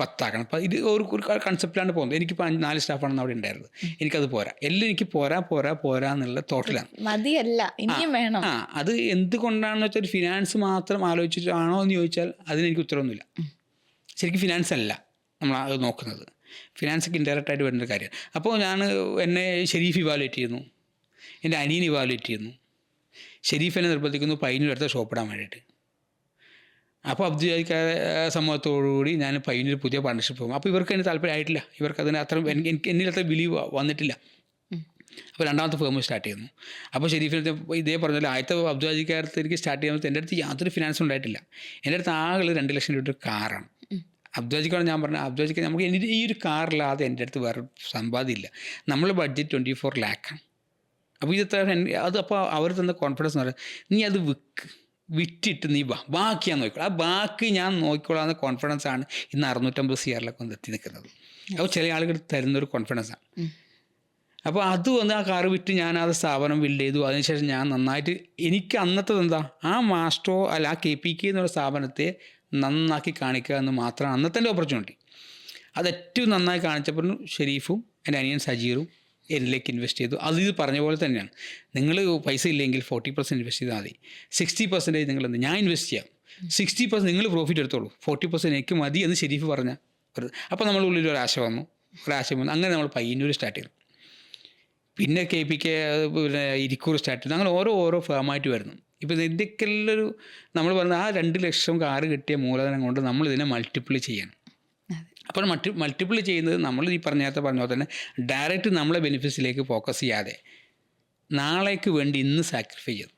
10 അപ്പം ഇത് ഒരു കൺസെപ്റ്റിലാണ് പോകുന്നത്. എനിക്കിപ്പോൾ 4 സ്റ്റാഫാണെന്ന് അവിടെ ഉണ്ടായിരുന്നത്. എനിക്കത് പോരാ, എല്ലാം എനിക്ക് പോരാ എന്നുള്ള തോട്ടിലാണ്. മതിയല്ല, ഇനിയും വേണം. അത് എന്തുകൊണ്ടാണെന്ന് വെച്ചാൽ ഫിനാൻസ് മാത്രം ആലോചിച്ചിട്ടാണോ എന്ന് ചോദിച്ചാൽ അതിനെനിക്ക് ഉത്തരവൊന്നുമില്ല. ശരിക്കും ഫിനാൻസ് അല്ല നമ്മൾ അത് നോക്കുന്നത്, ഫിനാൻസൊക്കെ ഇൻഡയറക്റ്റായിട്ട് വരുന്നൊരു കാര്യമാണ്. അപ്പോൾ എന്നെ ഷെരീഫ് ഇവാലുവേറ്റ് ചെയ്യുന്നു, എൻ്റെ അനിയൻ ഇവാലുവേറ്റ് ചെയ്യുന്നു. ഷെരീഫ് എന്നെ നിർബന്ധിക്കുന്നു പയ്യന്നൂരടുത്ത് ഷോപ്പിടാൻ വേണ്ടിയിട്ട്. അപ്പോൾ അബ്ദുജാദിക്കാരെ സമ്മതത്തോടുകൂടി ഞാൻ പയ്യന്നൂർ പുതിയ പാർട്ണർഷിപ്പ് പോകും. അപ്പോൾ ഇവർക്ക് അതിന് താല്പര്യമായിട്ടില്ല, ഇവർക്ക് അതിന് എന്നിൽ അത്ര ബിലീവ് വന്നിട്ടില്ല. അപ്പോൾ 2ാമത്തെ ഫേം സ്റ്റാർട്ട് ചെയ്യുന്നു. അപ്പോൾ ഷെരീഫിനടുത്ത് ഇതേ പറഞ്ഞാൽ ആദ്യത്തെ അബ്ദുജാദിക്കാരത്ത് എനിക്ക് സ്റ്റാർട്ട് ചെയ്യുമ്പോൾ എൻ്റെ അടുത്ത് യാതൊരു ഫിനാൻസും ഉണ്ടായിട്ടില്ല. എൻ്റെ അടുത്ത് ആകെ 2 ലക്ഷം രൂപ കാറാണ്. അബ്ദുജാദിക്കാണ് ഞാൻ പറഞ്ഞത്, അബ്ദുജാദിക്ക് നമുക്ക് ഈ ഒരു കാറില്ലാതെ എൻ്റെ അടുത്ത് വേറെ സമ്പാദ്യമില്ല. നമ്മൾ ബഡ്ജറ്റ് 24 ലാഖാണ്. അപ്പോൾ അപ്പോൾ അവർ തന്ന കോൺഫിഡൻസ് എന്ന് പറയുന്നത്, നീ അത് വിറ്റിട്ട് നീ ബാക്കി ഞാൻ നോക്കിക്കോളാം, ആ ബാക്കി ഞാൻ നോക്കിക്കോളാമെന്ന കോൺഫിഡൻസ് ആണ് ഇന്ന് 650 CR വന്ന് എത്തി നിൽക്കുന്നത്. അപ്പോൾ ചില ആളുകൾ തരുന്നൊരു കോൺഫിഡൻസാണ്. അപ്പോൾ അത് ആ കാറ് വിറ്റ് ഞാനത് സ്ഥാപനം ബിൽഡ് ചെയ്തു. അതിനുശേഷം ഞാൻ നന്നായിട്ട് എനിക്ക് അന്നത്തെ ആ മാസ്റ്ററോ അല്ല ആ KPK എന്നുള്ള സ്ഥാപനത്തെ നന്നാക്കി കാണിക്കുക എന്ന് മാത്രമാണ് അന്നത്തെ എൻ്റെ ഓപ്പർച്യൂണിറ്റി. അത് ഏറ്റവും നന്നായി കാണിച്ചപ്പോൾ ഷെരീഫും എൻ്റെ അനിയൻ സജീറും എന്നിലേക്ക് ഇൻവെസ്റ്റ് ചെയ്തു. ഇത് പറഞ്ഞ പോലെ തന്നെയാണ്, നിങ്ങൾ പൈസ ഇല്ലെങ്കിൽ 40% ഇൻവെസ്റ്റ് ചെയ്താൽ മതി, 60% നിങ്ങൾ ഞാൻ ഇൻവെസ്റ്റ് ചെയ്യാം, 60% നിങ്ങൾ പ്രോഫിറ്റ് എടുത്തോളൂ, 40% എനിക്ക് മതി എന്ന് ഷെരീഫ് പറഞ്ഞ അപ്പോൾ നമ്മുടെ ഉള്ളിൽ ഒരാശ വന്നു. അങ്ങനെ നമ്മൾ പയ്യന്നൂർ സ്റ്റാർട്ട് ചെയ്തു. പിന്നെ KPK പിന്നെ ഇരിക്കൂർ സ്റ്റാർട്ട് ചെയ്തു. അങ്ങനെ ഓരോ ഫേമായിട്ട് വരുന്നു. ഇപ്പോൾ ഇതിൻ്റെയൊക്കെ നമ്മൾ പറഞ്ഞ ആ 2 ലക്ഷം കാറ് കിട്ടിയ മൂലധനം കൊണ്ട് നമ്മൾ ഇതിനെ മൾട്ടിപ്പിൾ ചെയ്യണം. അപ്പോൾ മൾട്ടിപ്പിൾ ചെയ്യുന്നത് നമ്മൾ ഈ പറഞ്ഞ പോലെ തന്നെ ഡയറക്റ്റ് നമ്മളെ ബെനിഫിറ്റ്സിലേക്ക് ഫോക്കസ് ചെയ്യാതെ നാളേക്ക് വേണ്ടി ഇന്ന് സാക്രിഫൈ ചെയ്തു.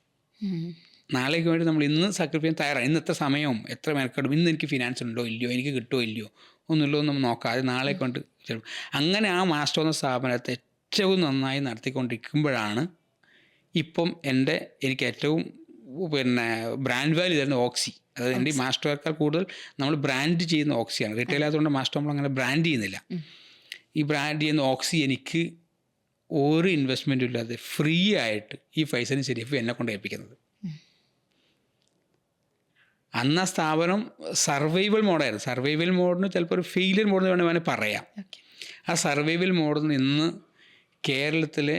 നാളേക്ക് വേണ്ടി നമ്മൾ ഇന്ന് സാക്രിഫൈ ചെയ്യാൻ തയ്യാറാണ്. ഇന്ന് എത്ര സമയവും എത്ര മെനക്കെടും, ഇന്ന് എനിക്ക് ഫിനാൻസ് ഉണ്ടോ ഇല്ലയോ, എനിക്ക് കിട്ടുമോ ഇല്ലയോ ഒന്നുമില്ലോ നമ്മൾ നോക്കാതെ നാളേക്ക് കൊണ്ട് ചെയ്യും. അങ്ങനെ ആ മാസ്റ്റർ എന്ന സ്ഥാപനത്തെ ഏറ്റവും നന്നായി നടത്തിക്കൊണ്ടിരിക്കുമ്പോഴാണ് ഇപ്പം എനിക്ക് ഏറ്റവും ബ്രാൻഡ് വാല്യൂ തരുന്ന ഓക്സി. അതായത് എൻ്റെ ഈ മാസ്റ്റർക്കാൾ കൂടുതൽ നമ്മൾ ബ്രാൻഡ് ചെയ്യുന്ന ഓക്സിയാണ്. റീറ്റെയിൽ ആയതുകൊണ്ട് മാസ്റ്റർ നമ്മളങ്ങനെ ബ്രാൻഡ് ചെയ്യുന്നില്ല. ഈ ബ്രാൻഡ് ചെയ്യുന്ന ഓക്സി എനിക്ക് ഒരു ഇൻവെസ്റ്റ്മെൻറ്റും ഇല്ലാതെ ഫ്രീ ആയിട്ട് ഈ പൈസന് ശരിക്കും എന്നെ കൊണ്ട് ഏൽപ്പിക്കുന്നത്. അന്ന് ആ സ്ഥാപനം സർവൈവൽ മോഡായിരുന്നു. സർവൈവൽ മോഡിന് ചിലപ്പോൾ ഒരു ഫെയിലിയർ മോഡ് എന്ന് വേണമെങ്കിൽ പറയാം. ആ സർവൈവൽ മോഡിൽ നിന്ന് കേരളത്തിലെ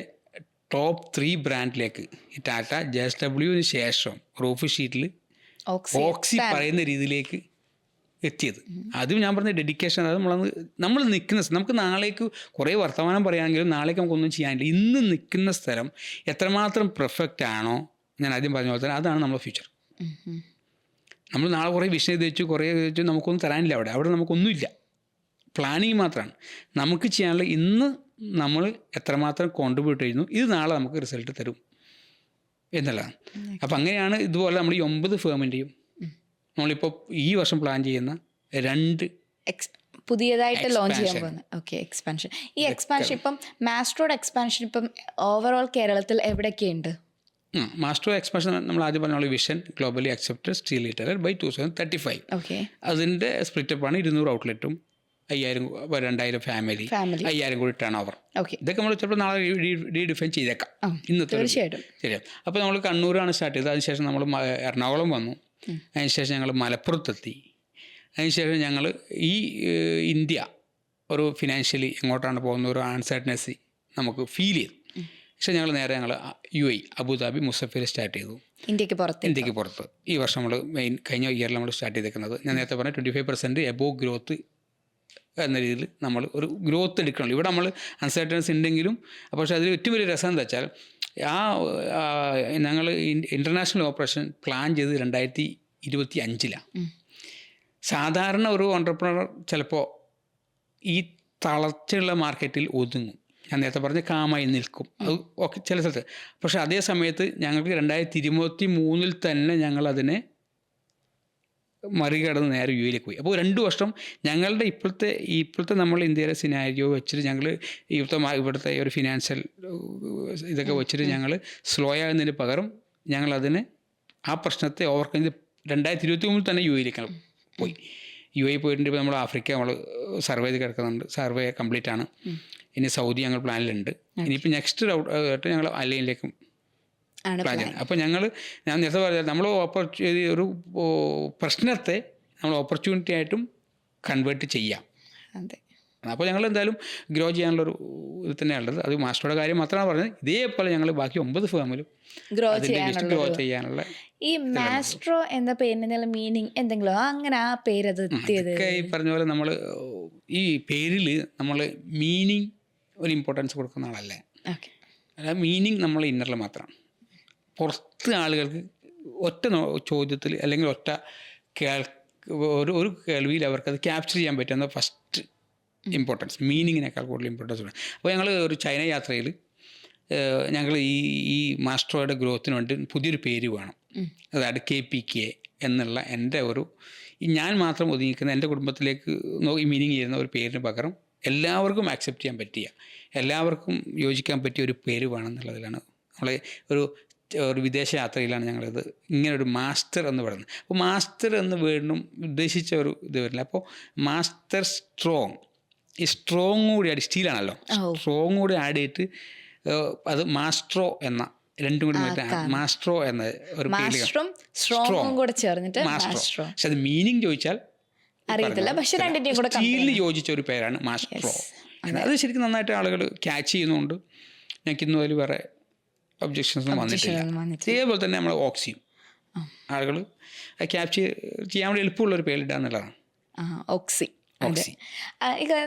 ടോപ്പ് 3 ബ്രാൻഡിലേക്ക് ടാറ്റ JSW ശേഷം റൂഫ് ഷീറ്റിൽ ഓക്സി പറയുന്ന രീതിയിലേക്ക് എത്തിയത്. അതും ഞാൻ പറഞ്ഞ ഡെഡിക്കേഷൻ. അത് നമ്മൾ നിൽക്കുന്ന നമുക്ക് നാളേക്ക് കുറേ വർത്തമാനം പറയുകയാണെങ്കിലും നാളേക്ക് നമുക്കൊന്നും ചെയ്യാനില്ല. ഇന്ന് നിൽക്കുന്ന സ്ഥലം എത്രമാത്രം പെർഫെക്റ്റ് ആണോ, ഞാൻ ആദ്യം പറഞ്ഞ പോലെ തന്നെ അതാണ് നമ്മുടെ ഫ്യൂച്ചർ. നമ്മൾ നാളെ കുറേ വിഷയം വെച്ചു നമുക്കൊന്നും തരാനില്ല. അവിടെ നമുക്കൊന്നുമില്ല, പ്ലാനിങ് മാത്രമാണ്. നമുക്ക് ചെയ്യാനുള്ള ഇന്ന് നമ്മൾ എത്രമാത്രം കോൺട്രിബ്യൂട്ട് ചെയ്യുന്നു, ഇത് നാളെ നമുക്ക് റിസൾട്ട് തരും എന്നുള്ളതാണ്. അപ്പം അങ്ങനെയാണ് ഇതുപോലെ നമ്മൾ ഈ 9 ഫേമിൻ്റെയും നമ്മളിപ്പോൾ ഈ വർഷം പ്ലാൻ ചെയ്യുന്ന 2 പുതിയതായിട്ട് ലോഞ്ച് ചെയ്യാൻ പോകുന്നത്. Okay, expansion. ഈ എക്സ്പാൻഷൻ ഇപ്പം മാസ്റ്ററോഡ് എക്സ്പാൻഷൻ ഇപ്പം ഓവറോൾ കേരളത്തിൽ എവിടെയൊക്കെയുണ്ട്? മാസ്റ്റർ എക്സ്പാൻഷൻ നമ്മൾ ആദ്യം പറഞ്ഞ vision globally accepted steel retailer by 2035. Okay, അതിൻ്റെ സ്പ്ലിറ്റപ്പാണ് 200 ഔട്ട്ലെറ്റും 2000 ഫാമിലി 5000 കൂടി ടേൺ ഓവർ. ഇതൊക്കെ നമ്മൾ ചിലപ്പോൾ നാളെ റീഡിഫൈൻ ചെയ്തേക്കാം. ഇന്നത്തെ തീർച്ചയായിട്ടും ശരിയാണ്. അപ്പോൾ നമ്മൾ കണ്ണൂരാണ് സ്റ്റാർട്ട് ചെയ്തത്. അതിനുശേഷം നമ്മൾ എറണാകുളം വന്നു. അതിനുശേഷം ഞങ്ങൾ മലപ്പുറത്തെത്തി. അതിനുശേഷം ഞങ്ങൾ ഈ ഇന്ത്യ ഒരു ഫിനാൻഷ്യലി എങ്ങോട്ടാണ് പോകുന്ന ഒരു അൺസർട്ടനസി നമുക്ക് ഫീൽ ചെയ്തു. പക്ഷേ ഞങ്ങൾ UAE അബുദാബി മുസഫിൽ സ്റ്റാർട്ട് ചെയ്തു. ഇന്ത്യക്ക് പുറത്ത് ഈ വർഷം നമ്മൾ കഴിഞ്ഞ ഇയറിൽ നമ്മൾ സ്റ്റാർട്ട് ചെയ്തേക്കുന്നത്. ഞാൻ നേരത്തെ പറഞ്ഞ 25% എബോവ് ഗ്രോത്ത് എന്ന രീതിയിൽ നമ്മൾ ഒരു ഗ്രോത്ത് എടുക്കണം. ഇവിടെ നമ്മൾ അൺസർട്ടനൻസി ഉണ്ടെങ്കിലും പക്ഷേ അതിൽ ഏറ്റവും വലിയ രസം എന്താ വെച്ചാൽ ഞങ്ങൾ ഇൻ്റർനാഷണൽ ഓപ്പറേഷൻ പ്ലാൻ ചെയ്ത് 2025. സാധാരണ ഒരു ഓൺട്രപ്രണർ ചിലപ്പോൾ ഈ തളർച്ചയുള്ള മാർക്കറ്റിൽ ഒതുങ്ങും. ഞാൻ നേരത്തെ പറഞ്ഞ് കാമായി നിൽക്കും, അത് ഒക്കെ ചില സ്ഥലത്ത്. പക്ഷേ അതേ സമയത്ത് ഞങ്ങൾക്ക് 2023 തന്നെ ഞങ്ങളതിനെ മറികടന്ന് നേരെ UAE പോയി. അപ്പോൾ 2 വർഷം ഞങ്ങളുടെ ഇപ്പോഴത്തെ നമ്മൾ ഇന്ത്യയിലെ സിനാരിയോ വെച്ചിട്ട് ഞങ്ങൾ ഇവിടുത്തെ ഒരു ഫിനാൻഷ്യൽ ഇതൊക്കെ വെച്ചിട്ട് ഞങ്ങൾ സ്ലോ ആകുന്നതിന് പകരം ഞങ്ങളതിനെ ആ പ്രശ്നത്തെ ഓവർകം ചെയ്ത് 2023 തന്നെ UAE പോയി. UAE പോയിട്ടുണ്ട്. ഇപ്പോൾ നമ്മൾ ആഫ്രിക്ക നമ്മൾ സർവേ ചെയ്ത് കിടക്കുന്നുണ്ട്. സർവേ കംപ്ലീറ്റ് ആണ്. ഇനി സൗദി ഞങ്ങൾ പ്ലാനിലുണ്ട്. ഇനിയിപ്പോൾ നെക്സ്റ്റ് ആയിട്ട് ഞങ്ങൾ അലൈനിലേക്കും പ്ലാൻ ചെയ്യണം. അപ്പോൾ ഞാൻ നേരത്തെ പറഞ്ഞാൽ നമ്മൾ ഒരു പ്രശ്നത്തെ നമ്മൾ ഓപ്പർച്യൂണിറ്റി ആയിട്ടും കൺവേർട്ട് ചെയ്യാം. അതെ. അപ്പോൾ ഞങ്ങൾ എന്തായാലും ഗ്രോ ചെയ്യാനുള്ളൊരു ഇത് തന്നെയാണുള്ളത്. അത് മാസ്റ്ററുടെ കാര്യം മാത്രമാണ് പറഞ്ഞത്. ഇതേപോലെ ഞങ്ങൾ ബാക്കി 9 ഫേമിലും ഗ്രോ ചെയ്യാനുള്ള ഈ മാസ്ട്രോ എന്ന പേരിന് മീനിങ് എന്തെങ്കിലും അങ്ങനെ ആ പേര് അത് എത്തിയത്? ഈ പറഞ്ഞ പോലെ നമ്മൾ ഈ പേരിൽ നമ്മൾ മീനിങ് ഒരു ഇമ്പോർട്ടൻസ് കൊടുക്കുന്ന ആളല്ലേ. അതായത് മീനിങ് നമ്മൾ ഇന്നറിൽ മാത്രമാണ്. പുറത്ത് ആളുകൾക്ക് ഒറ്റ ചോദ്യത്തിൽ അല്ലെങ്കിൽ ഒറ്റ ഒരു കേൾവിയിൽ അവർക്കത് ക്യാപ്ചർ ചെയ്യാൻ പറ്റുന്ന ഫസ്റ്റ് ഇമ്പോർട്ടൻസ് മീനിങ്ങിനേക്കാൾ കൂടുതൽ ഇമ്പോർട്ടൻസ് ഉണ്ട്. അപ്പോൾ ഞങ്ങൾ ഒരു ചൈന യാത്രയിൽ ഞങ്ങൾ ഈ മാസ്ട്രോയുടെ ഗ്രോത്തിന് വേണ്ടി പുതിയൊരു പേര് വേണം. അതായത് KPK എന്നുള്ള എൻ്റെ ഞാൻ മാത്രം ഒതുങ്ങിക്കുന്ന എൻ്റെ കുടുംബത്തിലേക്ക് മീനിങ് ചെയ്യുന്ന ഒരു പേരിന് പകരം എല്ലാവർക്കും ആക്സെപ്റ്റ് ചെയ്യാൻ പറ്റിയ, എല്ലാവർക്കും യോജിക്കാൻ പറ്റിയ ഒരു പേര് വേണം എന്നുള്ളതിലാണ് നമ്മൾ ഒരു വിദേശ യാത്രയിലാണ് ഞങ്ങളിത് ഇങ്ങനൊരു മാസ്റ്റർ എന്ന് പറയുന്നത്. അപ്പോൾ മാസ്റ്റർ എന്ന് വീണ്ടും ഉദ്ദേശിച്ച ഒരു ഇത് വരില്ല. അപ്പോൾ മാസ്റ്റർ സ്ട്രോങ്, ഈ സ്ട്രോങ് കൂടി ആഡ്, സ്റ്റീലാണല്ലോ, സ്ട്രോങ് കൂടി ആഡ് ചെയ്തിട്ട് അത് മാസ്ട്രോ എന്ന രണ്ടും കൂടി മാസ്ട്രോ എന്ന ഒരു പേര്, മാസ്ട്രോ. പക്ഷെ അത് മീനിങ് ചോദിച്ചാൽ അറിയത്തില്ല, പക്ഷെ സ്റ്റീലിന് യോജിച്ച ഒരു പേരാണ് മാസ്ട്രോ. അത് ശരിക്കും നന്നായിട്ട് ആളുകൾ ക്യാച്ച് ചെയ്യുന്നുണ്ട്. ഞങ്ങൾക്ക് ഇന്നും അതിൽ വേറെ ഒബ്ജക്ഷൻസ് ഒന്നും വന്നിട്ടില്ല. അതേപോലെ തന്നെ നമ്മൾ ഓക്സിയും ആളുകൾ ക്യാപ്ചർ ചെയ്യാൻ വേണ്ടി എളുപ്പമുള്ളൊരു പേരിടുക എന്നുള്ളതാണ് ഓക്സി.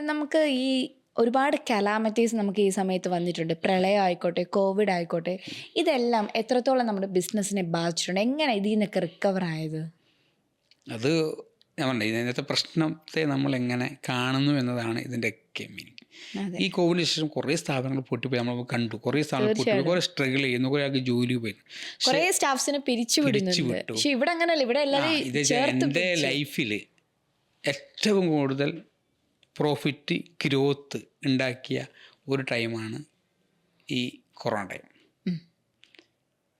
നമുക്ക് ഈ ഒരുപാട് കലാമിറ്റീസ് നമുക്ക് ഈ സമയത്ത് വന്നിട്ടുണ്ട്. പ്രളയം ആയിക്കോട്ടെ, കോവിഡ് ആയിക്കോട്ടെ, ഇതെല്ലാം എത്രത്തോളം നമ്മുടെ ബിസിനസ്സിനെ ബാധിച്ചിട്ടുണ്ട്? എങ്ങനെ ഇതിൽ നിന്നൊക്കെ റിക്കവർ ആയത്? അത് ഞാൻ പറഞ്ഞു, ഇതിനകത്തെ പ്രശ്നത്തെ നമ്മൾ എങ്ങനെ കാണുന്നു എന്നതാണ് ഇതിൻ്റെയൊക്കെ മീനിങ്. ഈ കോവിഡിന് ശേഷം കുറേ സ്ഥാപനങ്ങൾ പൊട്ടിപ്പോയി, നമ്മൾ കണ്ടു. കുറേ സ്ഥാപനങ്ങൾ പൊട്ടിപ്പോയി, കുറേ സ്ട്രഗിൾ ചെയ്യുന്നു, കുറേ ആൾക്ക് ജോലി പോയി, കുറേ സ്റ്റാഫ്സിനെ പിരിച്ചുവിട്ടു. ഇവിടെ അങ്ങനെയല്ല, ഇവിടെ എൻ്റെ ലൈഫിൽ ഏറ്റവും കൂടുതൽ പ്രോഫിറ്റ് ഗ്രോത്ത് ഉണ്ടാക്കിയ ഒരു ടൈമാണ് ഈ കൊറോണ ടൈം.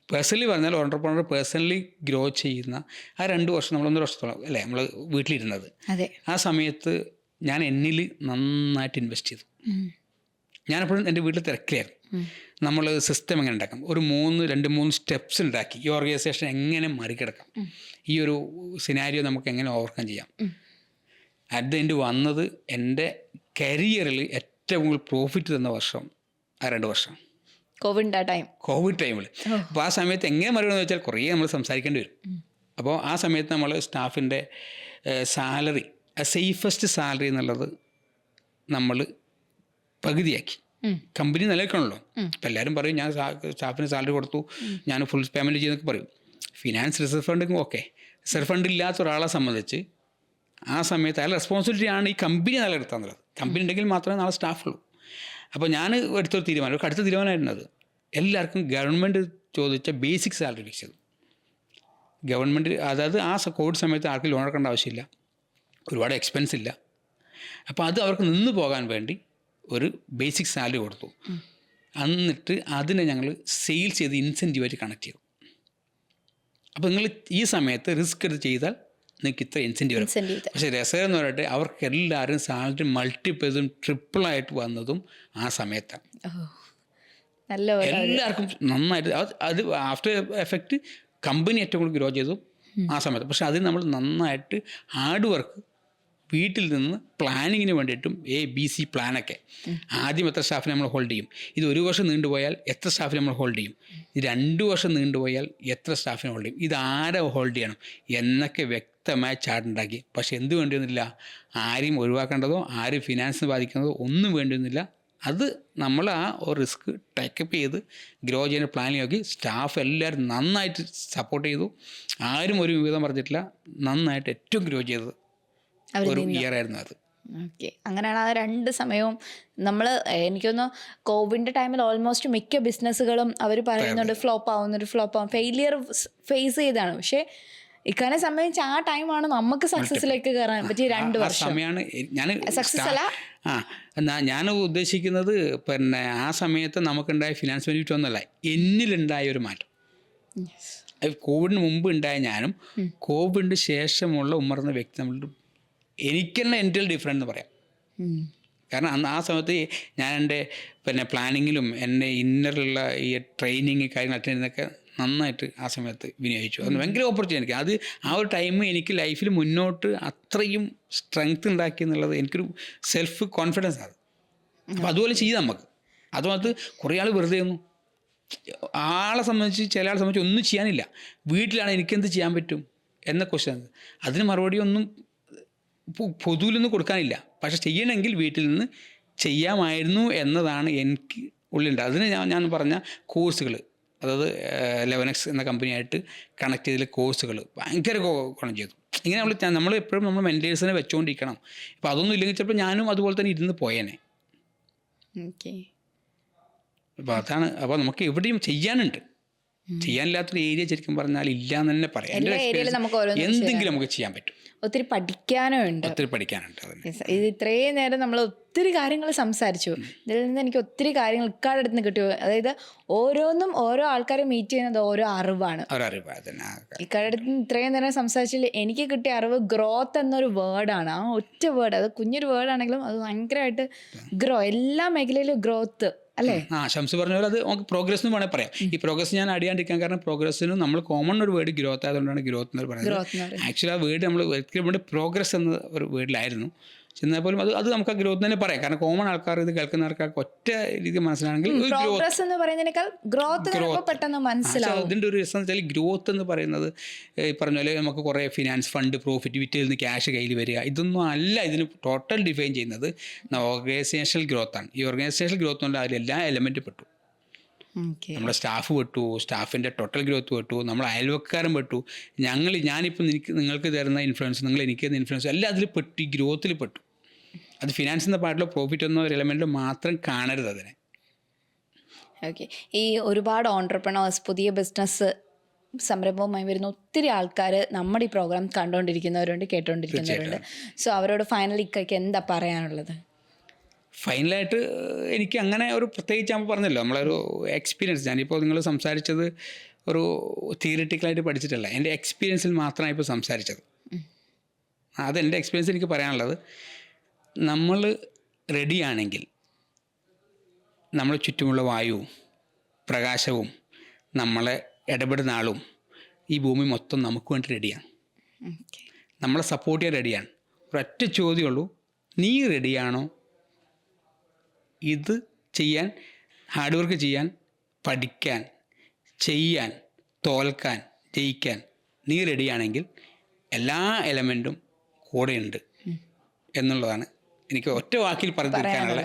പേഴ്സണലി പറഞ്ഞാൽ ഓണ്ടർപ്രണർ പേഴ്സണലി ഗ്രോ ചെയ്യുന്ന ആ 2 വർഷം, നമ്മൾ 1.5 വർഷത്തോളം അല്ലേ നമ്മൾ വീട്ടിലിരുന്നത്. ആ സമയത്ത് ഞാൻ എന്നിൽ നന്നായിട്ട് ഇൻവെസ്റ്റ് ചെയ്തു. ഞാനെപ്പോഴും എൻ്റെ വീട്ടിൽ തിരക്കിലായിരുന്നു. നമ്മൾ സിസ്റ്റം എങ്ങനെ ഉണ്ടാക്കാം, ഒരു 2-3 സ്റ്റെപ്സ് ഉണ്ടാക്കി ഈ ഓർഗനൈസേഷൻ എങ്ങനെ മറികടക്കാം, ഈ ഒരു സിനാരിയോ നമുക്ക് എങ്ങനെ ഓവർകം ചെയ്യാം. അറ്റ് ദ എൻഡ് വന്നത് എൻ്റെ കരിയറിൽ ഏറ്റവും കൂടുതൽ പ്രോഫിറ്റ് തന്ന വർഷം ആ 2 വർഷം കോവിഡ് ടൈമിൽ. അപ്പോൾ ആ സമയത്ത് എങ്ങനെ മറികടന്ന് വെച്ചാൽ കുറേ നമ്മൾ സംസാരിക്കേണ്ടി വരും. അപ്പോൾ ആ സമയത്ത് നമ്മൾ സ്റ്റാഫിൻ്റെ സാലറി, സേഫസ്റ്റ് സാലറി എന്നുള്ളത് നമ്മൾ പകുതിയാക്കി. കമ്പനി നിലനിൽക്കണമല്ലോ. അപ്പം എല്ലാവരും പറയും ഞാൻ സ്റ്റാഫിന് സാലറി കൊടുത്തു, ഞാൻ ഫുൾ പേയ്മെൻറ്റ് ചെയ്യുന്നൊക്കെ പറയും. Finance reserve fund okay, reserve fund ഇല്ലാത്ത ഒരാളെ സംബന്ധിച്ച് ആ സമയത്ത് അയാൾ റെസ്പോൺസിബിലിറ്റിയാണ് ഈ കമ്പനി നിലനിർത്താന്നുള്ളത്. കമ്പനി ഉണ്ടെങ്കിൽ മാത്രമേ നാളെ സ്റ്റാഫുള്ളൂ. അപ്പോൾ ഞാൻ എടുത്തൊരു തീരുമാനം, ഒരു കടുത്ത തീരുമാനമായിരുന്നത്, എല്ലാവർക്കും ഗവൺമെൻറ് ചോദിച്ച ബേസിക് സാലറി ഫിക്സ് ചെയ്തു. ഗവൺമെൻറ്, അതായത് ആ കോവിഡ് സമയത്ത് ആൾക്ക് ലോൺ എടുക്കേണ്ട ആവശ്യമില്ല, ഒരുപാട് എക്സ്പെൻസ് ഇല്ല. അപ്പോൾ അത് അവർക്ക് നിന്ന് പോകാൻ വേണ്ടി ഒരു ബേസിക് സാലറി കൊടുത്തു. എന്നിട്ട് അതിനെ ഞങ്ങൾ സെയിൽസ് ചെയ്ത് ഇൻസെൻറ്റീവായിട്ട് കണക്ട് ചെയ്തു. അപ്പോൾ നിങ്ങൾ ഈ സമയത്ത് റിസ്ക് എടുത്ത് ചെയ്താൽ നിങ്ങൾക്ക് ഇത്ര ഇൻസെൻറ്റീവ് വരും. പക്ഷേ രസം എന്ന് പറഞ്ഞിട്ട് അവർക്ക് എല്ലാവരും സാലറി മൾട്ടിപ്പിളും ട്രിപ്പിളായിട്ട് വന്നതും ആ സമയത്താണ്. എല്ലാവർക്കും നന്നായിട്ട് അത് ആഫ്റ്റർ എഫക്റ്റ് കമ്പനി ഏറ്റവും കൂടുതൽ ഗ്രോ ചെയ്തു ആ സമയത്ത്. പക്ഷെ അത് നമ്മൾ നന്നായിട്ട് ഹാർഡ് വർക്ക്, വീട്ടിൽ നിന്ന് പ്ലാനിങ്ങിന് വേണ്ടിയിട്ടും ABC പ്ലാനൊക്കെ, ആദ്യം എത്ര സ്റ്റാഫിനെ നമ്മൾ ഹോൾഡ് ചെയ്യും, ഇത് 1 വർഷം നീണ്ടുപോയാൽ എത്ര സ്റ്റാഫിനെ നമ്മൾ ഹോൾഡ് ചെയ്യും, ഇത് 2 വർഷം നീണ്ടുപോയാൽ എത്ര സ്റ്റാഫിനെ ഹോൾഡ് ചെയ്യും, ഇത് ആരെ ഹോൾഡ് ചെയ്യണം എന്നൊക്കെ വ്യക്തമായ ചാർട്ടുണ്ടാക്കി. പക്ഷെ എന്ത് വേണ്ടിയൊന്നുമില്ല, ആരെയും ഒഴിവാക്കേണ്ടതോ ആരും ഫിനാൻസിന് ബാധിക്കുന്നതോ ഒന്നും വേണ്ടിയൊന്നുമില്ല. അത് നമ്മൾ ആ ഒരു റിസ്ക് ടേക്കപ്പ് ചെയ്ത് ഗ്രോ ചെയ്യുന്ന പ്ലാനിങ് നോക്കി സ്റ്റാഫ് എല്ലാവരും നന്നായിട്ട് സപ്പോർട്ട് ചെയ്തു. ആരും ഒരു വിധം പറഞ്ഞിട്ടില്ല, നന്നായിട്ട് ഏറ്റവും ഗ്രോ ചെയ്തത് ഒരു ഇയർ ആയിരുന്നു അത്. ഓക്കെ, അങ്ങനെയാണ് ആ 2 സമയവും നമ്മൾ, എനിക്കൊന്ന് കോവിഡിൻ്റെ ടൈമിൽ ഓൾമോസ്റ്റ് മിക്ക ബിസിനസ്സുകളും അവർ പറയുന്നുണ്ട് ഫ്ലോപ്പ് ആവും, ഫെയിലിയർ ഫേസ് ചെയ്താണ്. പക്ഷേ ഇക്കാനെ സംബന്ധിച്ച് ആ ടൈമാണ് നമുക്ക് സക്സസ്സിലേക്ക് കയറാൻ പറ്റിയ 2 വർഷം സമയമാണ്. ഞാൻ സക്സസ് അല്ല, ഞാൻ ഉദ്ദേശിക്കുന്നത് പിന്നെ ആ സമയത്ത് നമുക്കുണ്ടായ ഫിനാൻസ് ബെനിഫിറ്റ് ഒന്നല്ല, എന്നിലുണ്ടായ ഒരു മാറ്റം. കോവിഡിന് മുമ്പ് ഉണ്ടായ ഞാനും കോവിഡിന് ശേഷമുള്ള ഉമ്മർന്ന വ്യക്തി തമ്മിൽ എനിക്ക് തന്നെ എൻ്റെ ഡിഫറെൻ്റ് എന്ന് പറയാം. കാരണം അന്ന് ആ സമയത്ത് ഞാൻ എൻ്റെ പ്ലാനിങ്ങിലും എൻ്റെ ഇന്നറിലുള്ള ഈ ട്രെയിനിങ് കാര്യങ്ങൾ അറ്റൻഡ് ചെയ്യുന്നതൊക്കെ നന്നായിട്ട് ആ സമയത്ത് വിനിയോഗിച്ചു. അത് ഭയങ്കര ഓപ്പർച്യൂണിറ്റി എനിക്ക്. അത് ആ ഒരു ടൈം എനിക്ക് ലൈഫിൽ മുന്നോട്ട് അത്രയും സ്ട്രെങ്ത് ഉണ്ടാക്കി എന്നുള്ളത് എനിക്കൊരു സെൽഫ് കോൺഫിഡൻസ് ആണ്. അപ്പോൾ അതുപോലെ ചെയ്ത് നമുക്ക് അതുകൊണ്ട് കുറേ ആൾ വെറുതെ ഒന്നും ആളെ സംബന്ധിച്ച് ചില ആളെ സംബന്ധിച്ച് ഒന്നും ചെയ്യാനില്ല. വീട്ടിലാണ് എനിക്കെന്ത് ചെയ്യാൻ പറ്റും എന്ന ക്വസ്റ്റ്യൻ. അതിന് മറുപടി ഒന്നും പൊതുവിലൊന്നും കൊടുക്കാനില്ല. പക്ഷെ ചെയ്യണമെങ്കിൽ വീട്ടിൽ നിന്ന് ചെയ്യാമായിരുന്നു എന്നതാണ് എനിക്ക് ഉള്ളിലുണ്ട്. അതിന് ഞാൻ പറഞ്ഞ കോഴ്സുകൾ, അതായത് 11X എന്ന കമ്പനിയായിട്ട് കണക്ട് ചെയ്തിലെ കോഴ്സുകൾ ഭയങ്കര ഗുണം ചെയ്തു. ഇങ്ങനെ നമ്മൾ എപ്പോഴും നമ്മൾ മെൻറ്റേഴ്സിനെ വെച്ചുകൊണ്ടിരിക്കണം. ഇപ്പോൾ അതൊന്നും ഇല്ലെങ്കിൽ ചിലപ്പോൾ ഞാനും അതുപോലെ തന്നെ ഇരുന്ന് പോയേനെ. അപ്പോൾ അതാണ്. അപ്പോൾ നമുക്ക് എവിടെയും ചെയ്യാനുണ്ട്. ചെയ്യാനില്ലാത്തൊരു ഏരിയ ശരിക്കും പറഞ്ഞാൽ ഇല്ല എന്ന് തന്നെ പറയാം. എന്തെങ്കിലും നമുക്ക് ചെയ്യാൻ പറ്റും. ഒത്തിരി പഠിക്കാനുണ്ട്. ഇത് ഇത്രയും നേരം നമ്മൾ ഒത്തിരി കാര്യങ്ങൾ സംസാരിച്ചു. ഇതിൽ നിന്ന് എനിക്ക് ഒത്തിരി കാര്യങ്ങൾ ഇക്കാരുടെ അടുത്ത് നിന്ന് കിട്ടിയോ. അതായത് ഓരോന്നും ഓരോ ആൾക്കാരെ മീറ്റ് ചെയ്യുന്നത് ഓരോ അറിവാണ്. ഇക്കാരുടെ അടുത്ത് നിന്ന് ഇത്രയും നേരം സംസാരിച്ചില്ല എനിക്ക് കിട്ടിയ അറിവ് ഗ്രോത്ത് എന്നൊരു വേർഡാണ്. ആ ഒറ്റ വേർഡ്, അത് കുഞ്ഞൊരു വേർഡാണെങ്കിലും അത് ഭയങ്കരമായിട്ട് എല്ലാ മേഖലയിലും ഗ്രോത്ത് അല്ലേ? ഷംസ് പറഞ്ഞ പോലെ അത് നമുക്ക് പ്രോഗ്രസ് എന്ന് വേണമെങ്കിൽ പറയാം. ഈ പ്രോഗ്രസ് ഞാൻ അടിയാണ്ടിരിക്കാൻ കാരണം പ്രോഗ്രസ്സിന് നമ്മൾ കോമൺ ഒരു വേർഡ് ഗ്രോത്ത് ആയതുകൊണ്ടാണ് ഗ്രോത്ത് എന്ന് പറയുന്നത്. ആക്ച്വലി ആ വേർഡ് നമ്മൾ ഒരിക്കലും പ്രോഗ്രസ് എന്ന ഒരു വേർഡിലായിരുന്നു. എന്നാൽ പോലും അത് നമുക്ക് ആ ഗ്രോത്ത് തന്നെ പറയാം. കാരണം കോമൺ ആൾക്കാർ ഇത് കേൾക്കുന്ന ആൾക്കാർക്ക് ഒറ്റ രീതി മനസ്സിലാണെങ്കിൽ ഇതിൻ്റെ ഒരു രസം വെച്ചാൽ ഗ്രോത്ത് എന്ന് പറയുന്നത് ഈ പറഞ്ഞ പോലെ നമുക്ക് കുറേ ഫിനാൻസ് ഫണ്ട് പ്രോഫിറ്റ് വിറ്റിൽ നിന്ന് ക്യാഷ് കയ്യിൽ വരിക ഇതൊന്നും അല്ല. ഇതിന് ടോട്ടൽ ഡിഫൈൻ ചെയ്യുന്നത് ഓർഗനൈസേഷണൽ ഗ്രോത്താണ്. ഈ ഓർഗനൈസേഷണൽ ഗ്രോത്ത് കൊണ്ട് അതിലെല്ലാ എലമെൻറ്റും പെട്ടു. നമ്മുടെ സ്റ്റാഫ് പെട്ടു, സ്റ്റാഫിൻ്റെ ടോട്ടൽ ഗ്രോത്ത് പെട്ടു, നമ്മൾ അയൽവക്കാരൻ പെട്ടു, ഞാനിപ്പോൾ നിങ്ങൾക്ക് തരുന്ന ഇൻഫ്ലുവൻസ്, നിങ്ങൾ എനിക്ക് തരുന്ന ഇൻഫ്ലുവൻസ് എല്ലാം അതിൽ പെട്ടു, ഈ ഗ്രോത്തിൽ പെട്ടു. അത് ഫിനാൻസ് എന്ന പാർട്ടിലോ പ്രോഫിറ്റ് എന്ന ഒരു എലമെൻറ്റിൽ മാത്രം കാണരുത് അതിനെ. ഓക്കെ. ഈ ഒരുപാട് ഓൺട്രപ്രണേഴ്സ് പുതിയ ബിസിനസ് സംരംഭവുമായി വരുന്ന ഒത്തിരി ആൾക്കാർ നമ്മുടെ ഈ പ്രോഗ്രാം കണ്ടുകൊണ്ടിരിക്കുന്നവരുണ്ട്, കേട്ടുകൊണ്ടിരിക്കുന്നവരുണ്ട്. സോ അവരോട് ഫൈനലി ഇക്കൊക്കെ എന്താ പറയാനുള്ളത്? ഫൈനലായിട്ട് എനിക്ക് അങ്ങനെ ഒരു പ്രത്യേകിച്ച് ഞാൻ പറഞ്ഞല്ലോ, നമ്മളൊരു എക്സ്പീരിയൻസ്, ഞാനിപ്പോൾ നിങ്ങൾ സംസാരിച്ചത് ഒരു തിയറിറ്റിക്കലായിട്ട് പഠിച്ചിട്ടല്ല, എൻ്റെ എക്സ്പീരിയൻസിൽ മാത്രമാണ് ഇപ്പോൾ സംസാരിച്ചത്. അതെൻ്റെ എക്സ്പീരിയൻസ് എനിക്ക് പറയാനുള്ളത്, നമ്മൾ റെഡിയാണെങ്കിൽ നമ്മൾ ചുറ്റുമുള്ള വായുവും പ്രകാശവും നമ്മളെ ഇടപെടുന്ന ആളും ഈ ഭൂമി മൊത്തം നമുക്ക് വേണ്ടി റെഡിയാണ്. നമ്മളെ സപ്പോർട്ട് ചെയ്യാൻ റെഡിയാണ്. ഒരൊറ്റ ചോദ്യമുള്ളൂ, നീ റെഡിയാണോ ഇത് ചെയ്യാൻ, ഹാർഡ് വർക്ക് ചെയ്യാൻ, പഠിക്കാൻ, ചെയ്യാൻ, തോൽക്കാൻ, ജയിക്കാൻ? നീ റെഡിയാണെങ്കിൽ എല്ലാ എലമെൻറ്റും കൂടെയുണ്ട് എന്നുള്ളതാണ് എനിക്ക് ഒറ്റ വാക്കിൽ പറഞ്ഞു തീർക്കാനുള്ള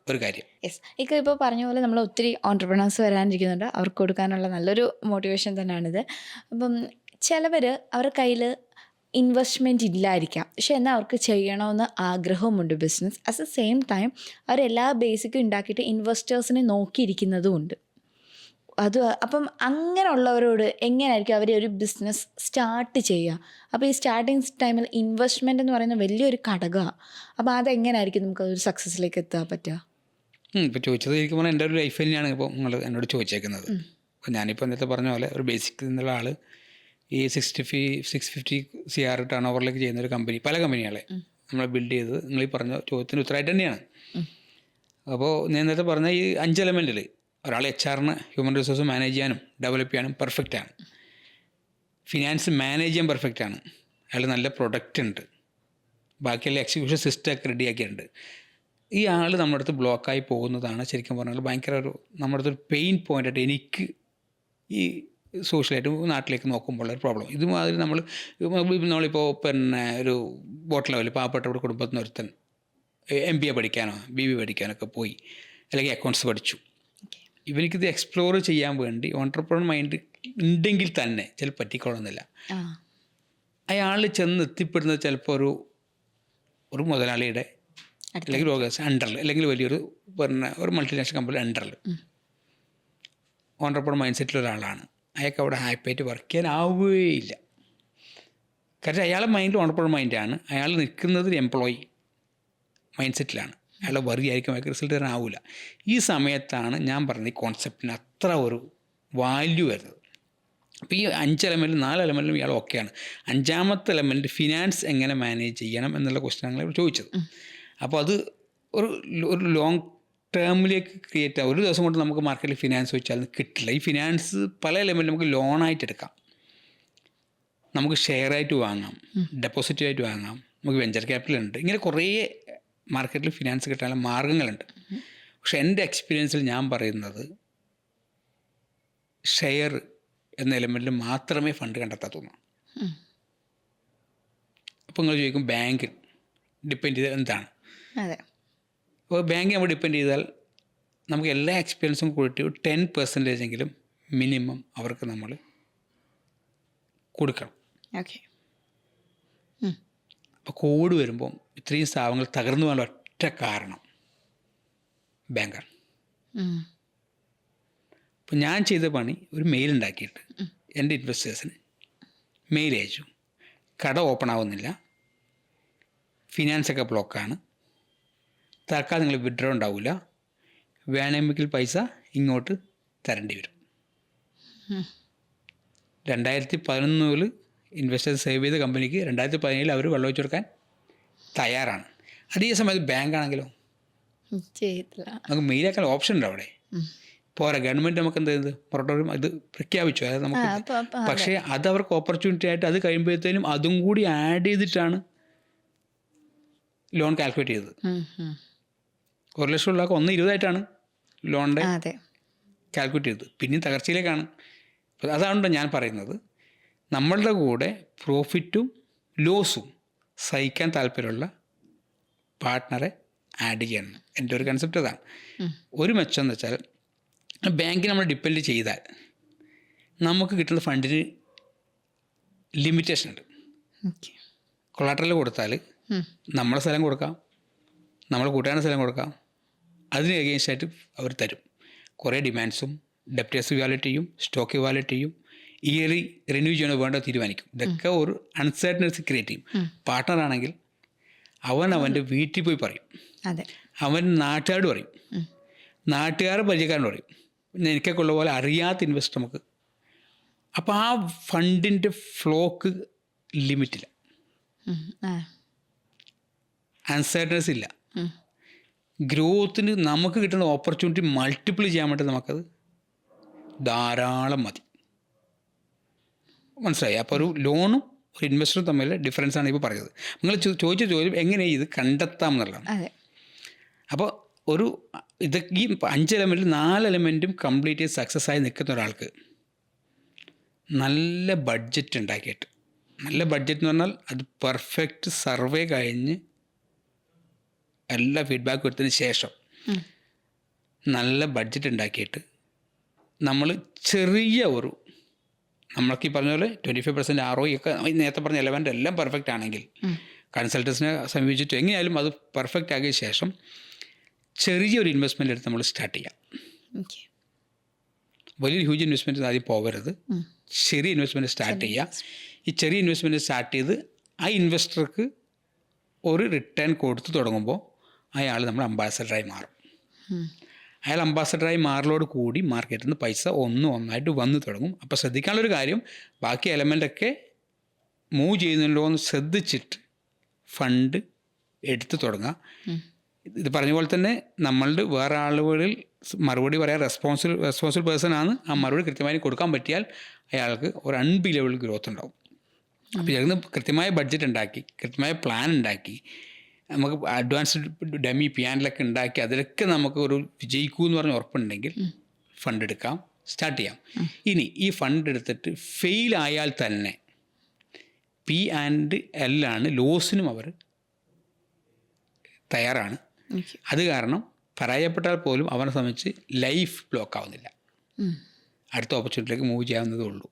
ഒരു കാര്യം. യെസ്, ഇപ്പോൾ പറഞ്ഞ പോലെ നമ്മൾ ഒത്തിരി ഓൺട്രപ്രണേഴ്സ് വരാനിരിക്കുന്നുണ്ട്. അവർക്ക് കൊടുക്കാനുള്ള നല്ലൊരു മോട്ടിവേഷൻ തന്നെയാണിത്. അപ്പം ചിലവർ അവരുടെ കയ്യിൽ ഇൻവെസ്റ്റ്മെൻറ്റ് ഇല്ലായിരിക്കാം, പക്ഷെ എന്നാൽ അവർക്ക് ചെയ്യണമെന്ന് ആഗ്രഹവുമുണ്ട് business. At the same time അവരെല്ലാ ബേസിക്കും ഉണ്ടാക്കിയിട്ട് ഇൻവെസ്റ്റേഴ്സിനെ നോക്കിയിരിക്കുന്നതുമുണ്ട്. അപ്പം അങ്ങനെയുള്ളവരോട് എങ്ങനെയായിരിക്കും അവർ ഒരു ബിസിനസ് സ്റ്റാർട്ട് ചെയ്യുക? അപ്പോൾ ഈ സ്റ്റാർട്ടിങ് ടൈമിൽ ഇൻവെസ്റ്റ്മെൻ്റ് എന്ന് പറയുന്ന വലിയൊരു ഘടകമാണ്. അപ്പോൾ അതെങ്ങനെയായിരിക്കും നമുക്ക് ഒരു സക്സസ്സിലേക്ക് എത്താൻ പറ്റുക? ഇപ്പോൾ ചോദിച്ചത് ശരിക്കും എൻ്റെ ഒരു ലൈഫ് തന്നെയാണ് ഇപ്പോൾ നിങ്ങൾ എന്നോട് ചോദിച്ചേക്കുന്നത്. അപ്പോൾ ഞാനിപ്പോൾ നേരത്തെ പറഞ്ഞ പോലെ ഒരു ബേസിക് എന്നുള്ള ആൾ ഈ 650 CR ടേൺ ഓവറിലേക്ക് ചെയ്യുന്നൊരു കമ്പനി, പല കമ്പനികളെ നമ്മൾ ബിൽഡ് ചെയ്തത് നിങ്ങൾ ഈ പറഞ്ഞ ചോദ്യത്തിന് ഉത്തരമായിട്ട് തന്നെയാണ്. അപ്പോൾ ഞാൻ നേരത്തെ പറഞ്ഞ ഈ 5 എലമെൻറ്റിൽ ഒരാൾ HR-ന് ഹ്യൂമൻ റിസോഴ്സ് മാനേജ് ചെയ്യാനും ഡെവലപ്പ് ചെയ്യാനും പെർഫെക്റ്റാണ്, ഫിനാൻസ് മാനേജ് ചെയ്യാൻ പെർഫെക്റ്റാണ്, അയാൾ നല്ല പ്രൊഡക്റ്റ് ഉണ്ട്, ബാക്കിയുള്ള എക്സിക്യൂഷൻ സിസ്റ്റമൊക്കെ റെഡിയാക്കിയിട്ടുണ്ട്. ഈ ആൾ നമ്മുടെ അടുത്ത് ബ്ലോക്കായി പോകുന്നതാണ് ശരിക്കും പറഞ്ഞാൽ ഭയങ്കര ഒരു നമ്മുടെ അടുത്തൊരു പെയിൻ പോയിൻ്റായിട്ട് എനിക്ക് ഈ സോഷ്യലായിട്ട് നാട്ടിലേക്ക് നോക്കുമ്പോൾ ഒരു പ്രോബ്ലം. ഇതുമാതിരി നമ്മളിപ്പോൾ ഒരു ബോട്ട് ലെവൽ പാവപ്പെട്ട ഒരു കുടുംബത്തിൽ നിന്ന് ഒരുത്തൻ MBA പഠിക്കാനോ BBA പഠിക്കാനൊക്കെ പോയി, അല്ലെങ്കിൽ അക്കൗണ്ട്സ് പഠിച്ചു. ഇവനിക്കിത് എക്സ്പ്ലോർ ചെയ്യാൻ വേണ്ടി ഓൺട്രപ്രണർ മൈൻഡ് ഉണ്ടെങ്കിൽ തന്നെ ചിലപ്പോൾ പറ്റിക്കൊള്ളുന്നില്ല. അയാൾ ചെന്ന് എത്തിപ്പെടുന്നത് ചിലപ്പോൾ ഒരു മുതലാളിയുടെ അല്ലെങ്കിൽ അണ്ടറിൽ, അല്ലെങ്കിൽ വലിയൊരു ഒരു മൾട്ടിനാഷണൽ കമ്പനി അണ്ടറിൽ ഓൺട്രപ്രണർ മൈൻഡ് സെറ്റിലൊരാളാണ്. അയാൾക്ക് അവിടെ ഹാപ്പിയായിട്ട് വർക്ക് ചെയ്യാനാവുകയില്ല. കാരണം അയാളുടെ മൈൻഡ് ഓൺട്രപ്രണർ മൈൻഡാണ്. അയാൾ നിൽക്കുന്നത് എംപ്ലോയി മൈൻഡ് സെറ്റിലാണ്. അയാളുടെ വറി ആയിരിക്കും, അയാൾക്ക് റിസൾട്ട് തരാനാവില്ല. ഈ സമയത്താണ് ഞാൻ പറഞ്ഞ ഈ കോൺസെപ്റ്റിന് അത്ര ഒരു വാല്യൂ വരുന്നത്. അപ്പോൾ ഈ 5 എലമെൻറ്റിൽ 4 എലമെൻറ്റിലും ഇയാൾ ഓക്കെയാണ്. 5ാമത്തെ എലമെൻറ്റ് ഫിനാൻസ് എങ്ങനെ മാനേജ് ചെയ്യണം എന്നുള്ള ക്വസ്റ്റ്യനാണ് ഇവിടെ ചോദിച്ചത്. അപ്പോൾ അത് ഒരു ലോങ് ടേമിലേക്ക് ക്രിയേറ്റ് ആവും. ഒരു ദിവസം കൊണ്ട് നമുക്ക് മാർക്കറ്റിൽ ഫിനാൻസ് വെച്ചാൽ കിട്ടില്ല. ഈ ഫിനാൻസ് പല എലമെൻറ്റിൽ നമുക്ക് ലോണായിട്ട് എടുക്കാം, നമുക്ക് ഷെയറായിട്ട് വാങ്ങാം, ഡെപ്പോസിറ്റായിട്ട് വാങ്ങാം, നമുക്ക് വെഞ്ചർ ക്യാപിറ്റൽ ഉണ്ട്. ഇങ്ങനെ കുറേ മാർക്കറ്റിൽ ഫിനാൻസ് കിട്ടാനുള്ള മാർഗ്ഗങ്ങളുണ്ട്. പക്ഷേ എൻ്റെ എക്സ്പീരിയൻസിൽ ഞാൻ പറയുന്നത് ഷെയർ എന്ന എലമെൻറ്റിൽ മാത്രമേ ഫണ്ട് കണ്ടെത്താത്തുള്ളൂ. അപ്പോൾ നിങ്ങൾ ചോദിക്കും ബാങ്ക് ഡിപ്പെൻഡ് ചെയ്താൽ എന്താണ്? അതെ, അപ്പോൾ ബാങ്ക് നമ്മൾ ഡിപ്പെൻഡ് ചെയ്താൽ നമുക്ക് എല്ലാ എക്സ്പീരിയൻസും കൂട്ടി 10% എങ്കിലും മിനിമം അവർക്ക് നമ്മൾ കൊടുക്കണം. ഓക്കെ. അപ്പോൾ കോവിഡ് വരുമ്പം ഇത്രയും സ്ഥാപനങ്ങൾ തകർന്നു പോകാൻ ഒറ്റ കാരണം ബാങ്കാണ്. അപ്പോൾ ഞാൻ ചെയ്ത പണി ഒരു മെയിൽ ഉണ്ടാക്കിയിട്ട് എൻ്റെ ഇൻവെസ്റ്റേഴ്സിന് മെയിൽ അയച്ചു. കട ഓപ്പൺ ആവുന്നില്ല, ഫിനാൻസൊക്കെ ബ്ലോക്കാണ്, തൽക്കാലം നിങ്ങൾ വിഡ്രോ ഉണ്ടാവില്ല, വേണമെങ്കിൽ പൈസ ഇങ്ങോട്ട് തരേണ്ടി വരും. 2011 ഇൻവെസ്റ്റേഴ്സ് സേവ് ചെയ്ത കമ്പനിക്ക് 2017 അവർ വെള്ളം വെച്ച് കൊടുക്കാൻ തയ്യാറാണ്. അതേ സമയത്ത് ബാങ്കാണെങ്കിലോ നമുക്ക് മെയിലാക്കാൻ ഓപ്ഷൻ ഉണ്ട് അവിടെ. പോരാ, ഗവൺമെൻറ് നമുക്ക് എന്ത് ചെയ്ത് മൊറട്ടോറിയം ഇത് പ്രഖ്യാപിച്ചു, അതായത് നമുക്ക്. പക്ഷേ അത് അവർക്ക് ഓപ്പർച്യൂണിറ്റി ആയിട്ട് അത് കഴിയുമ്പോഴത്തേനും അതും കൂടി ആഡ് ചെയ്തിട്ടാണ് ലോൺ കാൽക്കുലേറ്റ് ചെയ്തത്. 1 ലക്ഷം ഉള്ളവർക്ക് 1,20,000 ലോണിൻ്റെ കാൽക്കുലേറ്റ് ചെയ്തത്. പിന്നെയും തകർച്ചയിലേക്കാണ്. അതാണ് ഞാൻ പറയുന്നത്, നമ്മളുടെ കൂടെ പ്രോഫിറ്റും ലോസും സഹിക്കാൻ താല്പര്യമുള്ള പാർട്ട്ണറെ ആഡ് ചെയ്യണം. എൻ്റെ ഒരു കൺസെപ്റ്റ് അതാണ്. ഒരു മെച്ചം എന്ന് വെച്ചാൽ ബാങ്കിൽ നമ്മൾ ഡിപ്പെൻഡ് ചെയ്താൽ നമുക്ക് കിട്ടുന്ന ഫണ്ടിന് ലിമിറ്റേഷൻ ഉണ്ട്. കൊളാട്രൽ കൊടുത്താൽ നമ്മളെ സ്ഥലം കൊടുക്കാം, നമ്മളെ കൂട്ടുകാരുടെ സ്ഥലം കൊടുക്കാം, അതിന് എഗെയിൻസ്റ്റായിട്ട് അവർ തരും. കുറേ ഡിമാൻഡ്സും ഡെപ്റ്റേഴ്സ് ഇവാലുവേറ്റ് ചെയ്യും, സ്റ്റോക്ക് ഇവാലുവേറ്റ് ചെയ്യും, ഇയർലി റിന്യൂ ചെയ്യണോ വേണ്ടോ തീരുമാനിക്കും. ഇതൊക്കെ ഒരു അൺസർട്ടനിറ്റി ക്രിയേറ്റ് ചെയ്യും. പാർട്ട്ണറാണെങ്കിൽ അവൻ്റെ വീട്ടിൽ പോയി പറയും, അവൻ നാട്ടുകാരോട് പറയും, നാട്ടുകാരെ പരിചയക്കാരോട് പറയും, എനിക്കൊക്കെ ഉള്ള പോലെ അറിയാത്ത ഇൻവെസ്റ്റർ നമുക്ക്. അപ്പോൾ ആ ഫണ്ടിൻ്റെ ഫ്ലോക്ക് ലിമിറ്റില്ല, അൺസർട്ടനസ് ഇല്ല. ഗ്രോത്തിന് നമുക്ക് കിട്ടുന്ന ഓപ്പർച്യൂണിറ്റി മൾട്ടിപ്പിൾ ചെയ്യാൻ വേണ്ടി നമുക്കത് ധാരാളം മതി. മനസ്സിലായി? അപ്പോൾ ഒരു ലോണും ഒരു ഇൻവെസ്റ്ററും തമ്മിൽ ഡിഫറൻസാണ് ഇപ്പോൾ പറഞ്ഞത്. നിങ്ങൾ ചോദിച്ച ചോദ്യം എങ്ങനെയാണ് ഇത് കണ്ടെത്താം എന്നുള്ളതാണ്. അപ്പോൾ ഈ 5 എലമെൻറ്റിൽ 4 എലമെൻറ്റും കംപ്ലീറ്റ് ചെയ്ത് സക്സസ് ആയി നിൽക്കുന്ന ഒരാൾക്ക് നല്ല ബഡ്ജറ്റ് ഉണ്ടാക്കിയിട്ട്, നല്ല ബഡ്ജറ്റ് എന്ന് പറഞ്ഞാൽ അത് പെർഫെക്റ്റ് സർവേ കഴിഞ്ഞ് എല്ലാ ഫീഡ്ബാക്ക് കൊടുത്തതിന് ശേഷം നല്ല ബഡ്ജറ്റ് ഉണ്ടാക്കിയിട്ട് നമ്മൾ ചെറിയ നമ്മൾക്ക് ഈ പറഞ്ഞ പോലെ 25% ROI ഒക്കെ നേരത്തെ പറഞ്ഞ എലമെൻ്റ് എല്ലാം പെർഫെക്റ്റ് ആണെങ്കിൽ കൺസൾട്ടൻസിനെ സമീപിച്ചിട്ട് എങ്ങനെയായാലും അത് പെർഫെക്റ്റ് ആക്കിയ ശേഷം ചെറിയൊരു ഇൻവെസ്റ്റ്മെൻ്റ് എടുത്ത് നമ്മൾ സ്റ്റാർട്ട് ചെയ്യാം. വലിയൊരു ഹ്യൂജ് ഇൻവെസ്റ്റ്മെൻറ്റ് ആദ്യം പോകരുത്, ചെറിയ ഇൻവെസ്റ്റ്മെൻറ്റ് സ്റ്റാർട്ട് ചെയ്യുക. ഈ ചെറിയ ഇൻവെസ്റ്റ്മെൻറ്റ് സ്റ്റാർട്ട് ചെയ്ത് ആ ഇൻവെസ്റ്റർക്ക് ഒരു റിട്ടേൺ കൊടുത്ത് തുടങ്ങുമ്പോൾ അയാൾ നമ്മൾ അംബാസഡറായി മാറും. അയാൾ അംബാസഡറായി മാറലോട് കൂടി മാർക്കറ്റിൽ നിന്ന് പൈസ ഒന്നായിട്ട് വന്നു തുടങ്ങും. അപ്പോൾ ശ്രദ്ധിക്കാനുള്ളൊരു കാര്യം, ബാക്കി എലമെൻ്റൊക്കെ മൂവ് ചെയ്യുന്നുണ്ടോ എന്ന് ശ്രദ്ധിച്ചിട്ട് ഫണ്ട് എടുത്ത് തുടങ്ങുക. ഇത് പറഞ്ഞ പോലെ തന്നെ നമ്മളുടെ വേറെ ആളുകളിൽ മറുപടി പറയാൻ റെസ്പോൺസിബിൾ പേഴ്സൺ ആണ്. ആ മറുപടി കൃത്യമായി കൊടുക്കാൻ പറ്റിയാൽ അയാൾക്ക് ഒരു അൺബിലീവബിൾ ഗ്രോത്ത് ഉണ്ടാവും. അപ്പോൾ ഇതിന് കൃത്യമായ ബഡ്ജറ്റ് ഉണ്ടാക്കി, കൃത്യമായ പ്ലാൻ ഉണ്ടാക്കി, നമുക്ക് അഡ്വാൻസ്ഡ് ഡെമി പ്ലാനിലൊക്കെ ഉണ്ടാക്കി അതിലൊക്കെ നമുക്ക് ഒരു വിജയിക്കൂ എന്ന് പറഞ്ഞ് ഉറപ്പുണ്ടെങ്കിൽ ഫണ്ട് എടുക്കാം, സ്റ്റാർട്ട് ചെയ്യാം. ഇനി ഈ ഫണ്ട് എടുത്തിട്ട് ഫെയിൽ ആയാൽ തന്നെ P&L ആണ്, ലോസിനും അവർ തയ്യാറാണ്. അത് കാരണം പരാജയപ്പെട്ടാൽ പോലും അവനെ സംബന്ധിച്ച് ലൈഫ് ബ്ലോക്ക് ആവുന്നില്ല, അടുത്ത ഓപ്പർച്യൂണിറ്റിയിലേക്ക് മൂവ് ചെയ്യാവുന്നതേ ഉള്ളൂ.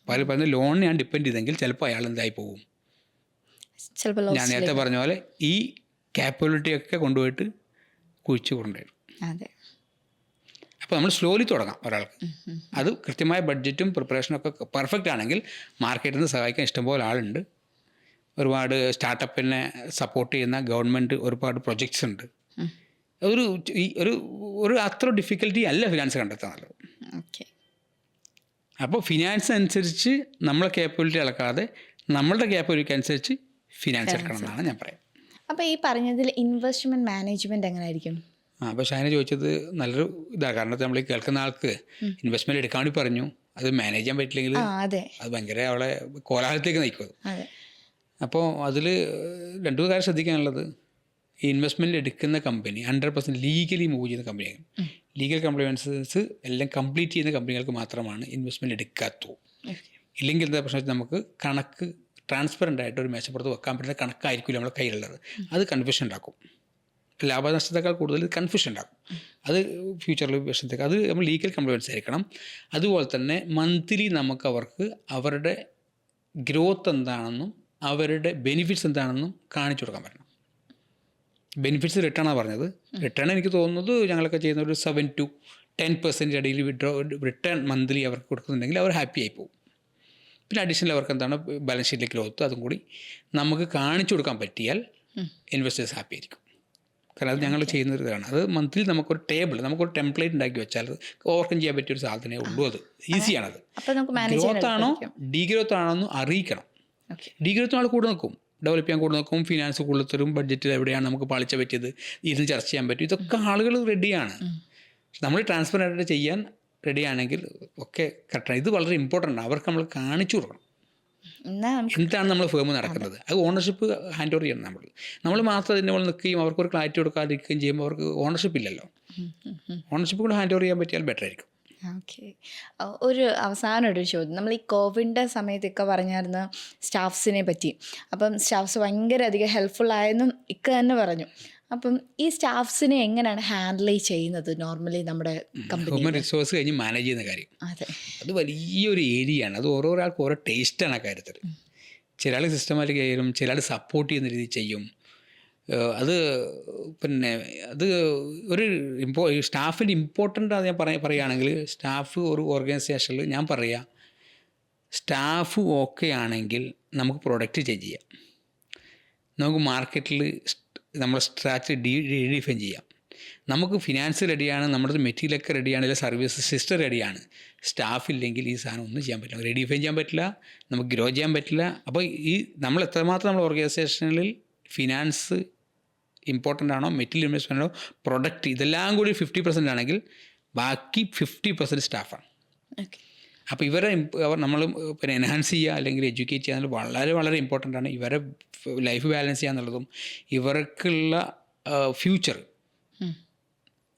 പല പറഞ്ഞ ലോണിന് ഞാൻ ഡിപ്പെൻഡ് ചെയ്തെങ്കിൽ ചിലപ്പോൾ അയാൾ എന്തായി പോകും. ഞാൻ നേരത്തെ പറഞ്ഞ പോലെ ഈ ക്യാപ്പബിലിറ്റിയൊക്കെ കൊണ്ടുപോയിട്ട് കുഴിച്ച് കൊണ്ടുവരും. അപ്പോൾ നമ്മൾ സ്ലോലി തുടങ്ങാം ഒരാൾക്ക്. അത് കൃത്യമായ ബഡ്ജറ്റും പ്രിപ്പറേഷനും ഒക്കെ പെർഫെക്റ്റ് ആണെങ്കിൽ മാർക്കറ്റിൽ നിന്ന് സഹായിക്കാൻ ഇഷ്ടംപോലെ ആളുണ്ട്. ഒരുപാട് സ്റ്റാർട്ടപ്പിനെ സപ്പോർട്ട് ചെയ്യുന്ന ഗവൺമെൻറ് ഒരുപാട് പ്രൊജക്ട്സ് ഉണ്ട്. ഒരു അത്ര ഡിഫിക്കൽറ്റി അല്ല ഫിനാൻസ് കണ്ടെത്താനുള്ളത്. അപ്പോൾ ഫിനാൻസ് അനുസരിച്ച് നമ്മളെ കേപ്പബിലിറ്റി അളക്കാതെ നമ്മളുടെ കേപ്പബിലിറ്റി അനുസരിച്ച് ഫിനാൻസ് എടുക്കണം എന്നാണ് ഞാൻ പറയുന്നത്. അപ്പോൾ ഈ പറഞ്ഞതിൽ ഇൻവെസ്റ്റ്മെൻറ്റ് മാനേജ്മെൻറ്റ് എങ്ങനെ ആയിരിക്കും? അപ്പോൾ ഷൈന ചോദിച്ചത് നല്ലൊരു ഇതാണ്. കാരണം നമ്മൾ ഈ കേൾക്കുന്ന ആൾക്ക് ഇൻവെസ്റ്റ്മെൻറ്റ് എടുക്കാൻ വേണ്ടി പറഞ്ഞു, അത് മാനേജ് ചെയ്യാൻ പറ്റില്ലെങ്കിൽ അത് ഭയങ്കര അവളെ കോലാഹലത്തിലേക്ക് നയിക്കും. അപ്പോൾ അതിൽ രണ്ടു കാര്യം ശ്രദ്ധിക്കാനുള്ളത്, ഈ ഇൻവെസ്റ്റ്മെൻറ്റ് എടുക്കുന്ന കമ്പനി 100% ലീഗലി മൂവ് ചെയ്യുന്ന കമ്പനിയാണ്. ലീഗൽ കംപ്ലിമെൻസസ് എല്ലാം കംപ്ലീറ്റ് ചെയ്യുന്ന കമ്പനികൾക്ക് മാത്രമാണ് ഇൻവെസ്റ്റ്മെൻറ്റ് എടുക്കാത്തൂ. ഇല്ലെങ്കിൽ എന്താ പ്രശ്നം വെച്ചാൽ നമുക്ക് കണക്ക് ട്രാൻസ്പെറൻ്റ് ആയിട്ട് ഒരു മേശപ്പുറത്ത് വെക്കാൻ പറ്റുന്ന കണക്കായിരിക്കില്ല നമ്മുടെ കയ്യിലുള്ളത്. അത് കൺഫ്യൂഷൻ ഉണ്ടാക്കും. ലാഭനഷ്ടത്തേക്കാൾ കൂടുതൽ കൺഫ്യൂഷൻ ഉണ്ടാക്കും. അത് ഫ്യൂച്ചറിൽ വിഷയത്തേക്ക് അത് നമ്മൾ ലീഗൽ കംപ്ലിമെൻസ് ആയിരിക്കണം. അതുപോലെ തന്നെ മന്ത്ലി നമുക്ക് അവർക്ക് അവരുടെ ഗ്രോത്ത് എന്താണെന്നും അവരുടെ ബെനിഫിറ്റ്സ് എന്താണെന്നും കാണിച്ചു കൊടുക്കാൻ പറ്റണം. ബെനിഫിറ്റ്സ് റിട്ടേണാണ് പറഞ്ഞത്. റിട്ടേൺ എനിക്ക് തോന്നുന്നത് ഞങ്ങളൊക്കെ ചെയ്യുന്ന ഒരു 7 to 10% ഇടയിൽ റിട്ടേൺ മന്ത്ലി അവർക്ക് കൊടുക്കുന്നുണ്ടെങ്കിൽ അവർ ഹാപ്പി ആയി പോകും. പിന്നെ അഡീഷണൽ അവർക്ക് എന്താണ് ബാലൻസ് ഷീറ്റിലെ ഗ്രോത്ത് അതും കൂടി നമുക്ക് കാണിച്ചു കൊടുക്കാൻ പറ്റിയാൽ ഇൻവെസ്റ്റേഴ്സ് ഹാപ്പി ആയിരിക്കും. കാരണം അത് ഞങ്ങൾ ചെയ്യുന്നൊരു ഇതാണ്. അത് മന്ത്ലി നമുക്കൊരു ടേബിൾ, നമുക്കൊരു ടെംപ്ലേറ്റ് ഉണ്ടാക്കി വെച്ചാൽ അത് ഓവർകം ചെയ്യാൻ പറ്റിയൊരു സാധനമേ ഉള്ളൂ. അത് ഈസിയാണത്. ഗ്രോത്ത് ആണോ ഡീഗ്രോത്ത് ആണോ എന്ന് അറിയിക്കണം. ഡീഗ്രോത്ത് ആൾ കൂടെ നിൽക്കും, ഡെവലപ്പ് ചെയ്യാൻ കൂടെ നിൽക്കും, ഫിനാൻസ് കൂടുതൽ തരും, ബഡ്ജറ്റിൽ എവിടെയാണ് നമുക്ക് പാളിച്ച പറ്റിയത് ഇരുന്ന് ചർച്ച ചെയ്യാൻ പറ്റും. ഇതൊക്കെ ആളുകൾ റെഡിയാണ്. നമ്മൾ ട്രാൻസ്പെറൻ്റ് ചെയ്യാൻ റെഡിയാണെങ്കിൽ ഒക്കെ കറക്റ്റാണ്. ഇത് വളരെ ഇമ്പോർട്ടൻ്റ് ആണ്. അവർക്ക് നമ്മൾ കാണിച്ചു കൊടുക്കണം എന്താണ് നമ്മൾ ഫേം നടക്കുന്നത്. അത് ഓണർഷിപ്പ് ഹാൻഡ് ഓവർ ചെയ്യണം. നമ്മൾ മാത്രം അതിൻ്റെ മുകളിൽ നിൽക്കുകയും അവർക്കൊരു ക്ലാരിറ്റി കൊടുക്കാതിരിക്കുകയും ചെയ്യുമ്പോൾ അവർക്ക് ഓണർഷിപ്പ് ഇല്ലല്ലോ. ഓണർഷിപ്പ് കൂടെ ഹാൻഡ് ഓവർ ചെയ്യാൻ പറ്റിയാൽ ബെറ്റർ ആയിരിക്കും. ഓക്കെ, ഒരു അവസാനം ഒരു ചോദ്യം. നമ്മൾ ഈ കോവിഡിൻ്റെ സമയത്തൊക്കെ പറഞ്ഞായിരുന്നു സ്റ്റാഫ്സിനെ പറ്റി. അപ്പം സ്റ്റാഫ്സ് ഭയങ്കര അധികം ഹെൽപ്ഫുൾ ആയെന്നും ഇക്ക തന്നെ പറഞ്ഞു. അപ്പം ഈ സ്റ്റാഫ്സിനെ എങ്ങനെയാണ് ഹാൻഡിൽ ചെയ്യുന്നത് നോർമലി നമ്മുടെ കമ്പനി? ഹ്യൂമൻ റിസോഴ്സ് കഴിഞ്ഞ് മാനേജ് ചെയ്യുന്ന കാര്യം അത് വലിയൊരു ഏരിയയാണ്. അത് ഓരോരാൾക്ക് ഓരോ ടേസ്റ്റാണ് ആ കാര്യത്തിൽ. ചില ആൾ സിസ്റ്റമാറ്റിക് ചെയ്യും, ചില ആൾ സപ്പോർട്ട് ചെയ്യുന്ന രീതിയിൽ ചെയ്യും. അത് പിന്നെ അത് ഒരു സ്റ്റാഫിൻ്റെ ഇമ്പോർട്ടൻ്റ് അത് ഞാൻ പറയുകയാണെങ്കിൽ, സ്റ്റാഫ് ഒരു ഓർഗനൈസേഷനിൽ ഞാൻ പറയാം, സ്റ്റാഫ് ഓക്കെ ആണെങ്കിൽ നമുക്ക് പ്രൊഡക്റ്റ് ചേഞ്ച് ചെയ്യാം, നമുക്ക് മാർക്കറ്റിൽ നമ്മുടെ സ്ട്രാറ്റജി റീഡിഫൈൻ ചെയ്യാം, നമുക്ക് ഫിനാൻസ് റെഡിയാണ്, നമ്മുടെ മെറ്റീരിയലൊക്കെ റെഡിയാണ്, അല്ലെങ്കിൽ സർവീസ് സിസ്റ്റം റെഡിയാണ്. സ്റ്റാഫ് ഇല്ലെങ്കിൽ ഈ സാധനം ഒന്നും ചെയ്യാൻ പറ്റില്ല, റെഡിഫൈൻ ചെയ്യാൻ പറ്റില്ല, നമുക്ക് ഗ്രോ ചെയ്യാൻ പറ്റില്ല. അപ്പോൾ ഈ നമ്മൾ എത്രമാത്രം നമ്മൾ ഓർഗനൈസേഷനിൽ ഫിനാൻസ് ഇമ്പോർട്ടൻ്റ് ആണോ, മെറ്റീരിയൽ ഇൻവെസ്റ്റ്മെൻ്റ് ആണോ, പ്രൊഡക്റ്റ്, ഇതെല്ലാം കൂടി 50% ആണെങ്കിൽ ബാക്കി 50% സ്റ്റാഫാണ്. അപ്പോൾ ഇവരെ നമ്മൾ പിന്നെ എൻഹാൻസ് ചെയ്യുക അല്ലെങ്കിൽ എഡ്യൂക്കേറ്റ് ചെയ്യുക എന്നുള്ളത് വളരെ വളരെ ഇമ്പോർട്ടൻ്റ് ആണ്. ഇവരെ ലൈഫ് ബാലൻസ് ചെയ്യുക എന്നുള്ളതും ഇവർക്കുള്ള ഫ്യൂച്ചർ,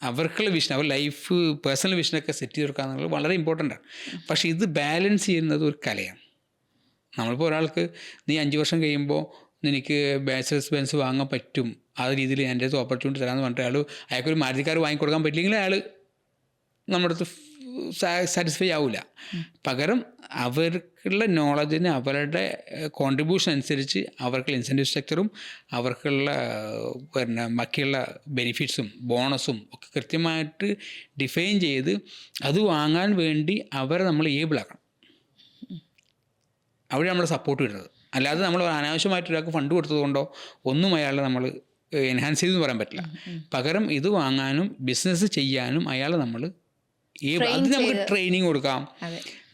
അവർക്കുള്ള വിഷൻ, അവർ ലൈഫ് പേഴ്സണൽ വിഷനൊക്കെ സെറ്റ് ചെയ്ത് കൊടുക്കുക എന്നുള്ളത് വളരെ ഇമ്പോർട്ടൻ്റ് ആണ്. പക്ഷേ ഇത് ബാലൻസ് ചെയ്യുന്നത് ഒരു കലയാണ്. നമ്മളിപ്പോൾ ഒരാൾക്ക് നീ 5 വർഷം കഴിയുമ്പോൾ നിനക്ക് ബാച്ചലേഴ്സ് ബെൻസ് വാങ്ങാൻ പറ്റും, ആ രീതിയിൽ എൻ്റെ അടുത്ത് ഓപ്പർച്യൂണിറ്റി തരാമെന്ന് പറഞ്ഞിട്ട് അയാൾക്കൊരു മാരുതിക്കാർ വാങ്ങിക്കൊടുക്കാൻ പറ്റില്ലെങ്കിൽ അയാൾ നമ്മുടെ അടുത്ത് സാറ്റിസ്ഫൈ ആവില്ല. പകരം അവർക്കുള്ള നോളജിന് അവരുടെ കോൺട്രിബ്യൂഷൻ അനുസരിച്ച് അവർക്കുള്ള ഇൻസെൻറ്റീവ് സ്ട്രക്ചറും അവർക്കുള്ള പിന്നെ ബാക്കിയുള്ള ബെനിഫിറ്റ്സും ബോണസും ഒക്കെ കൃത്യമായിട്ട് ഡിഫൈൻ ചെയ്ത് അത് വാങ്ങാൻ വേണ്ടി അവരെ നമ്മൾ ഏബിളാക്കണം. അവിടെ നമ്മൾ സപ്പോർട്ട് വരുന്നത്. അല്ലാതെ നമ്മൾ അനാവശ്യമായിട്ട് ഒരാൾക്ക് ഫണ്ട് കൊടുത്തതുകൊണ്ടോ ഒന്നും അയാളെ നമ്മൾ എൻഹാൻസ് ചെയ്തെന്ന് പറയാൻ പറ്റില്ല. പകരം ഇത് വാങ്ങാനും ബിസിനസ് ചെയ്യാനും അയാളെ നമ്മൾ അത് നമുക്ക് ട്രെയിനിങ് കൊടുക്കാം.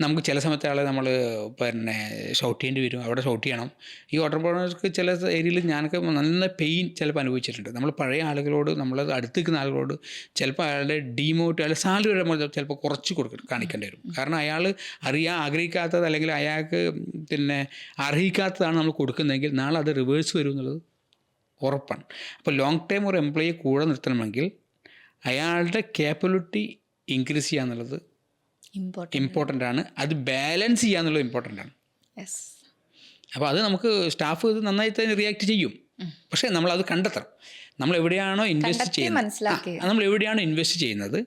നമുക്ക് ചില സമയത്ത് ആളെ നമ്മൾ പിന്നെ ഷൗട്ട് ചെയ്യേണ്ടി വരും, അവിടെ ഷൗട്ട് ചെയ്യണം. ഈ ഓട്ടർപ്രണേഴ്സ്ക്ക് ചില ഏരിയയിൽ ഞാനൊക്കെ നല്ല പെയിൻ ചിലപ്പോൾ അനുഭവിച്ചിട്ടുണ്ട്. നമ്മൾ പഴയ ആളുകളോട്, നമ്മൾ അടുത്ത് നിൽക്കുന്ന ആളുകളോട് ചിലപ്പോൾ അയാളുടെ ഡീമോട്ട്, അയാളുടെ സാലറി വരെ ചിലപ്പോൾ കുറച്ച് കാണിക്കേണ്ടി വരും. കാരണം അയാൾ ആഗ്രഹിക്കാത്തത് അല്ലെങ്കിൽ അയാൾക്ക് പിന്നെ അർഹിക്കാത്തതാണ് നമ്മൾ കൊടുക്കുന്നതെങ്കിൽ നാളെ അത് റിവേഴ്സ് വരും എന്നുള്ളത് ഉറപ്പാണ്. അപ്പോൾ ലോങ് ടൈം ഒരു എംപ്ലോയിയെ കൂടെ നിർത്തണമെങ്കിൽ അയാളുടെ കേപ്പബിലിറ്റി ഇൻക്രീസ് ചെയ്യുക എന്നുള്ളത് ഇമ്പോർട്ടൻ്റ് ആണ്. അത് ബാലൻസ് ചെയ്യുക എന്നുള്ളത് ഇമ്പോർട്ടൻ്റ് ആണ്. അപ്പോൾ അത് നമുക്ക് സ്റ്റാഫ് ഇത് നന്നായി തന്നെ റിയാക്ട് ചെയ്യും. പക്ഷേ നമ്മളത് കണ്ടെത്തണം. നമ്മൾ എവിടെയാണോ ഇൻവെസ്റ്റ് ചെയ്യുന്നത്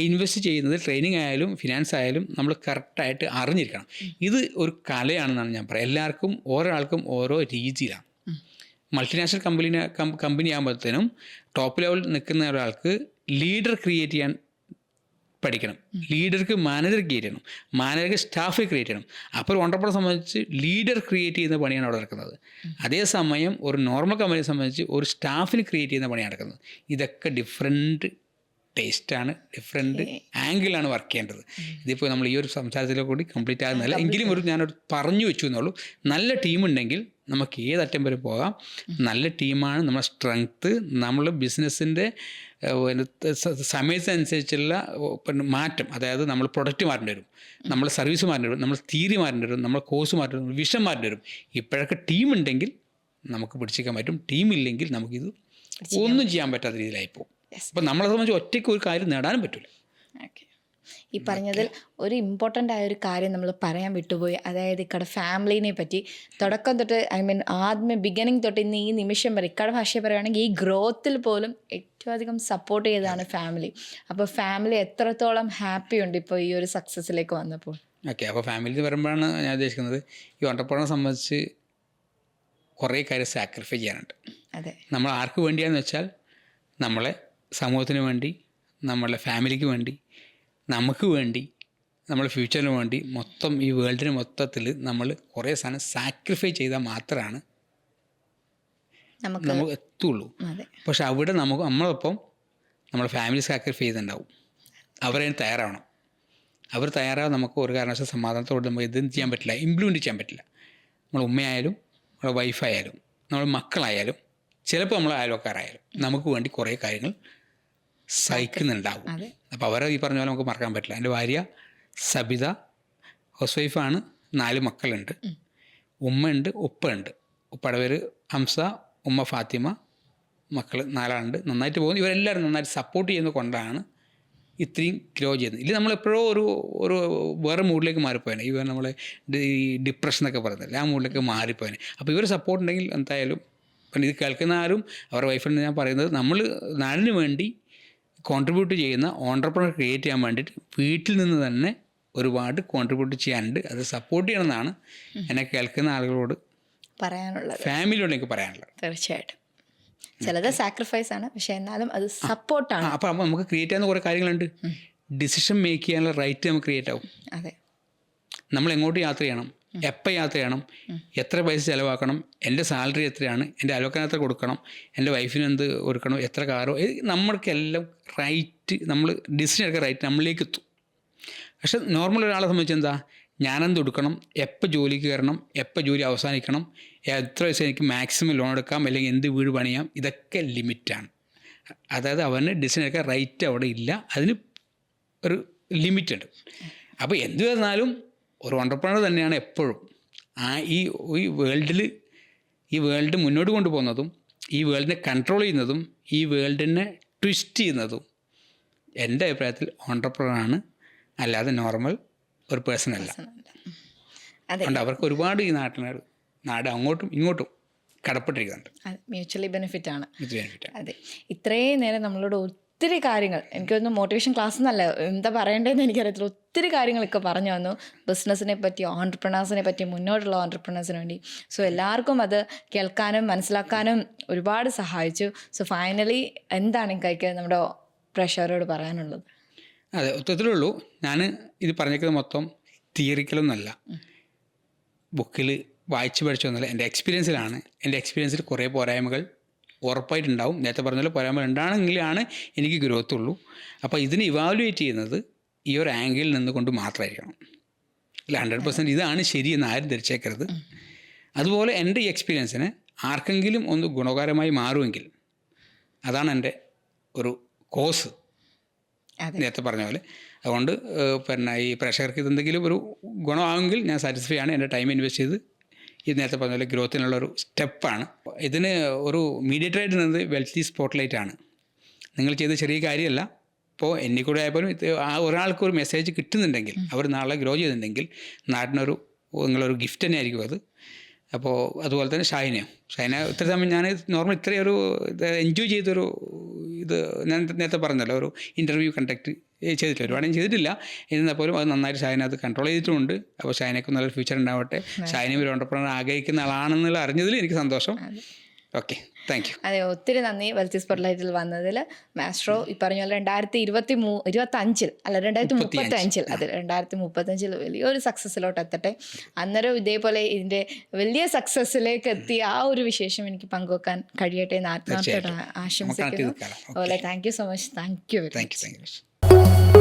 ഇൻവെസ്റ്റ് ചെയ്യുന്നത് ട്രെയിനിങ് ആയാലും ഫിനാൻസ് ആയാലും നമ്മൾ കറക്റ്റായിട്ട് അറിഞ്ഞിരിക്കണം. ഇത് ഒരു കലയാണെന്നാണ് ഞാൻ പറയുക. എല്ലാവർക്കും ഓരോ ആൾക്കും ഓരോ രീതിയിലാണ്. മൾട്ടിനാഷണൽ കമ്പനി ആകുമ്പോഴത്തേനും ടോപ്പ് ലെവലിൽ നിൽക്കുന്ന ഒരാൾക്ക് ലീഡർ ക്രിയേറ്റ് ചെയ്യാൻ പഠിക്കണം, ലീഡർക്ക് മാനേജർ ക്രിയേറ്റ് ചെയ്യണം, മാനേജർക്ക് സ്റ്റാഫ് ക്രിയേറ്റ് ചെയ്യണം. അപ്പോൾ ഒരു ഓണ്ടർപ്രണറെ സംബന്ധിച്ച് ലീഡർ ക്രിയേറ്റ് ചെയ്യുന്ന പണിയാണ് അവിടെ നടക്കുന്നത്. അതേസമയം ഒരു നോർമൽ കമ്പനിയെ സംബന്ധിച്ച് ഒരു സ്റ്റാഫിന് ക്രിയേറ്റ് ചെയ്യുന്ന പണിയാണ് നടക്കുന്നത്. ഇതൊക്കെ ഡിഫറെൻറ്റ് ടേസ്റ്റാണ്, ഡിഫറെൻറ്റ് ആംഗിളാണ് വർക്ക് ചെയ്യേണ്ടത്. ഇതിപ്പോൾ നമ്മൾ ഈ ഒരു സംസാരത്തിലെ കൂടി കംപ്ലീറ്റ് ആകുന്നില്ല, എങ്കിലും ഞാനൊരു പറഞ്ഞു വെച്ചു എന്നുള്ളൂ. നല്ല ടീമുണ്ടെങ്കിൽ നമുക്ക് ഏതറ്റം വരെ പോകാം. നല്ല ടീമാണ് നമ്മുടെ സ്ട്രെങ്ത്ത്. നമ്മൾ ബിസിനസ്സിൻ്റെ സമയത്തനുസരിച്ചുള്ള മാറ്റം, അതായത് നമ്മൾ പ്രൊഡക്റ്റ് മാറേണ്ടി വരും, നമ്മൾ സർവീസ് മാറേണ്ടി വരും, നമ്മൾ തിയറി മാറേണ്ടി വരും, നമ്മൾ കോഴ്സ് മാറേണ്ടി വരും, വിഷൻ മാറേണ്ടി വരും. ഇപ്പോഴൊക്കെ ടീമുണ്ടെങ്കിൽ നമുക്ക് പിടിച്ചിരിക്കാൻ പറ്റും. ടീമില്ലെങ്കിൽ നമുക്കിത് ഒന്നും ചെയ്യാൻ പറ്റാത്ത രീതിയിലായിപ്പോവും. അപ്പം നമ്മളെ സംബന്ധിച്ച് ഒറ്റയ്ക്ക് ഒരു കാര്യം നേടാനും പറ്റില്ല. ഓക്കെ, ഈ പറഞ്ഞതിൽ ഒരു ഇമ്പോർട്ടൻ്റ് ആയ ഒരു കാര്യം നമ്മൾ പറയാൻ വിട്ടുപോയി. അതായത് ഇക്കടെ ഫാമിലിനെ പറ്റി തുടക്കം തൊട്ട്, ഐ മീൻ ആദ്യമേ ബിഗിനിങ് തൊട്ട് ഇന്ന് ഈ നിമിഷം വരെ ഇക്കടെ ഭാഷയെ പറയുകയാണെങ്കിൽ ഈ ഗ്രോത്തിൽ പോലും ഏറ്റവും അധികം സപ്പോർട്ട് ചെയ്തതാണ് ഫാമിലി. അപ്പോൾ ഫാമിലി എത്രത്തോളം ഹാപ്പി ഉണ്ട് ഇപ്പോൾ ഈ ഒരു സക്സസ്സിലേക്ക് വന്നപ്പോൾ? ഓക്കെ, അപ്പോൾ ഫാമിലി വരുമ്പോഴാണ് ഞാൻ ഉദ്ദേശിക്കുന്നത്, ഈ ഓണ്ടർപ്രണറെ സംബന്ധിച്ച് കുറേ കാര്യം സാക്രിഫൈ ചെയ്യാനുണ്ട്. അതെ, നമ്മൾ ആർക്ക് വേണ്ടിയാണെന്ന് വെച്ചാൽ നമ്മളെ സമൂഹത്തിന് വേണ്ടി, നമ്മളെ ഫാമിലിക്ക് വേണ്ടി, നമുക്ക് വേണ്ടി, നമ്മുടെ ഫ്യൂച്ചറിന് വേണ്ടി, മൊത്തം ഈ വേൾഡിന് മൊത്തത്തിൽ നമ്മൾ കുറേ സാധനം സാക്രിഫൈ ചെയ്താൽ മാത്രമാണ് നമുക്ക് എത്തുള്ളൂ. പക്ഷെ അവിടെ നമ്മളൊപ്പം നമ്മുടെ ഫാമിലി സാക്രിഫൈ ചെയ്തിട്ടുണ്ടാവും. അവരതിന് തയ്യാറാവണം. അവർ തയ്യാറാവാൻ നമുക്ക് ഒരു കാരണവശാലും സമാധാനത്തോടെ നമുക്ക് ഇതൊന്നും ചെയ്യാൻ പറ്റില്ല, ഇംപ്ലിമെൻറ്റ് ചെയ്യാൻ പറ്റില്ല. നമ്മൾ ഉമ്മയായാലും നമ്മുടെ വൈഫായാലും നമ്മുടെ മക്കളായാലും ചിലപ്പോൾ നമ്മൾ അയൽവക്കാരായാലും നമുക്ക് വേണ്ടി കുറേ കാര്യങ്ങൾ സഹിക്കുന്നുണ്ടാവും. അപ്പോൾ അവരെ ഈ പറഞ്ഞ പോലെ നമുക്ക് മറക്കാൻ പറ്റില്ല. എൻ്റെ ഭാര്യ സബിത ഹൗസ് വൈഫാണ്, 4 മക്കളുണ്ട്, ഉമ്മയുണ്ട്, ഉപ്പയുണ്ട്. ഉപ്പയുടെ പേര് ഹംസ, ഉമ്മ ഫാത്തിമ, മക്കൾ 4 ആളുണ്ട്. നന്നായിട്ട് പോകുന്നു. ഇവരെല്ലാവരും നന്നായിട്ട് സപ്പോർട്ട് ചെയ്യുന്നത് കൊണ്ടാണ് ഇത്രയും ഗ്രോ ചെയ്യുന്നത്. ഇല്ല നമ്മളെപ്പോഴോ ഒരു വേറെ മൂഡിലേക്ക് മാറിപ്പോയേനെ. ഇവർ നമ്മളെ ഡിപ്രഷൻ എന്നൊക്കെ പറയുന്നില്ല, ആ മൂഡിലേക്ക് മാറിപ്പോയേനെ. അപ്പോൾ ഇവർ സപ്പോർട്ട് ഉണ്ടെങ്കിൽ എന്തായാലും, പിന്നെ ഇത് കേൾക്കുന്ന ആരും അവരുടെ വൈഫിന് ഞാൻ പറയുന്നത്, നമ്മൾ നാടിന് വേണ്ടി കോൺട്രിബ്യൂട്ട് ചെയ്യുന്ന ഓണ്ടർപ്രണർ ക്രിയേറ്റ് ചെയ്യാൻ വേണ്ടിയിട്ട് വീട്ടിൽ നിന്ന് തന്നെ ഒരുപാട് കോൺട്രിബ്യൂട്ട് ചെയ്യാനുണ്ട്. അത് സപ്പോർട്ട് ചെയ്യണമെന്നാണ് എന്നെ കേൾക്കുന്ന ആളുകളോട് പറയാനുള്ളത്, ഫാമിലിയോട് എനിക്ക് പറയാനുള്ളത്. തീർച്ചയായിട്ടും ചിലത് സാക്രിഫൈസ് ആണ്, പക്ഷെ എന്നാലും അത് സപ്പോർട്ടാണ്. അപ്പോൾ നമുക്ക് ക്രിയേറ്റ് ചെയ്യുന്ന കുറേ കാര്യങ്ങളുണ്ട്. ഡിസിഷൻ മേക്ക് ചെയ്യാനുള്ള റൈറ്റ് നമുക്ക് ക്രിയേറ്റ് ആവും. അതെ, നമ്മൾ എങ്ങോട്ട് യാത്ര ചെയ്യണം, എപ്പോൾ യാത്ര ചെയ്യണം, എത്ര പൈസ ചിലവാക്കണം, എൻ്റെ സാലറി എത്രയാണ്, എൻ്റെ അയൽവക്കന് എത്ര കൊടുക്കണം, എൻ്റെ വൈഫിന് എന്ത് കൊടുക്കണം, എത്ര കാറോ, നമ്മൾക്കെല്ലാം റൈറ്റ്, നമ്മൾ ഡിസിഷൻ എടുക്കാൻ റൈറ്റ് നമ്മളിലേക്ക് എത്തും. പക്ഷെ നോർമൽ ഒരാളെ സംബന്ധിച്ച് എന്താ, ഞാനെന്ത് കൊടുക്കണം, എപ്പോൾ ജോലിക്ക് കയറണം, എപ്പോൾ ജോലി അവസാനിക്കണം, എത്ര വയസ്സ് എനിക്ക് മാക്സിമം ലോൺ എടുക്കാം, അല്ലെങ്കിൽ എന്ത് വീട് പണിയാം, ഇതൊക്കെ ലിമിറ്റാണ്. അതായത് അവന് ഡിസിഷൻ എടുക്കാൻ റൈറ്റ് അവിടെ ഇല്ല, അതിന് ഒരു ലിമിറ്റുണ്ട്. അപ്പോൾ എന്ത് വന്നാലും ഒരു ഓണ്ടർപ്രണർ തന്നെയാണ് എപ്പോഴും ഈ വേൾഡ് മുന്നോട്ട് കൊണ്ടുപോകുന്നതും, ഈ വേൾഡിനെ കൺട്രോൾ ചെയ്യുന്നതും, ഈ വേൾഡിനെ ട്വിസ്റ്റ് ചെയ്യുന്നതും എൻ്റെ അഭിപ്രായത്തിൽ ഓണ്ടർപ്രണറാണ്, അല്ലാതെ നോർമൽ ഒരു പേഴ്സൺ അല്ല. അതുകൊണ്ട് അവർക്ക് ഒരുപാട് ഈ നാട് അങ്ങോട്ടും ഇങ്ങോട്ടും കടപ്പെട്ടിരിക്കുന്നുണ്ട്. മ്യൂച്വലി ബെനിഫിറ്റ് ആണ്. അതെ, ഇത്രയും നേരം നമ്മളോട് ഒത്തിരി കാര്യങ്ങൾ, എനിക്കൊന്ന് മോട്ടിവേഷൻ ക്ലാസ് എന്നല്ല എന്താ പറയേണ്ടതെന്ന് എനിക്കറിയത്തില്ല, ഒത്തിരി കാര്യങ്ങളൊക്കെ പറഞ്ഞു വന്നു ബിസിനസ്സിനെ പറ്റി, ഓൺട്രപ്രണേഴ്സിനെ പറ്റി, മുന്നോട്ടുള്ള ഓൺട്രപ്രണേഴ്സിന് വേണ്ടി. സോ എല്ലാവർക്കും അത് കേൾക്കാനും മനസ്സിലാക്കാനും ഒരുപാട് സഹായിച്ചു. സോ ഫൈനലി എന്താണ് എനിക്ക് നമ്മുടെ പ്രേക്ഷകരോട് പറയാനുള്ളത്? അതെ, ഒത്തത്തിലുള്ളൂ. ഞാൻ ഇത് പറഞ്ഞേക്കുന്നത് മൊത്തം തിയറിക്കലൊന്നുമല്ല, ബുക്കിൽ വായിച്ച് പഠിച്ചൊന്നുമല്ല, എൻ്റെ എക്സ്പീരിയൻസിലാണ്. എൻ്റെ എക്സ്പീരിയൻസിൽ കുറേ പോരായ്മകൾ ഉറപ്പായിട്ടുണ്ടാവും. നേരത്തെ പറഞ്ഞാൽ പോരായ്മ ഉണ്ടാണെങ്കിലാണ് എനിക്ക് ഗ്രോത്ത് ഉള്ളൂ. അപ്പോൾ ഇതിന് ഇവാലുവേറ്റ് ചെയ്യുന്നത് ഈ ഒരു ആംഗിളിൽ നിന്നുകൊണ്ട് മാത്രമായിരിക്കണം. അല്ല 100% ഇതാണ് ശരിയെന്ന് ആരും ധരിച്ചേക്കരുത്. അതുപോലെ എൻ്റെ ഈ എക്സ്പീരിയൻസിന് ആർക്കെങ്കിലും ഒന്ന് ഗുണകരമായി മാറുമെങ്കിൽ അതാണ് എൻ്റെ ഒരു കോഴ്സ്, നേരത്തെ പറഞ്ഞ പോലെ. അതുകൊണ്ട് പിന്നെ ഈ പ്രേക്ഷകർക്ക് ഇതെന്തെങ്കിലും ഒരു ഗുണമാകുമെങ്കിൽ ഞാൻ സാറ്റിസ്ഫൈ ആണ്. എൻ്റെ ടൈം ഇൻവെസ്റ്റ് ചെയ്ത് ഇത് നേരത്തെ പറഞ്ഞ പോലെ ഗ്രോത്തിനുള്ളൊരു സ്റ്റെപ്പാണ്. ഇതിന് ഒരു മീഡിയേറ്ററായിട്ട് നിന്നത് വെൽത്തി സ്പോട്ട്ലൈറ്റ് ആണ്. നിങ്ങൾ ചെയ്ത ചെറിയ കാര്യമല്ല. ഇപ്പോൾ എന്നെ കൂടെ ആയപ്പോലും ഒരാൾക്കൊരു മെസ്സേജ് കിട്ടുന്നുണ്ടെങ്കിൽ, അവർ നാളെ ഗ്രോ ചെയ്യുന്നുണ്ടെങ്കിൽ നിങ്ങളൊരു ഗിഫ്റ്റ് തന്നെ ആയിരിക്കും അത്. അപ്പോൾ അതുപോലെ തന്നെ ഷൈന ഇത്ര സമയം ഞാൻ നോർമൽ ഇത്രയൊരു എൻജോയ് ചെയ്തൊരു ഇത് ഞാൻ നേരത്തെ പറഞ്ഞല്ലോ, ഒരു ഇൻ്റർവ്യൂ കണ്ടക്ട് ചെയ്തിട്ടില്ല, ഒരുപാട് ചെയ്തിട്ടില്ല. എന്നാൽ പോലും അത് നന്നായിട്ട് ഷൈന അത് കൺട്രോൾ ചെയ്തിട്ടുമുണ്ട്. അപ്പോൾ ഷൈനയ്ക്ക് നല്ലൊരു ഫ്യൂച്ചർ ഉണ്ടാവട്ടെ. ഷൈന ഒരു ഓണ്ടർപ്രണർ ആഗ്രഹിക്കുന്ന ആളാണെന്നുള്ള അറിഞ്ഞതിൽ എനിക്ക് സന്തോഷം. Okay, thank you. അതെ, ഒത്തിരി നന്ദി വെൽത്തി സ്പോട്ട്ലൈറ്റിൽ വന്നതിൽ. മാസ്ട്രോ ഈ പറഞ്ഞ പോലെ 2035 അല്ല 2035 അതിൽ 2035 വലിയൊരു സക്സസ്സിലോട്ട് എത്തട്ടെ. അന്നേരം ഇതേപോലെ ഇതിൻ്റെ വലിയ സക്സസ്സിലേക്ക് എത്തി ആ ഒരു വിശേഷം എനിക്ക് പങ്കുവെക്കാൻ കഴിയട്ടെ എന്ന് ആത്മാർത്ഥമായിട്ട് ആശംസിക്കുന്നു. അതുപോലെ thank you so much. Thank you very much.